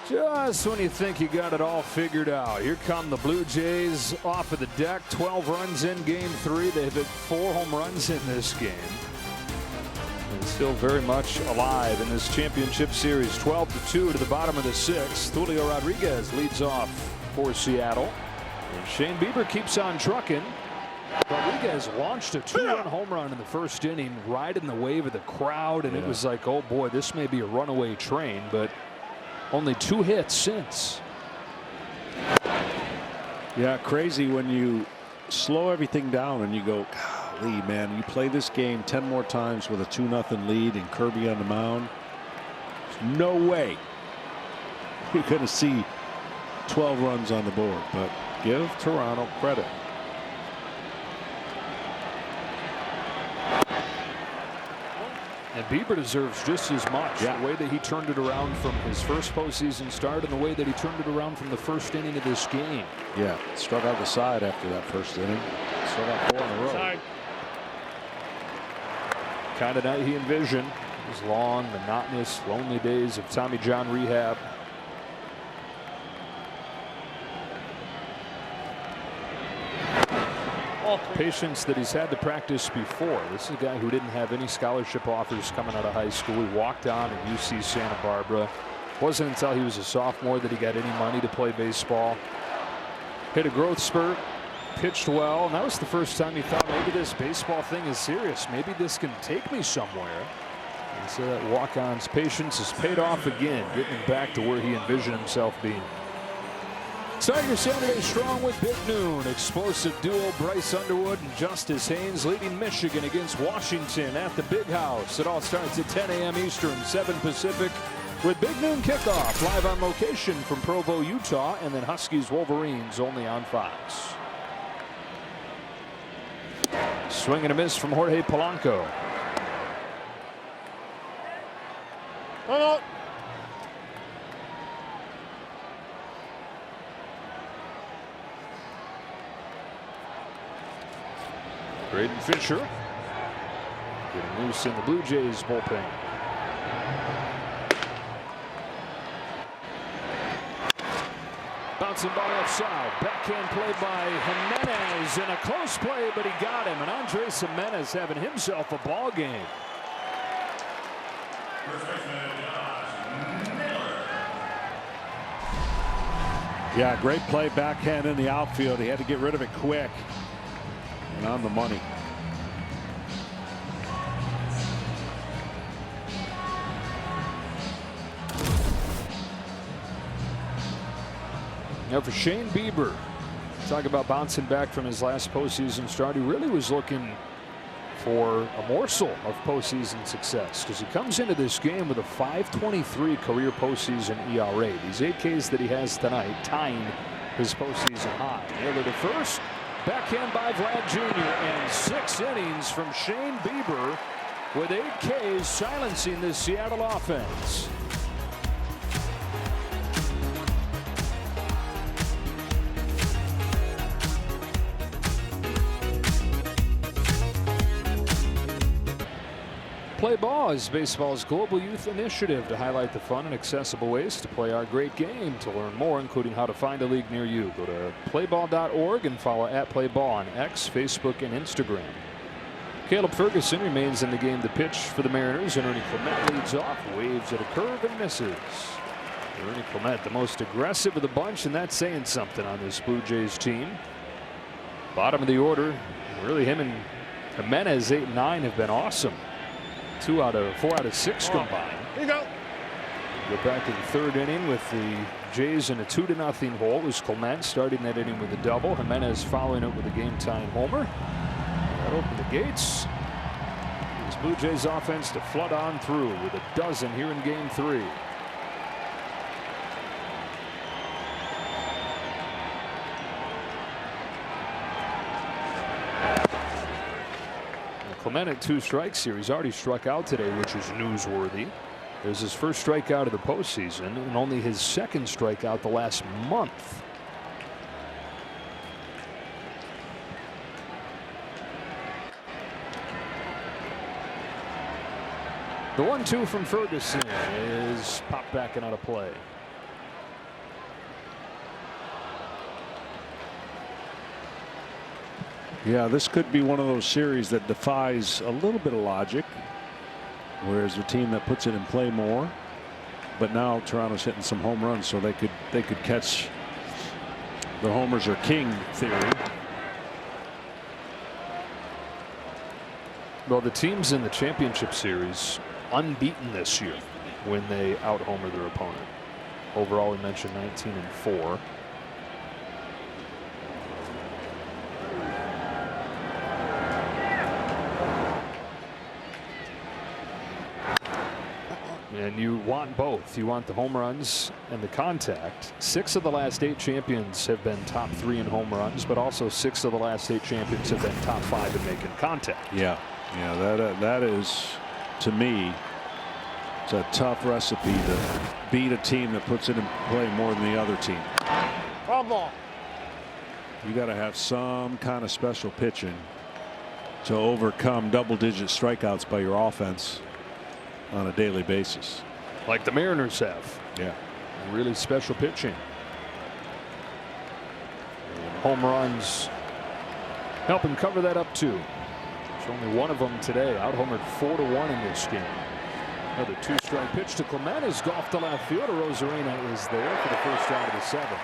Just when you think you got it all figured out, here come the Blue Jays off of the deck. 12 runs in game 3. They've hit 4 home runs in this game. And still very much alive in this championship series. 12-2 to the bottom of the 6th. Julio Rodriguez leads off for Seattle. And Shane Bieber keeps on trucking. Rodriguez launched a 2-run home run in the 1st inning, riding the wave of the crowd, and it was like, oh boy, this may be a runaway train, but only 2 hits since. Yeah, crazy when you slow everything down and you go, golly, man, you play this game 10 more times with a 2-0 lead and Kirby on the mound. There's no way you're going to see 12 runs on the board, but give Toronto credit. And Bieber deserves just as much. The way that he turned it around from his first postseason start and the way that he turned it around from the 1st inning of this game. Yeah, struck out the side after that 1st inning. Struck out 4 in a row. Side. Kind of night he envisioned. Those long, monotonous, lonely days of Tommy John rehab. Patience that he's had to practice before. This is a guy who didn't have any scholarship offers coming out of high school. He walked on at UC Santa Barbara. Wasn't until he was a sophomore that he got any money to play baseball. Hit a growth spurt pitched well, and that was the first time he thought maybe this baseball thing is serious. Maybe this can take me somewhere. And so that walk-on's patience has paid off again, getting him back to where he envisioned himself being. Start your Saturday strong with Big Noon. Explosive duo Bryce Underwood and Justice Haynes leading Michigan against Washington at the Big House. It all starts at 10 a.m. Eastern, 7 Pacific, with Big Noon kickoff live on location from Provo, Utah, and then Huskies Wolverines only on Fox. Swing and a miss from Jorge Polanco. Braden Fisher getting loose in the Blue Jays bullpen. Bouncing ball left side. Backhand play by Jimenez in a close play, but he got him. And Andres Jimenez having himself a ball game. Yeah, great play backhand in the outfield. He had to get rid of it quick. And on the money. Now for Shane Bieber, talk about bouncing back from his last postseason start. He really was looking for a morsel of postseason success because he comes into this game with a .523 career postseason ERA. These 8 Ks that he has tonight tying his postseason high. Nailed it at first. Backhand by Vlad Jr. and 6 innings from Shane Bieber with 8 Ks silencing the Seattle offense. Play Ball is baseball's global youth initiative to highlight the fun and accessible ways to play our great game. To learn more, including how to find a league near you, go to playball.org and follow @playball on X, Facebook, and Instagram. Caleb Ferguson remains in the game to pitch for the Mariners, and Ernie Clement leads off, waves at a curve and misses. Ernie Clement, the most aggressive of the bunch, and that's saying something on this Blue Jays team. Bottom of the order, really him and Jimenez 8 and 9 have been awesome. 4 out of 6 combined. Here you go. Go back to the 3rd inning with the Jays in a 2-0 hole. It was Clement starting that inning with a double. Jimenez following it with a game-tying homer. That opened the gates. This Blue Jays offense to flood on through with a dozen here in Game 3. Clement at 2 strikes here. He's already struck out today, which is newsworthy. There's his first strikeout of the postseason and only his 2nd strikeout the last month. The 1-2 from Ferguson is popped back and out of play. Yeah, this could be one of those series that defies a little bit of logic, whereas the team that puts it in play more. But now Toronto's hitting some home runs, so they could catch the homers are king theory. Well, the teams in the championship series unbeaten this year when they out-homer their opponent. Overall, we mentioned 19 and 4. And you want both. You want the home runs and the contact. 6 of the last 8 champions have been top 3 in home runs, but also 6 of the last 8 champions have been top 5 in making contact. Yeah, that is, to me, it's a tough recipe to beat a team that puts it in play more than the other team. Ball. You got to have some kind of special pitching to overcome double-digit strikeouts by your offense on a daily basis, like the Mariners have. Yeah, really special pitching. And home runs helping cover that up too. There's only one of them today. Out-homered 4-1 in this game. Another 2-strike pitch to Clement is golfed to left field. Rosarena is there for the first out of the 7th.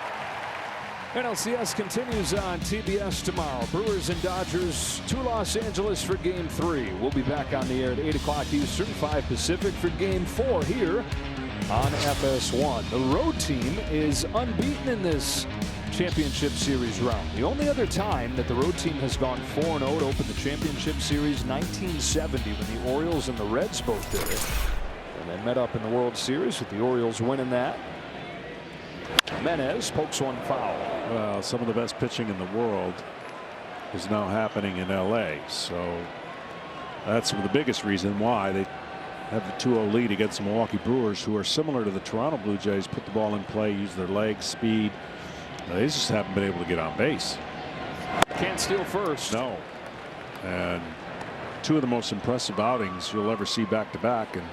NLCS continues on TBS tomorrow. Brewers and Dodgers to Los Angeles for Game 3. We'll be back on the air at 8 o'clock Eastern, 5 Pacific for Game 4 here on FS1. The road team is unbeaten in this championship series round. The only other time that the road team has gone 4-0 to open the championship series, 1970, when the Orioles and the Reds both did it. And they met up in the World Series with the Orioles winning that. Jimenez pokes one foul. Well, some of the best pitching in the world is now happening in LA. So that's the biggest reason why they have the 2-0 lead against the Milwaukee Brewers, who are similar to the Toronto Blue Jays, put the ball in play, use their legs, speed. They just haven't been able to get on base. Can't steal first. No. And two of the most impressive outings you'll ever see back to back. And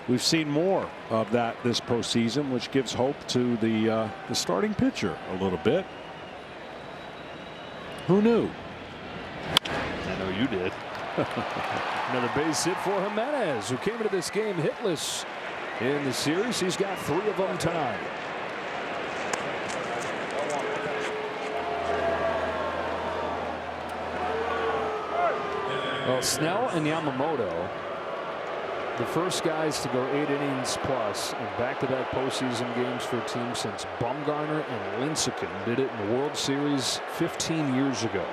we've seen more of that this postseason, which gives hope to the starting pitcher a little bit. Who knew? I know you did. Another base hit for Jimenez, who came into this game hitless in the series. He's got 3 of them tonight. Well, Snell and Yamamoto, the first guys to go 8 innings plus in back-to-back postseason games for a team since Bumgarner and Lincecum did it in the World Series 15 years ago.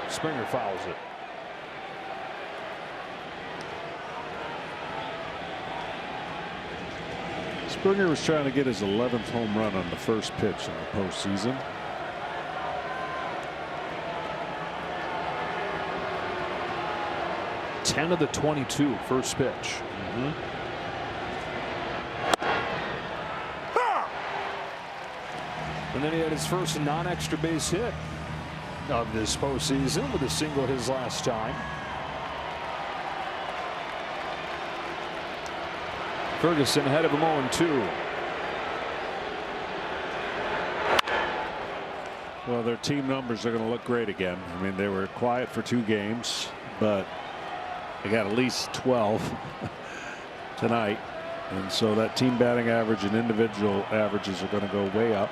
Springer fouls it. Springer was trying to get his 11th home run on the first pitch in the postseason. Ten of the 22 first pitch. And then he had his first non-extra base hit of this postseason with a single his last time. Ferguson ahead of him 0-2. Well, their team numbers are going to look great again. I mean, they were quiet for 2 games, but they got at least 12 tonight. And so that team batting average and individual averages are going to go way up.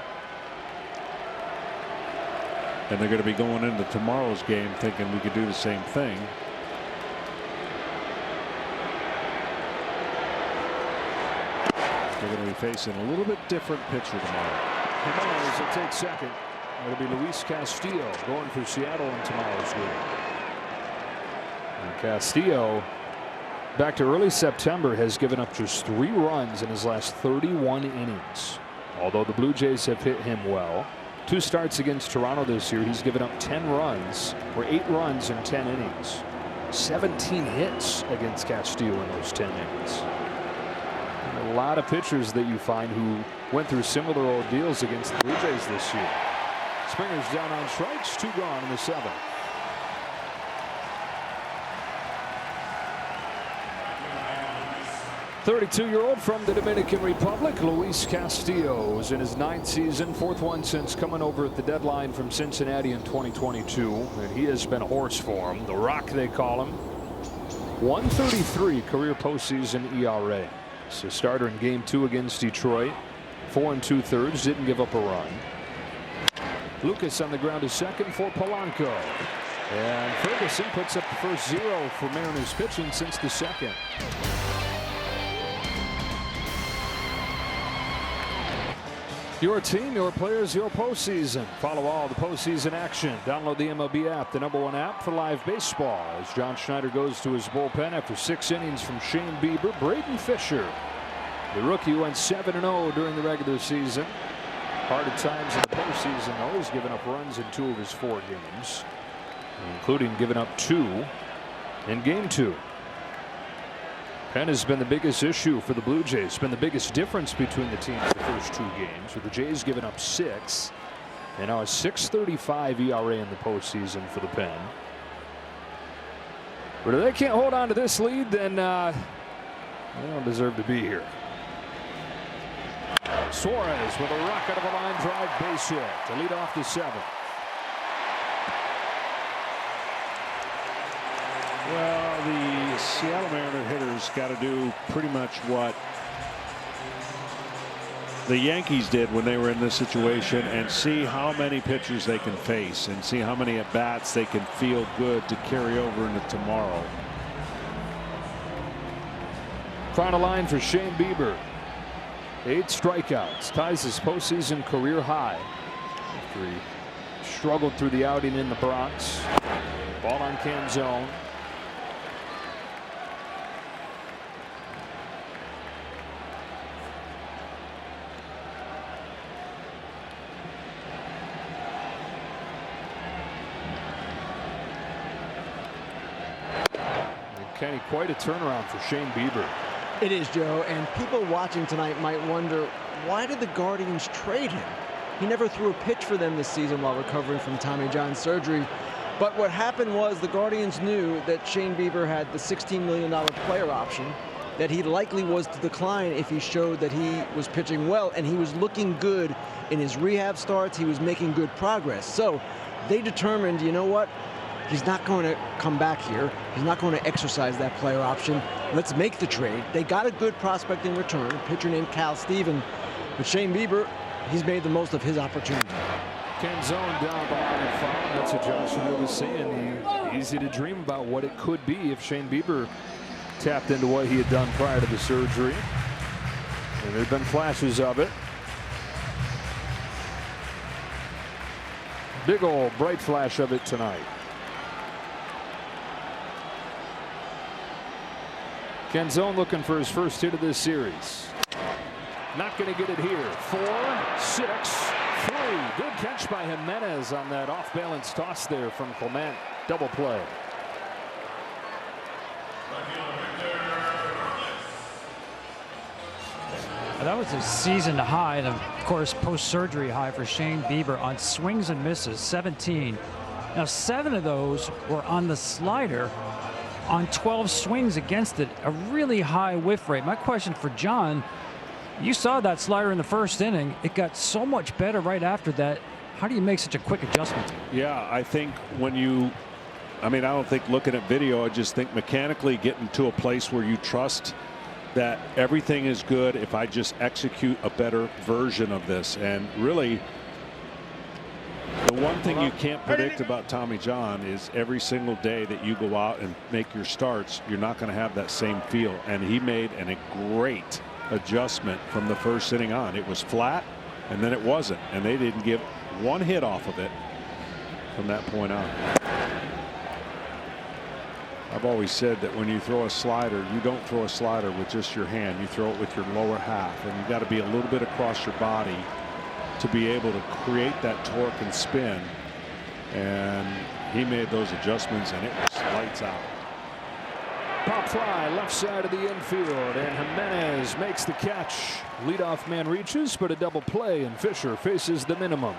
And they're going to be going into tomorrow's game thinking we could do the same thing. They're going to be facing a little bit different pitcher tomorrow. Jimenez will take second. It'll be Luis Castillo going for Seattle in tomorrow's game. And Castillo, back to early September, has given up just 3 runs in his last 31 innings. Although the Blue Jays have hit him well. 2 starts against Toronto this year. He's given up 10 runs, or 8 runs in 10 innings. 17 hits against Castillo in those 10 innings. A lot of pitchers that you find who went through similar ordeals against the Blue Jays this year. Springer's down on strikes, 2 gone in the 7th. .32-year-old from the Dominican Republic, Luis Castillo, is in his 9th season, 4th one since coming over at the deadline from Cincinnati in 2022, and he has been a horse for him. The Rock, they call him. 1.33 career postseason ERA. So starter in Game 2 against Detroit. 4 2/3, didn't give up a run. Lucas on the ground to second for Polanco. And Ferguson puts up the first 0 for Mariners pitching since the 2nd. Your team, your players, your postseason. Follow all the postseason action. Download the MLB app, the #1 app for live baseball. As John Schneider goes to his bullpen after 6 innings from Shane Bieber, Braden Fisher, the rookie, went 7-0 during the regular season. Hard at times in the postseason, though. He's given up runs in 2 of his 4 games, including giving up 2 in Game 2. Pen has been the biggest issue for the Blue Jays. It's been the biggest difference between the teams the first 2 games, with the Jays giving up 6 and now a 6.35 ERA in the postseason for the Pen. But if they can't hold on to this lead, then they don't deserve to be here. Suarez with a rocket of a line drive base hit to lead off the 7th. Well, the Seattle Mariner hitters got to do pretty much what the Yankees did when they were in this situation and see how many pitchers they can face and see how many at-bats they can feel good to carry over into tomorrow. Final line for Shane Bieber. 8 strikeouts, ties his postseason career high after he struggled through the outing in the Bronx. Ball on Canzone. Kenny, quite a turnaround for Shane Bieber. It is, Joe, and people watching tonight might wonder, why did the Guardians trade him? He never threw a pitch for them this season while recovering from Tommy John surgery. But what happened was the Guardians knew that Shane Bieber had the $16 million player option, that he likely was to decline if he showed that he was pitching well, and he was looking good in his rehab starts. He was making good progress. So they determined, you know what? He's not going to come back here. He's not going to exercise that player option. Let's make the trade. They got a good prospect in return, a pitcher named Cal Steven. But Shane Bieber, he's made the most of his opportunity. Canzone down behind the foul. That's what Joshua was saying. Easy to dream about what it could be if Shane Bieber tapped into what he had done prior to the surgery. And there have been flashes of it. Big old bright flash of it tonight. Canzone looking for his first hit of this series. Not going to get it here. 4, 6, 3. Good catch by Jimenez on that off-balance toss there from Clement. Double play. That was a season high, and of course post-surgery high for Shane Bieber on swings and misses, 17. Now 7 of those were on the slider on 12 swings against it, a really high whiff rate. My question for John, you saw that slider in the first inning. It got so much better right after that. How do you make such a quick adjustment? Yeah, I think when you, I don't think looking at video, I just think mechanically getting to a place where you trust that everything is good if I just execute a better version of this. And really, the one thing you can't predict about Tommy John is every single day that you go out and make your starts, you're not going to have that same feel. And he made a great adjustment from the first inning on. It was flat, and then it wasn't. And they didn't give one hit off of it from that point on. I've always said that when you throw a slider, you don't throw a slider with just your hand. You throw it with your lower half, and you got to be a little bit across your body to be able to create that torque and spin. And he made those adjustments, and it was lights out. Pop fly left side of the infield, and Jimenez makes the catch. Leadoff man reaches, but a double play, and Fisher faces the minimum.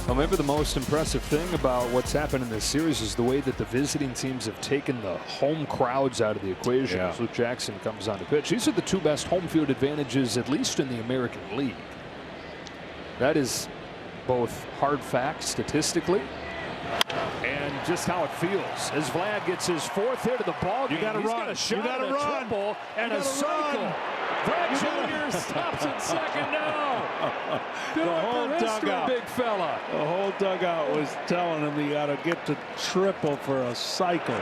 Well, maybe the most impressive thing about what's happened in this series is the way that the visiting teams have taken the home crowds out of the equation. Yeah. As Luke Jackson comes on to pitch. These are the 2 best home field advantages, at least in the American League. That is both hard fact statistically and just how it feels. As Vlad gets his 4th hit of the ball game, You got to run. got a shot You got to at a run. triple and a cycle. Run. Vlad Jr. stops at second now. The whole dugout, big fella. the whole dugout was telling him he got to get to triple for a cycle.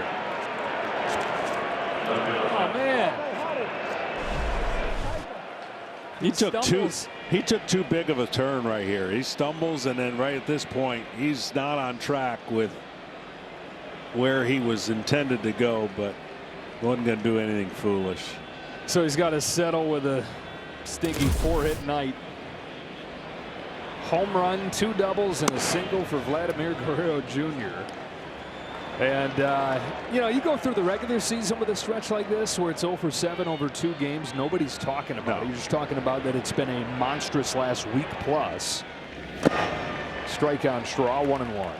Oh man. He took stumbles. too big of a turn right here. He stumbles, and then right at this point, he's not on track with where he was intended to go, but wasn't going to do anything foolish. So he's got to settle with a stinky 4-hit night. Home run, 2 doubles, and a single for Vladimir Guerrero Jr. And, you know, you go through the regular season with a stretch like this where it's 0 for 7 over 2 games. Nobody's talking about it. You're just talking about that it's been a monstrous last week plus. Strikeout Straw, 1-1.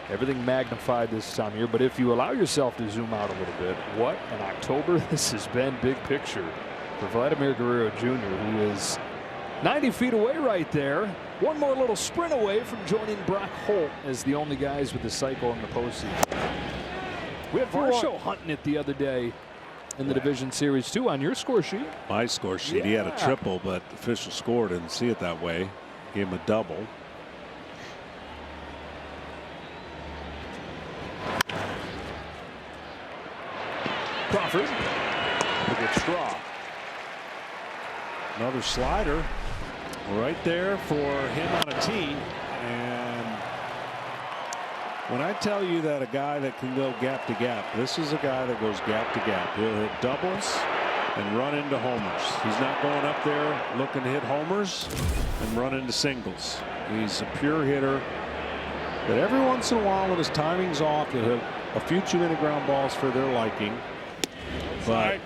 Everything magnified this time of year, but if you allow yourself to zoom out a little bit, what an October this has been big picture for Vladimir Guerrero Jr., who is 90 feet away right there. One more little sprint away from joining Brock Holt as the only guys with the cycle in the postseason. We had Varsho hunting it the other day in the division series too on your score sheet. My score sheet, he had a triple, but the official score didn't see it that way. Gave him a double. Crawford, a good straw. Another slider right there for him on a tee. And when I tell you that a guy that can go gap to gap, this is a guy that goes gap to gap. He'll hit doubles and run into homers. He's not going up there looking to hit homers and run into singles. He's a pure hitter. But every once in a while, when his timing's off, he'll hit a few too-many ground balls for their liking. But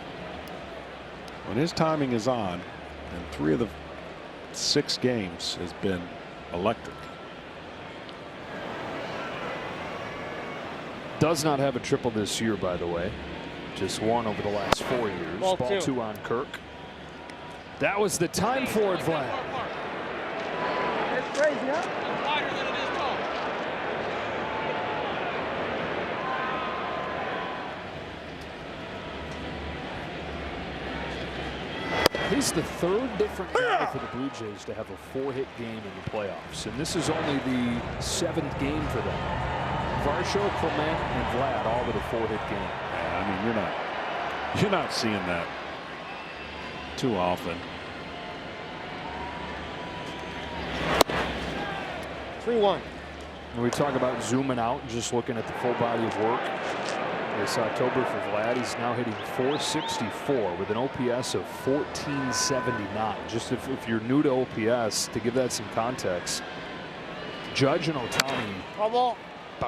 when his timing is on, and 3 of the 6 games has been electric. Does not have a triple this year, by the way. Just 1 over the last 4 years. Ball 2 on Kirk. That was the time for it, Vlad. That's crazy, huh? He's the 3rd different guy for the Blue Jays to have a 4-hit game in the playoffs, and this is only the 7th game for them. Varsho, Clement, and Vlad all with a 4-hit game. Yeah, I mean, you're not seeing that too often. 3-1. When we talk about zooming out and just looking at the full body of work, this October for Vlad, he's now hitting .464 with an OPS of 1479. Just if you're new to OPS, to give that some context, Judge and Ohtani about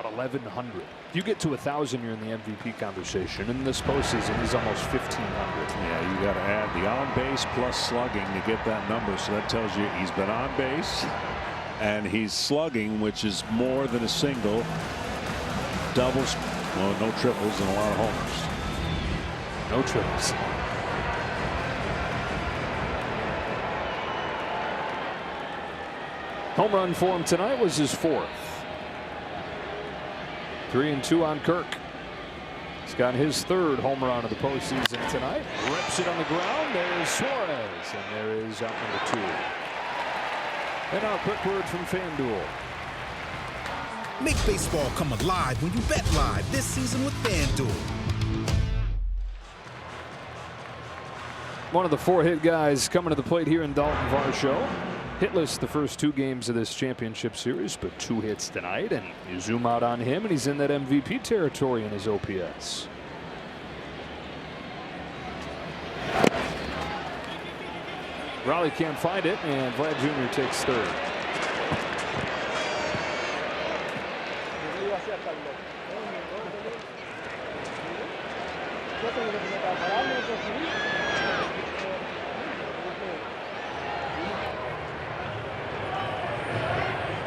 1,100. If you get to 1,000, you're in the MVP conversation. In this postseason, he's almost 1,500. Yeah, you got to add the on base plus slugging to get that number. So that tells you he's been on base and he's slugging, which is more than a single. Doubles, well, no triples, and a lot of homers. No triples. Home run for him tonight was his 4th. 3-2 on Kirk. He's got his 3rd home run of the postseason tonight. Rips it on the ground. There's Suarez, and there is out number 2. And now a quick word from FanDuel. Make baseball come alive when you bet live this season with FanDuel. One of the 4-hit guys coming to the plate here in Dalton Varsho. Hitless the first 2 games of this championship series, but 2 hits tonight, and you zoom out on him and he's in that MVP territory in his OPS. Raleigh can't find it, and Vlad Jr. takes 3rd.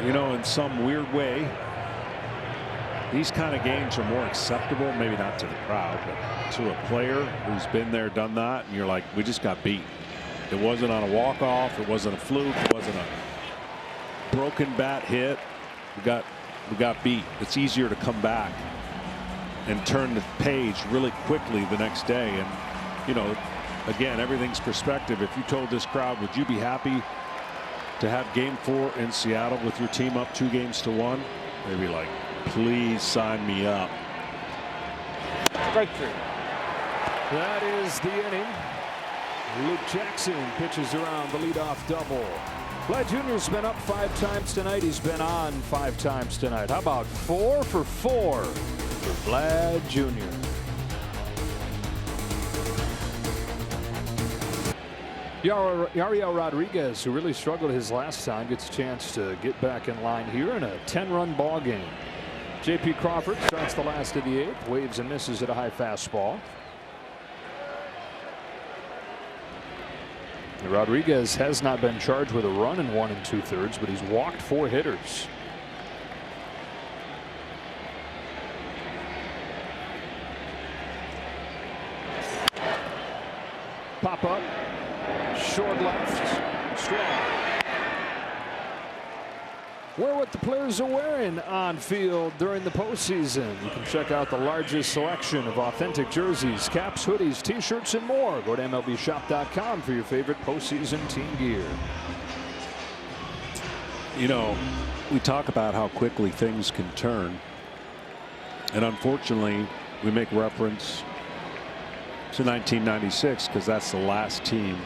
You know, in some weird way, these kind of games are more acceptable, maybe not to the crowd, but to a player who's been there, done that, and you're like, we just got beat. It wasn't on a walk-off. It wasn't a fluke. It wasn't a broken bat hit. We got beat. It's easier to come back and turn the page really quickly the next day. And, you know, again, everything's perspective. If you told this crowd, would you be happy to have Game 4 in Seattle with your team up 2-1? They'd be like, please sign me up. Breakthrough. That is the inning. Luke Jackson pitches around the leadoff double. Vlad Jr.'s been up 5 times tonight. He's been on 5 times tonight. How about 4 for 4 for Vlad Jr.? Yariel Rodriguez, who really struggled his last time, gets a chance to get back in line here in a 10-run ball game. J.P. Crawford starts the last of the 8th, waves and misses at a high fastball. Rodriguez has not been charged with a run in 1 2/3, but he's walked 4 hitters. pop up. Short left. Strong. Wear what the players are wearing on field during the postseason. You can check out the largest selection of authentic jerseys, caps, hoodies, t-shirts, and more. Go to MLBshop.com for your favorite postseason team gear. You know, we talk about how quickly things can turn. And unfortunately, we make reference to 1996 because that's the last team,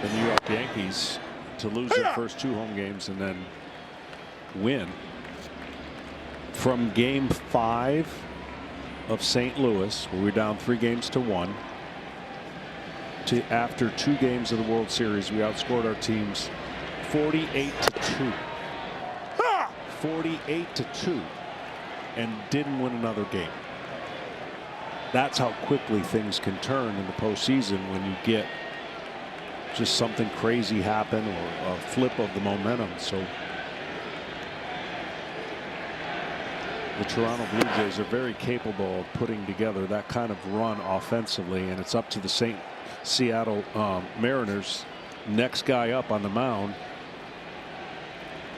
the New York Yankees, to lose their first 2 home games and then win. From game 5 of St. Louis, where we're down 3-1, to after 2 games of the World Series, we outscored our teams 48-2. 48-2, and didn't win another game. That's how quickly things can turn in the postseason when you get just something crazy happen or a flip of the momentum. So the Toronto Blue Jays are very capable of putting together that kind of run offensively, and it's up to the Seattle Mariners. Next guy up on the mound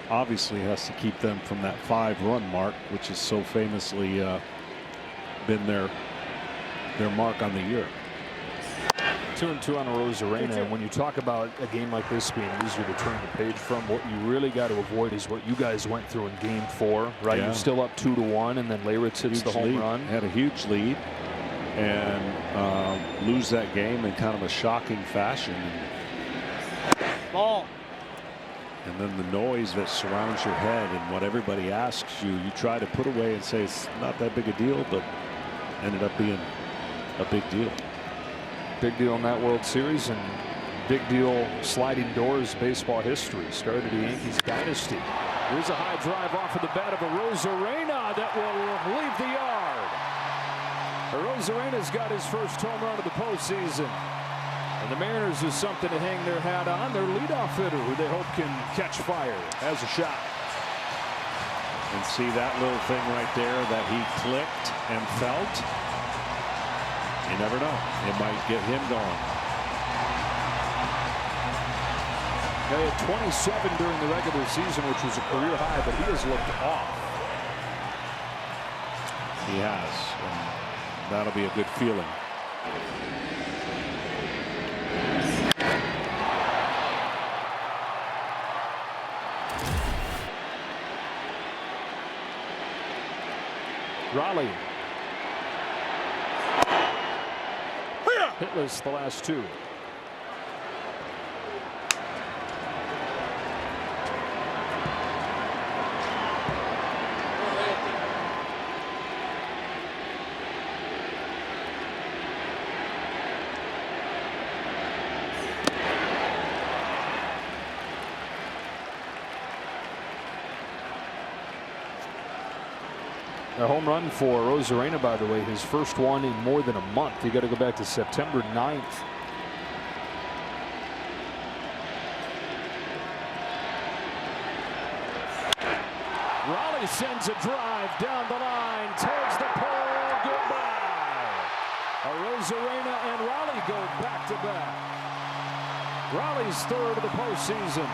obviously has to keep them from that 5-run mark, which has so famously been their mark on the year. 2-2 on Rosarena. And when you talk about a game like this being easier to turn the page from, what you really got to avoid is what you guys went through in game 4, right? Yeah. You're still up 2-1, and then Leyritz hits the home run. Had a huge lead and lose that game in kind of a shocking fashion. Ball. And then the noise that surrounds your head and what everybody asks you, you try to put away and say it's not that big a deal, but ended up being a big deal. Big deal in that World Series, and big deal sliding doors baseball history. Started the Yankees dynasty. Here's a high drive off of the bat of a Rosarena that will leave the yard. Rosarena's got his first home run of the postseason. And the Mariners is something to hang their hat on. Their leadoff hitter, who they hope can catch fire, has a shot. And see that little thing right there that he clicked and felt? You never know. It might get him going. He had 27 during the regular season, which was a career high, but he has looked off. He has. And that'll be a good feeling. Raleigh. Hitless the last 2. A home run for Rosarena, by the way, his first one in more than a month. You got to go back to September 9th. Raleigh sends a drive down the line towards the pole. Goodbye. Rosarena and Raleigh go back to back. Raleigh's third of the postseason.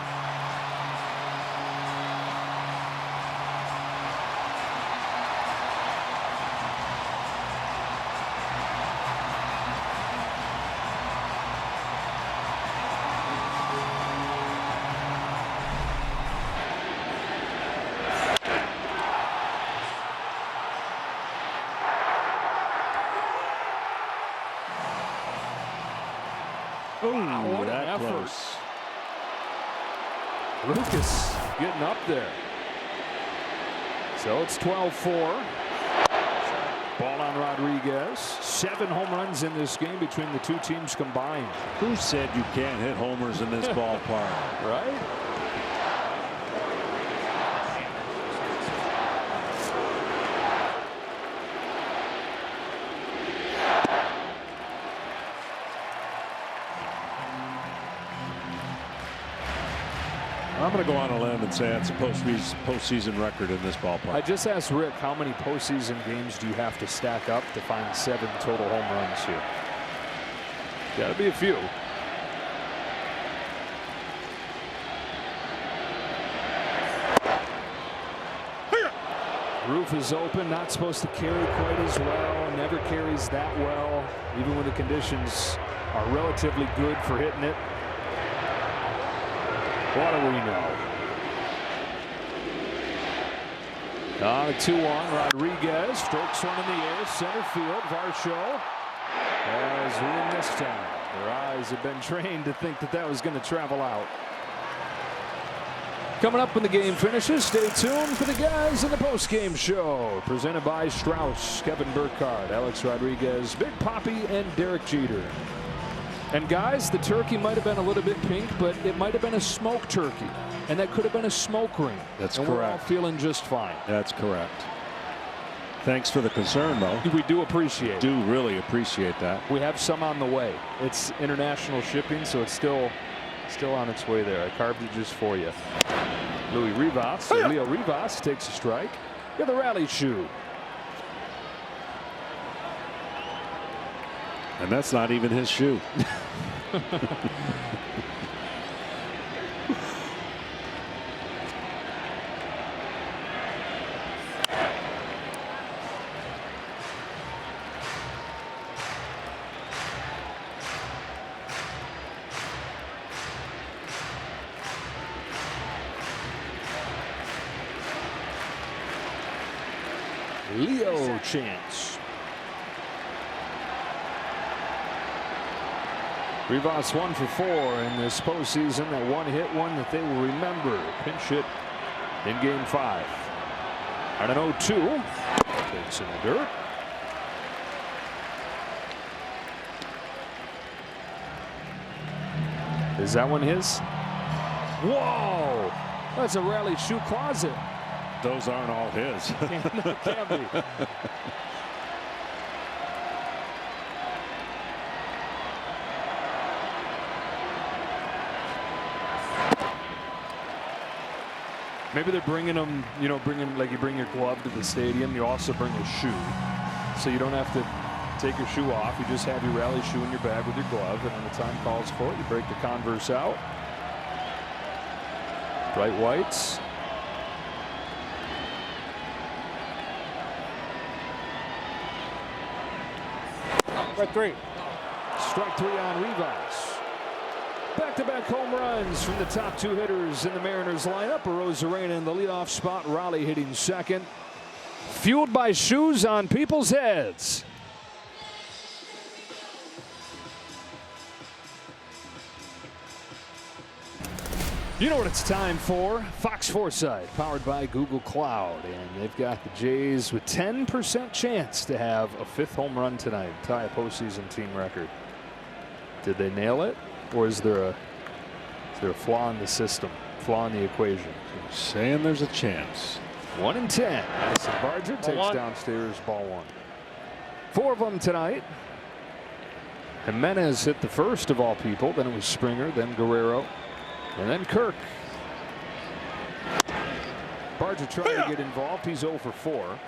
Wow, what an effort. Close. Lucas getting up there. So it's 12-4. Ball on Rodriguez. 7 home runs in this game between the 2 teams combined. Who said you can't hit homers in this ballpark? Right? I'm going to go on a limb and say that's a postseason record in this ballpark. I just asked Rick, how many postseason games do you have to stack up to find 7 total home runs here? Got to be a few. Roof is open, not supposed to carry quite as well, never carries that well, even when the conditions are relatively good for hitting it. What do we know? On a 2-1, Rodriguez strokes one in the air, center field. Varsho has win this time. Their eyes have been trained to think that that was going to travel out. Coming up when the game finishes, stay tuned for the guys in the post-game show. Presented by Strauss, Kevin Burkhardt, Alex Rodriguez, Big Papi, and Derek Jeter. And guys, the turkey might have been a little bit pink, but it might have been a smoke turkey. And that could have been a smoke ring. That's and correct. We're all feeling just fine. That's correct. Thanks for the concern, though. We do appreciate it. Do really appreciate that. We have some on the way. It's international shipping, so it's still on its way there. I carved it just for you. Louis Rivas, or Leo Rivas takes a strike. Got the rally shoe. And that's not even his shoe. Leo chance. Rivas 1 for 4 in this postseason. That one-hit one that they will remember. Pinch hit in Game 5. And an 0-2. Takes in the dirt. Is that one his? Whoa! That's a rally shoe closet. Those aren't all his. Can't be. Maybe they're bringing them, like you bring your glove to the stadium, you also bring a shoe. So you don't have to take your shoe off. You just have your rally shoe in your bag with your glove, and when the time calls for it, you break the Converse out. Bright whites. Strike 3. Strike 3 on Rivas. Back-to-back home runs from the top two hitters in the Mariners lineup. Arozarena in the leadoff spot. Raleigh hitting second. Fueled by shoes on people's heads. You know what it's time for? Fox Foresight, powered by Google Cloud. And they've got the Jays with 10% chance to have a 5th home run tonight, tie a postseason team record. Did they nail it? Or is there a flaw in the system, flaw in the equation? Saying there's a chance. 1 in 10. Madison Barger takes downstairs, ball 1. 4 of them tonight. Jimenez hit the first of all people. Then it was Springer, then Guerrero, and then Kirk. Barger trying to get involved. He's 0 for 4.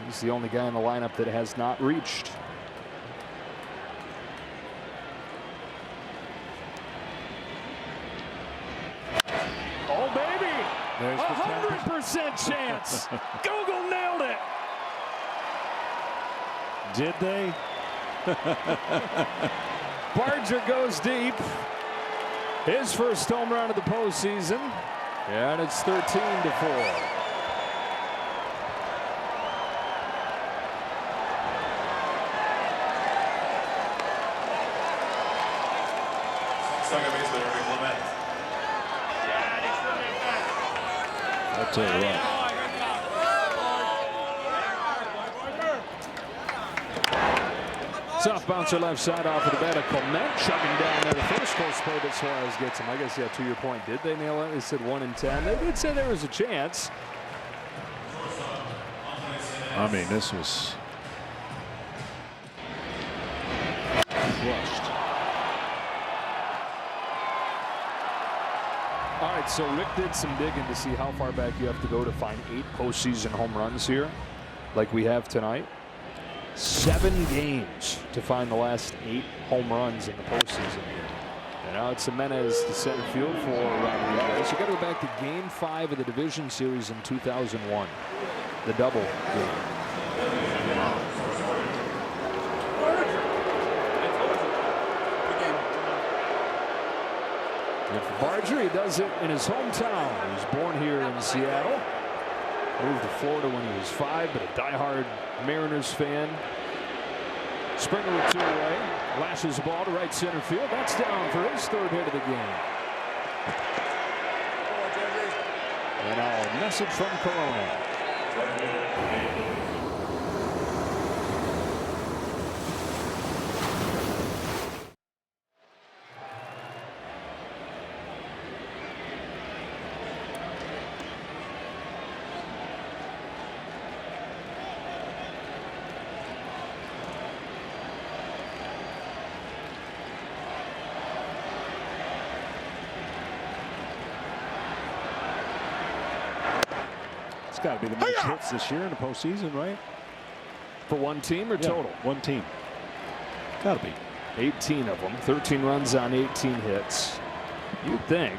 He's the only guy in the lineup that has not reached. Oh, baby! There's 100% chance. Google nailed it. Did they? Barger goes deep. His first home run of the postseason. And it's 13-4. I'll tell you what. Soft bouncer left side off of the bat of Clement, chugging down there. The first close play that Suarez gets him. I guess, yeah, to your point, did they nail it? They said 1 in 10. They did say there was a chance. I mean, this was crushed. All right, so Rick did some digging to see how far back you have to go to find 8 postseason home runs here, like we have tonight. 7 games to find the last 8 home runs in the postseason. And now it's Jimenez to center field for Rodriguez. You got to go back to Game 5 of the division series in 2001, the double game. And for Barger, he does it in his hometown. He was born here in Seattle. Moved to Florida when he was 5, but a diehard Mariners fan. Springer with 2 away. Lashes the ball to right center field. That's down for his 3rd hit of the game. And now a message from Corona. Got to be the most hits this year in the postseason, right? For one team or total? One team. Got to be. 18 of them. 13 runs on 18 hits. You'd think.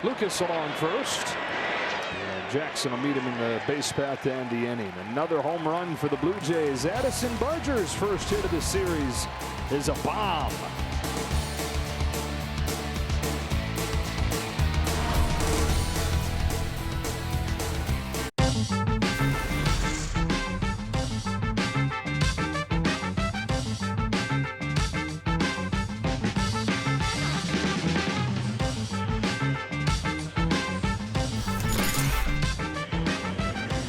Lucas along first. And Jackson will meet him in the base path to end the inning. Another home run for the Blue Jays. Addison Barger's first hit of the series is a bomb.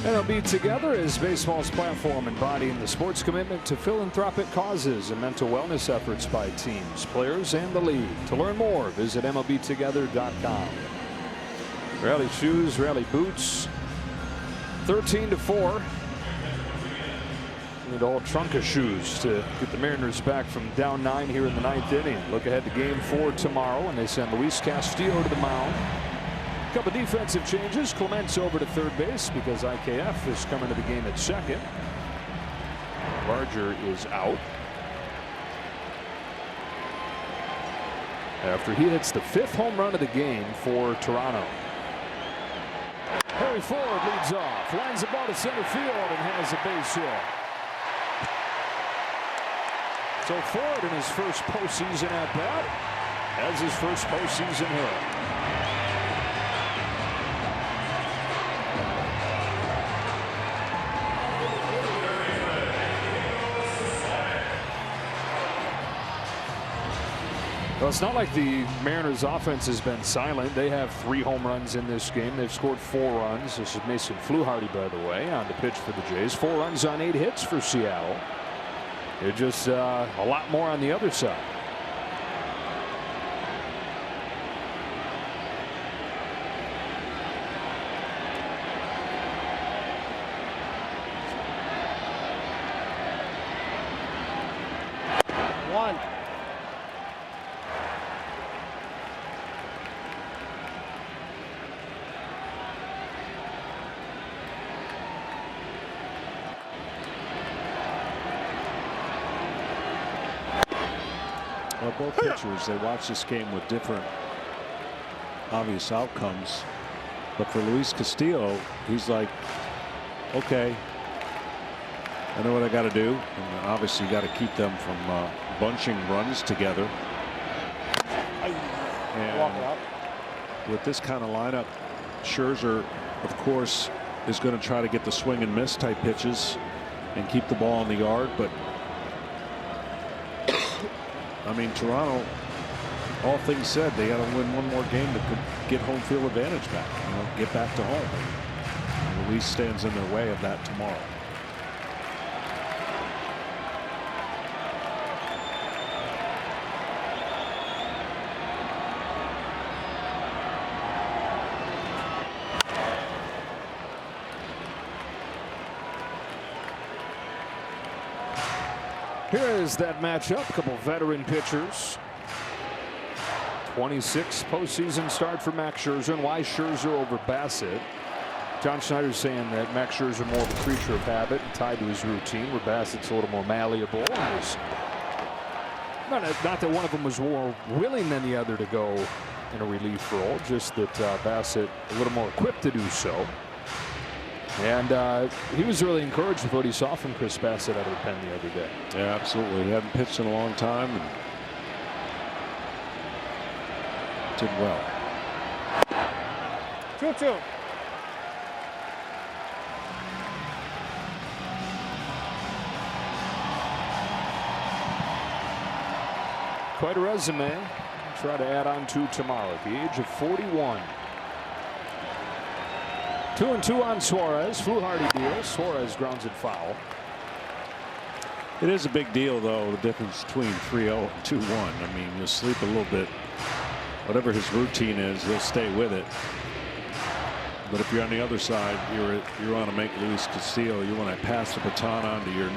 MLB Together is baseball's platform embodying the sports commitment to philanthropic causes and mental wellness efforts by teams, players, and the league. To learn more, visit MLBtogether.com. Rally shoes, rally boots. 13-4. Need all trunk of shoes to get the Mariners back from down 9 here in the 9th inning. Look ahead to Game 4 tomorrow, and they send Luis Castillo to the mound. A couple defensive changes. Clement's over to 3rd base because IKF is coming to the game at 2nd. Barger is out after he hits the 5th home run of the game for Toronto. Harry Ford leads off, lines the ball to center field, and has a base hit. So Ford in his first postseason at bat has his first postseason hit. Well, it's not like the Mariners offense has been silent. They have 3 home runs in this game. They've scored 4 runs. This is Mason Fluharty, by the way, on the pitch for the Jays. 4 runs on 8 hits for Seattle. They're just a lot more on the other side. Well, both pitchers, they watch this game with different obvious outcomes. But for Luis Castillo, he's like, okay, I know what I got to do. And obviously, you got to keep them from bunching runs together. And with this kind of lineup, Scherzer, of course, is going to try to get the swing and miss type pitches and keep the ball in the yard. But I mean, Toronto, all things said, they got to win one more game to get home field advantage back, get back to home. And Luis stands in their way of that tomorrow. Here is that matchup. A couple veteran pitchers. 26th postseason start for Max Scherzer. And why Scherzer over Bassett? John Schneider's saying that Max Scherzer more of a creature of habit and tied to his routine, where Bassett's a little more malleable. Not that one of them was more willing than the other to go in a relief role, just that Bassett a little more equipped to do so. And he was really encouraged with what he saw from Chris Bassett out of the pen the other day. Yeah, absolutely. He hadn't pitched in a long time and did well. 2-2. Quite a resume. Try to add on to tomorrow at the age of 41. 2-2 on Suarez. Fluharty deal. Suarez grounds it foul. It is a big deal, though, the difference between 3-0 and 2-1. I mean, you'll sleep a little bit. Whatever his routine is, he'll stay with it. But if you're on the other side, you want to make Luis Castillo. You want to pass the baton on to your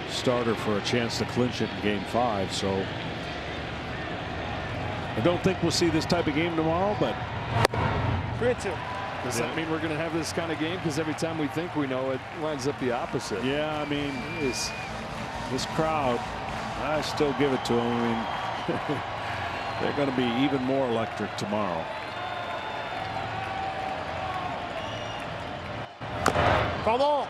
starter for a chance to clinch it in Game 5. So I don't think we'll see this type of game tomorrow, but 3-2. Does that mean we're going to have this kind of game? Because every time we think we know, it winds up the opposite. Yeah, I mean, this crowd, I still give it to them. I mean, they're going to be even more electric tomorrow. Come on.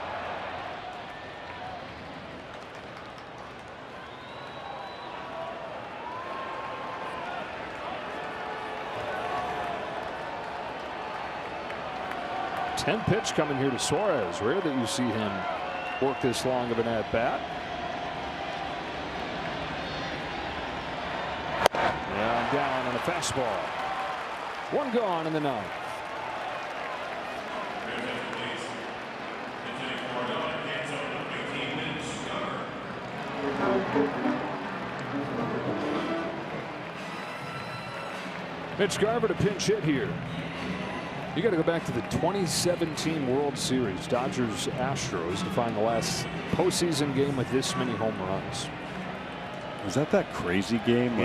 Tenth pitch coming here to Suarez. Rare that you see him work this long of an at bat. And down on a fastball. One gone in the ninth. Mitch Garver to pinch hit here. You got to go back to the 2017 World Series, Dodgers Astros, to find the last postseason game with this many home runs. Was that crazy game?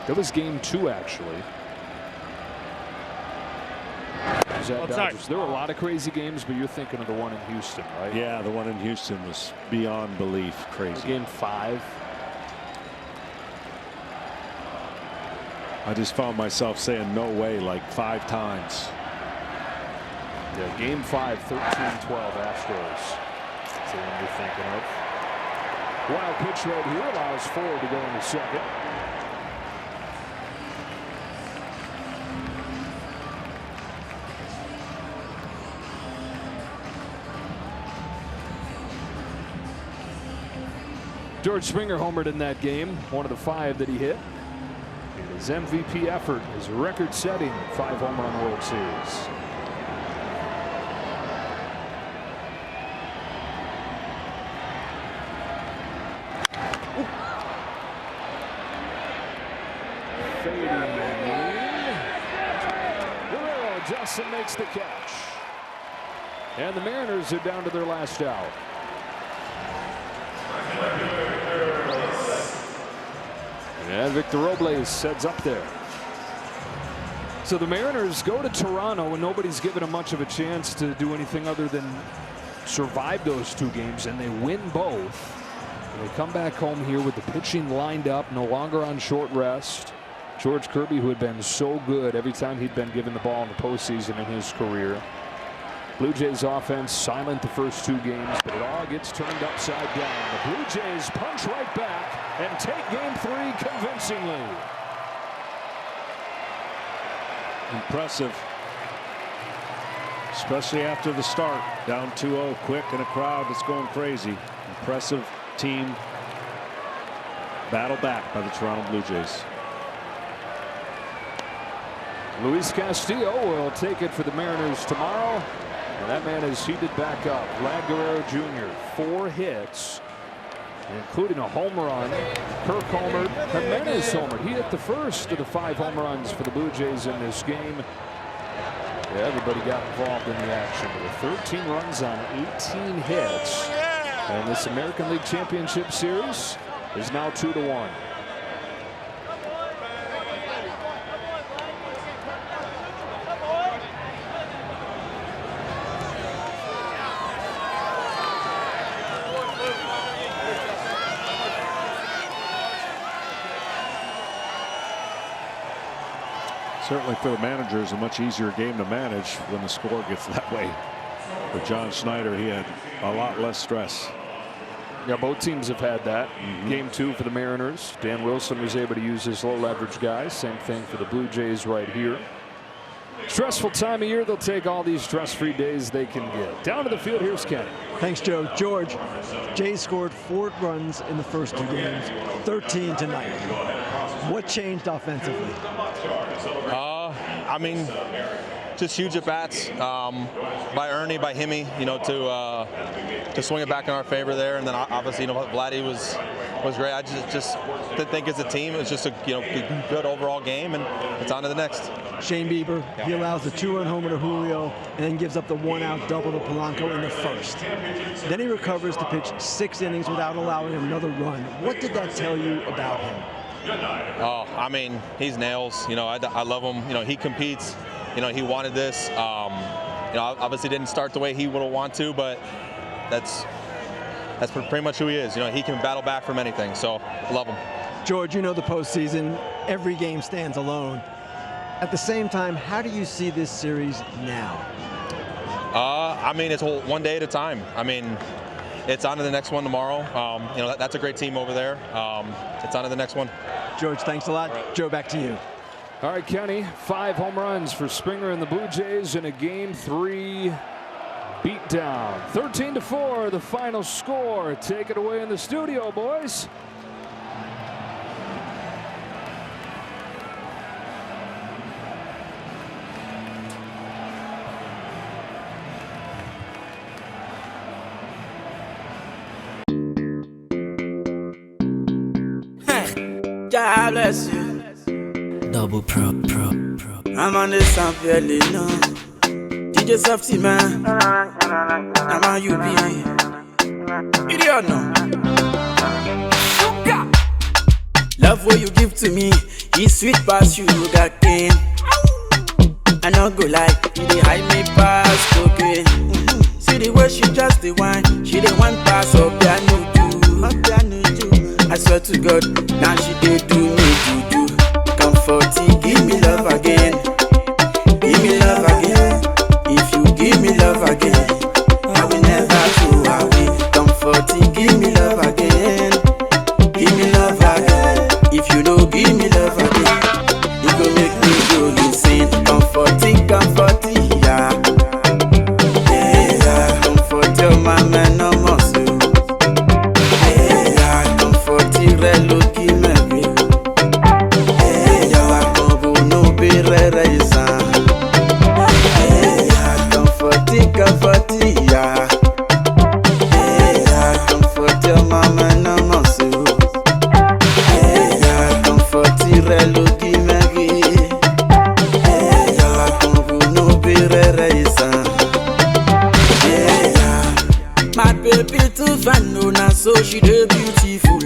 That was Game 2, actually. There were a lot of crazy games, but you're thinking of the one in Houston, right? Yeah, the one in Houston was beyond belief crazy. Game 5. I just found myself saying no way like 5 times. Yeah, Game 5, 13-12 Astros. That's the one you're thinking of. Wild pitch right here allows Ford to go into second. George Springer homered in that game, one of the 5 that he hit. His MVP effort is record-setting 5 home run World Series. Justin makes the catch. And the Mariners are down to their last out. And Victor Robles heads up there. So the Mariners go to Toronto and nobody's given them much of a chance to do anything other than survive those 2 games, and they win both. And they come back home here with the pitching lined up, no longer on short rest. George Kirby, who had been so good every time he'd been given the ball in the postseason in his career. Blue Jays offense silent the first 2 games, but it all gets turned upside down. The Blue Jays punch right back and take Game 3 convincingly. Impressive. Especially after the start. Down 2-0 quick in a crowd that's going crazy. Impressive team. Battle back by the Toronto Blue Jays. Luis Castillo will take it for the Mariners tomorrow. And that man is heated back up. Vlad Guerrero Jr., 4 hits, including a home run. Kirk homered. Jimenez homered. He hit the first of the 5 home runs for the Blue Jays in this game. Yeah, everybody got involved in the action. With 13 runs on 18 hits. And this American League Championship Series is now 2-1. Certainly for the managers, a much easier game to manage when the score gets that way. For John Schneider, he had a lot less stress. Yeah, both teams have had that. Game 2 for the Mariners. Dan Wilson was able to use his low leverage guys. Same thing for the Blue Jays right here. Stressful time of year. They'll take all these stress-free days they can get. Down to the field, here's Kenny. Thanks, Joe. George, Jays scored 4 runs in the first 2 games, 13 tonight. What changed offensively? I mean, just huge at bats by Ernie, by Himmy, to swing it back in our favor there. And then obviously, Vladdy was great. I just think as a team, it was just a good overall game, and it's on to the next. Shane Bieber, he allows the 2-run homer to Julio and then gives up the 1-out double to Polanco in the first. Then he recovers to pitch 6 innings without allowing another run. What did that tell you about him? Oh, I mean, he's nails. I love him. He competes. He wanted this. Obviously didn't start the way he would have wanted to, but that's pretty much who he is. He can battle back from anything. So love him. George, the postseason, every game stands alone. At the same time, how do you see this series now? I mean, it's one day at a time. I mean, it's on to the next one tomorrow. That's a great team over there. It's on to the next one. George, thanks a lot. Joe, back to you. All right, Kenny, 5 home runs for Springer and the Blue Jays in a Game 3 beatdown. 13-4, the final score. Take it away in the studio, boys. God bless you. Double pro. I'm on the sound fairly no. DJ Softy man. I'm on you be. Idiot no. Love what you give to me. It's sweet past you got cane. I not go like you dey hide me past cocaine. See the way she just the wine. She the one pass up piano do. I swear to God, now she did do me do. Comforting, give me love again. Give me love again. If you give me love again, I will never go away. Comforting, give me love again. Give me love again. If you don't give me love again, you go make me go insane. Comforting, yeah. Yeah, comfort your man, no more so. My baby too fine, no, now so she dey beautiful.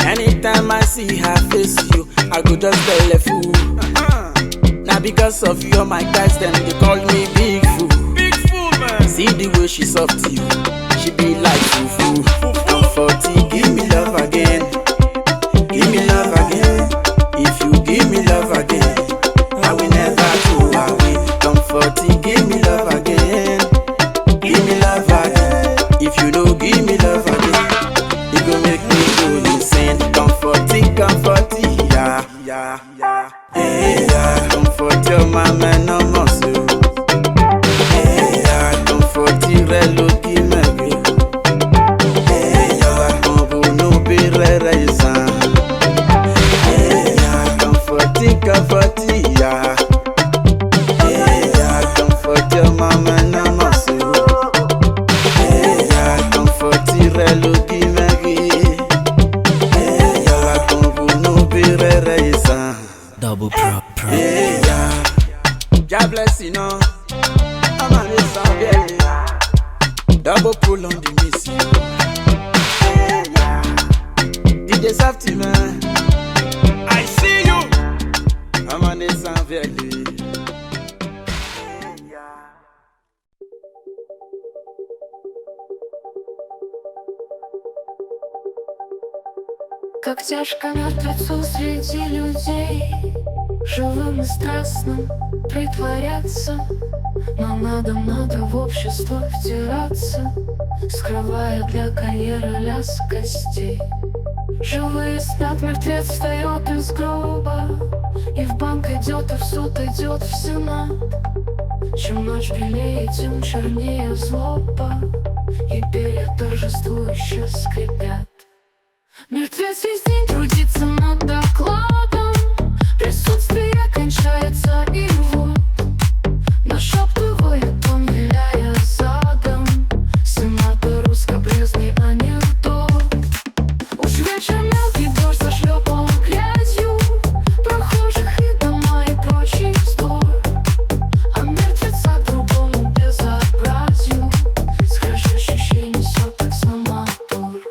Anytime I see her face, I go just tell a fool. Now because of you, my guys, them they call me big fool. Big fool, man. See the way she soft to you, she be like foo. Comforting, give me love again. Give me love again. If you give me love again, I will never go away. Comforting, give me love again. Give me love again. If you don't give me love again, you gon' make me go insane. Comforting, yeah. Yeah, comfort your mama no more so. Yeah, comfort your reloki me. Yeah, combo no be reisa. Yeah, comforting, yeah. Yeah, comfort your mama no more so. Yeah, comfort your reloki me. Yeah, combo no be reisa. Double pro. Yeah. God bless you, know. I'm on this song, yeah. Double pull on the miss. Yeah. DJ Softy, man. I see you. I'm on this song, yeah. Как тяжко мертвецу среди людей. Живым и страстным притворяться, но надо в общество втираться, скрывая для карьеры лязг костей. Живые спят, мертвец встает из гроба, и в банк идет, и в суд идет, в сенат. Чем ночь белее, тем чернее злоба, и перья торжествующе скрипят. Мертвец весь день трудится над докладом, присутствие кончается, и вот нашептывает он, виляя задом, сенатор узкобрезный анекдот. Уж вечер мелкий дождь зашлепал грязью прохожих и дома и прочий вздор, а мертвеца к другому безобразию скрежещущий несет таксомотор.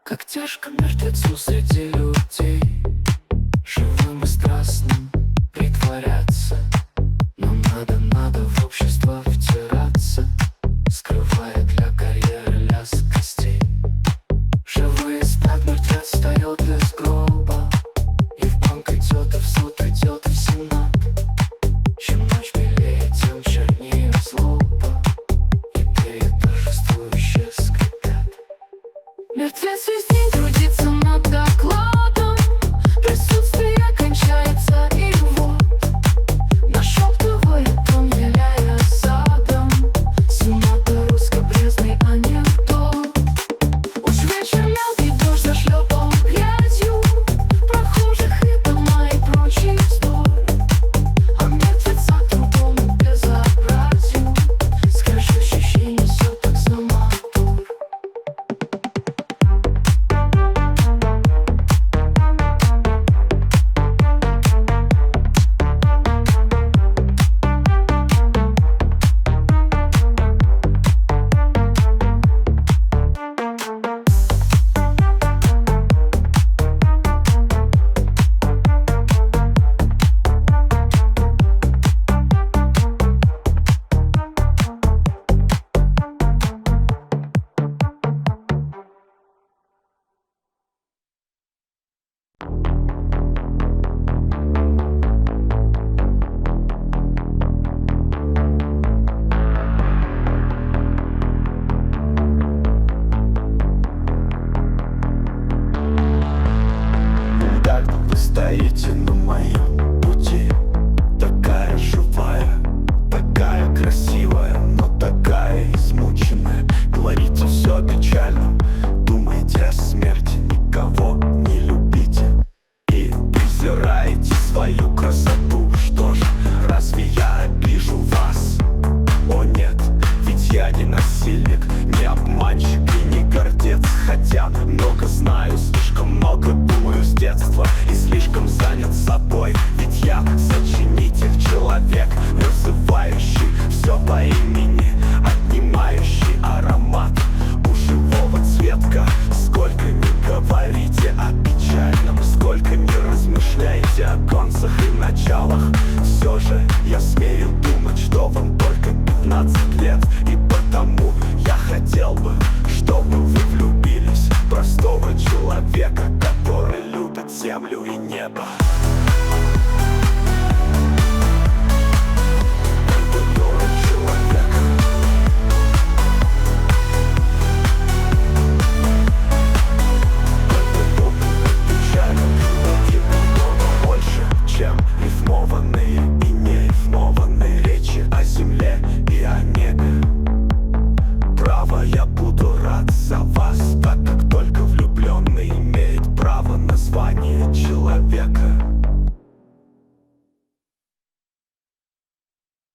Как тяжко мертвецу среди людей, живым и страстным притворяться, но надо в общество втираться, скрывая для карьеры лязг костей. Живые спят, мертвец встает из гроба, и в банк идет, и в суд идет, и в сенат. Чем ночь белее, тем чернее злоба, и перья торжествующе скрипят. Мертвец весь день трудится над докладом, присутствие кончается, и вот нашептывает он, виляя задом, сенатор узкобрезный анекдот. Уж вечер мелкий дождь зашлепал грязью прохожих и дома и прочий вздор, а мертвеца к другому безобразию скрежещущий несет таксомотор. Вы стоите на моем пути, такая живая, такая красивая, но такая измученная. Говорите все печально, думаете о смерти, никого не любите и презираете свою красоту. Что ж, разве я обижу вас? О нет, ведь я не насильник, не обманщик и не гордец. Хотя много знаю, слишком много думаю с детства и слишком занят собой. Ведь я сочинитель, человек, называющий все по имени, отнимающий аромат у живого цветка. Сколько ни говорите о печальном, сколько ни размышляете о концах и началах, все же я смею думать, что вам только 15 лет. И потому я хотел бы, чтобы вы влюбились в простого человека, который любит землю и небо. Чем рифмованные и нерифмованные речи о земле и о небе. Право, я буду рад за вас, так как только влюбленный имеет право на звание человека.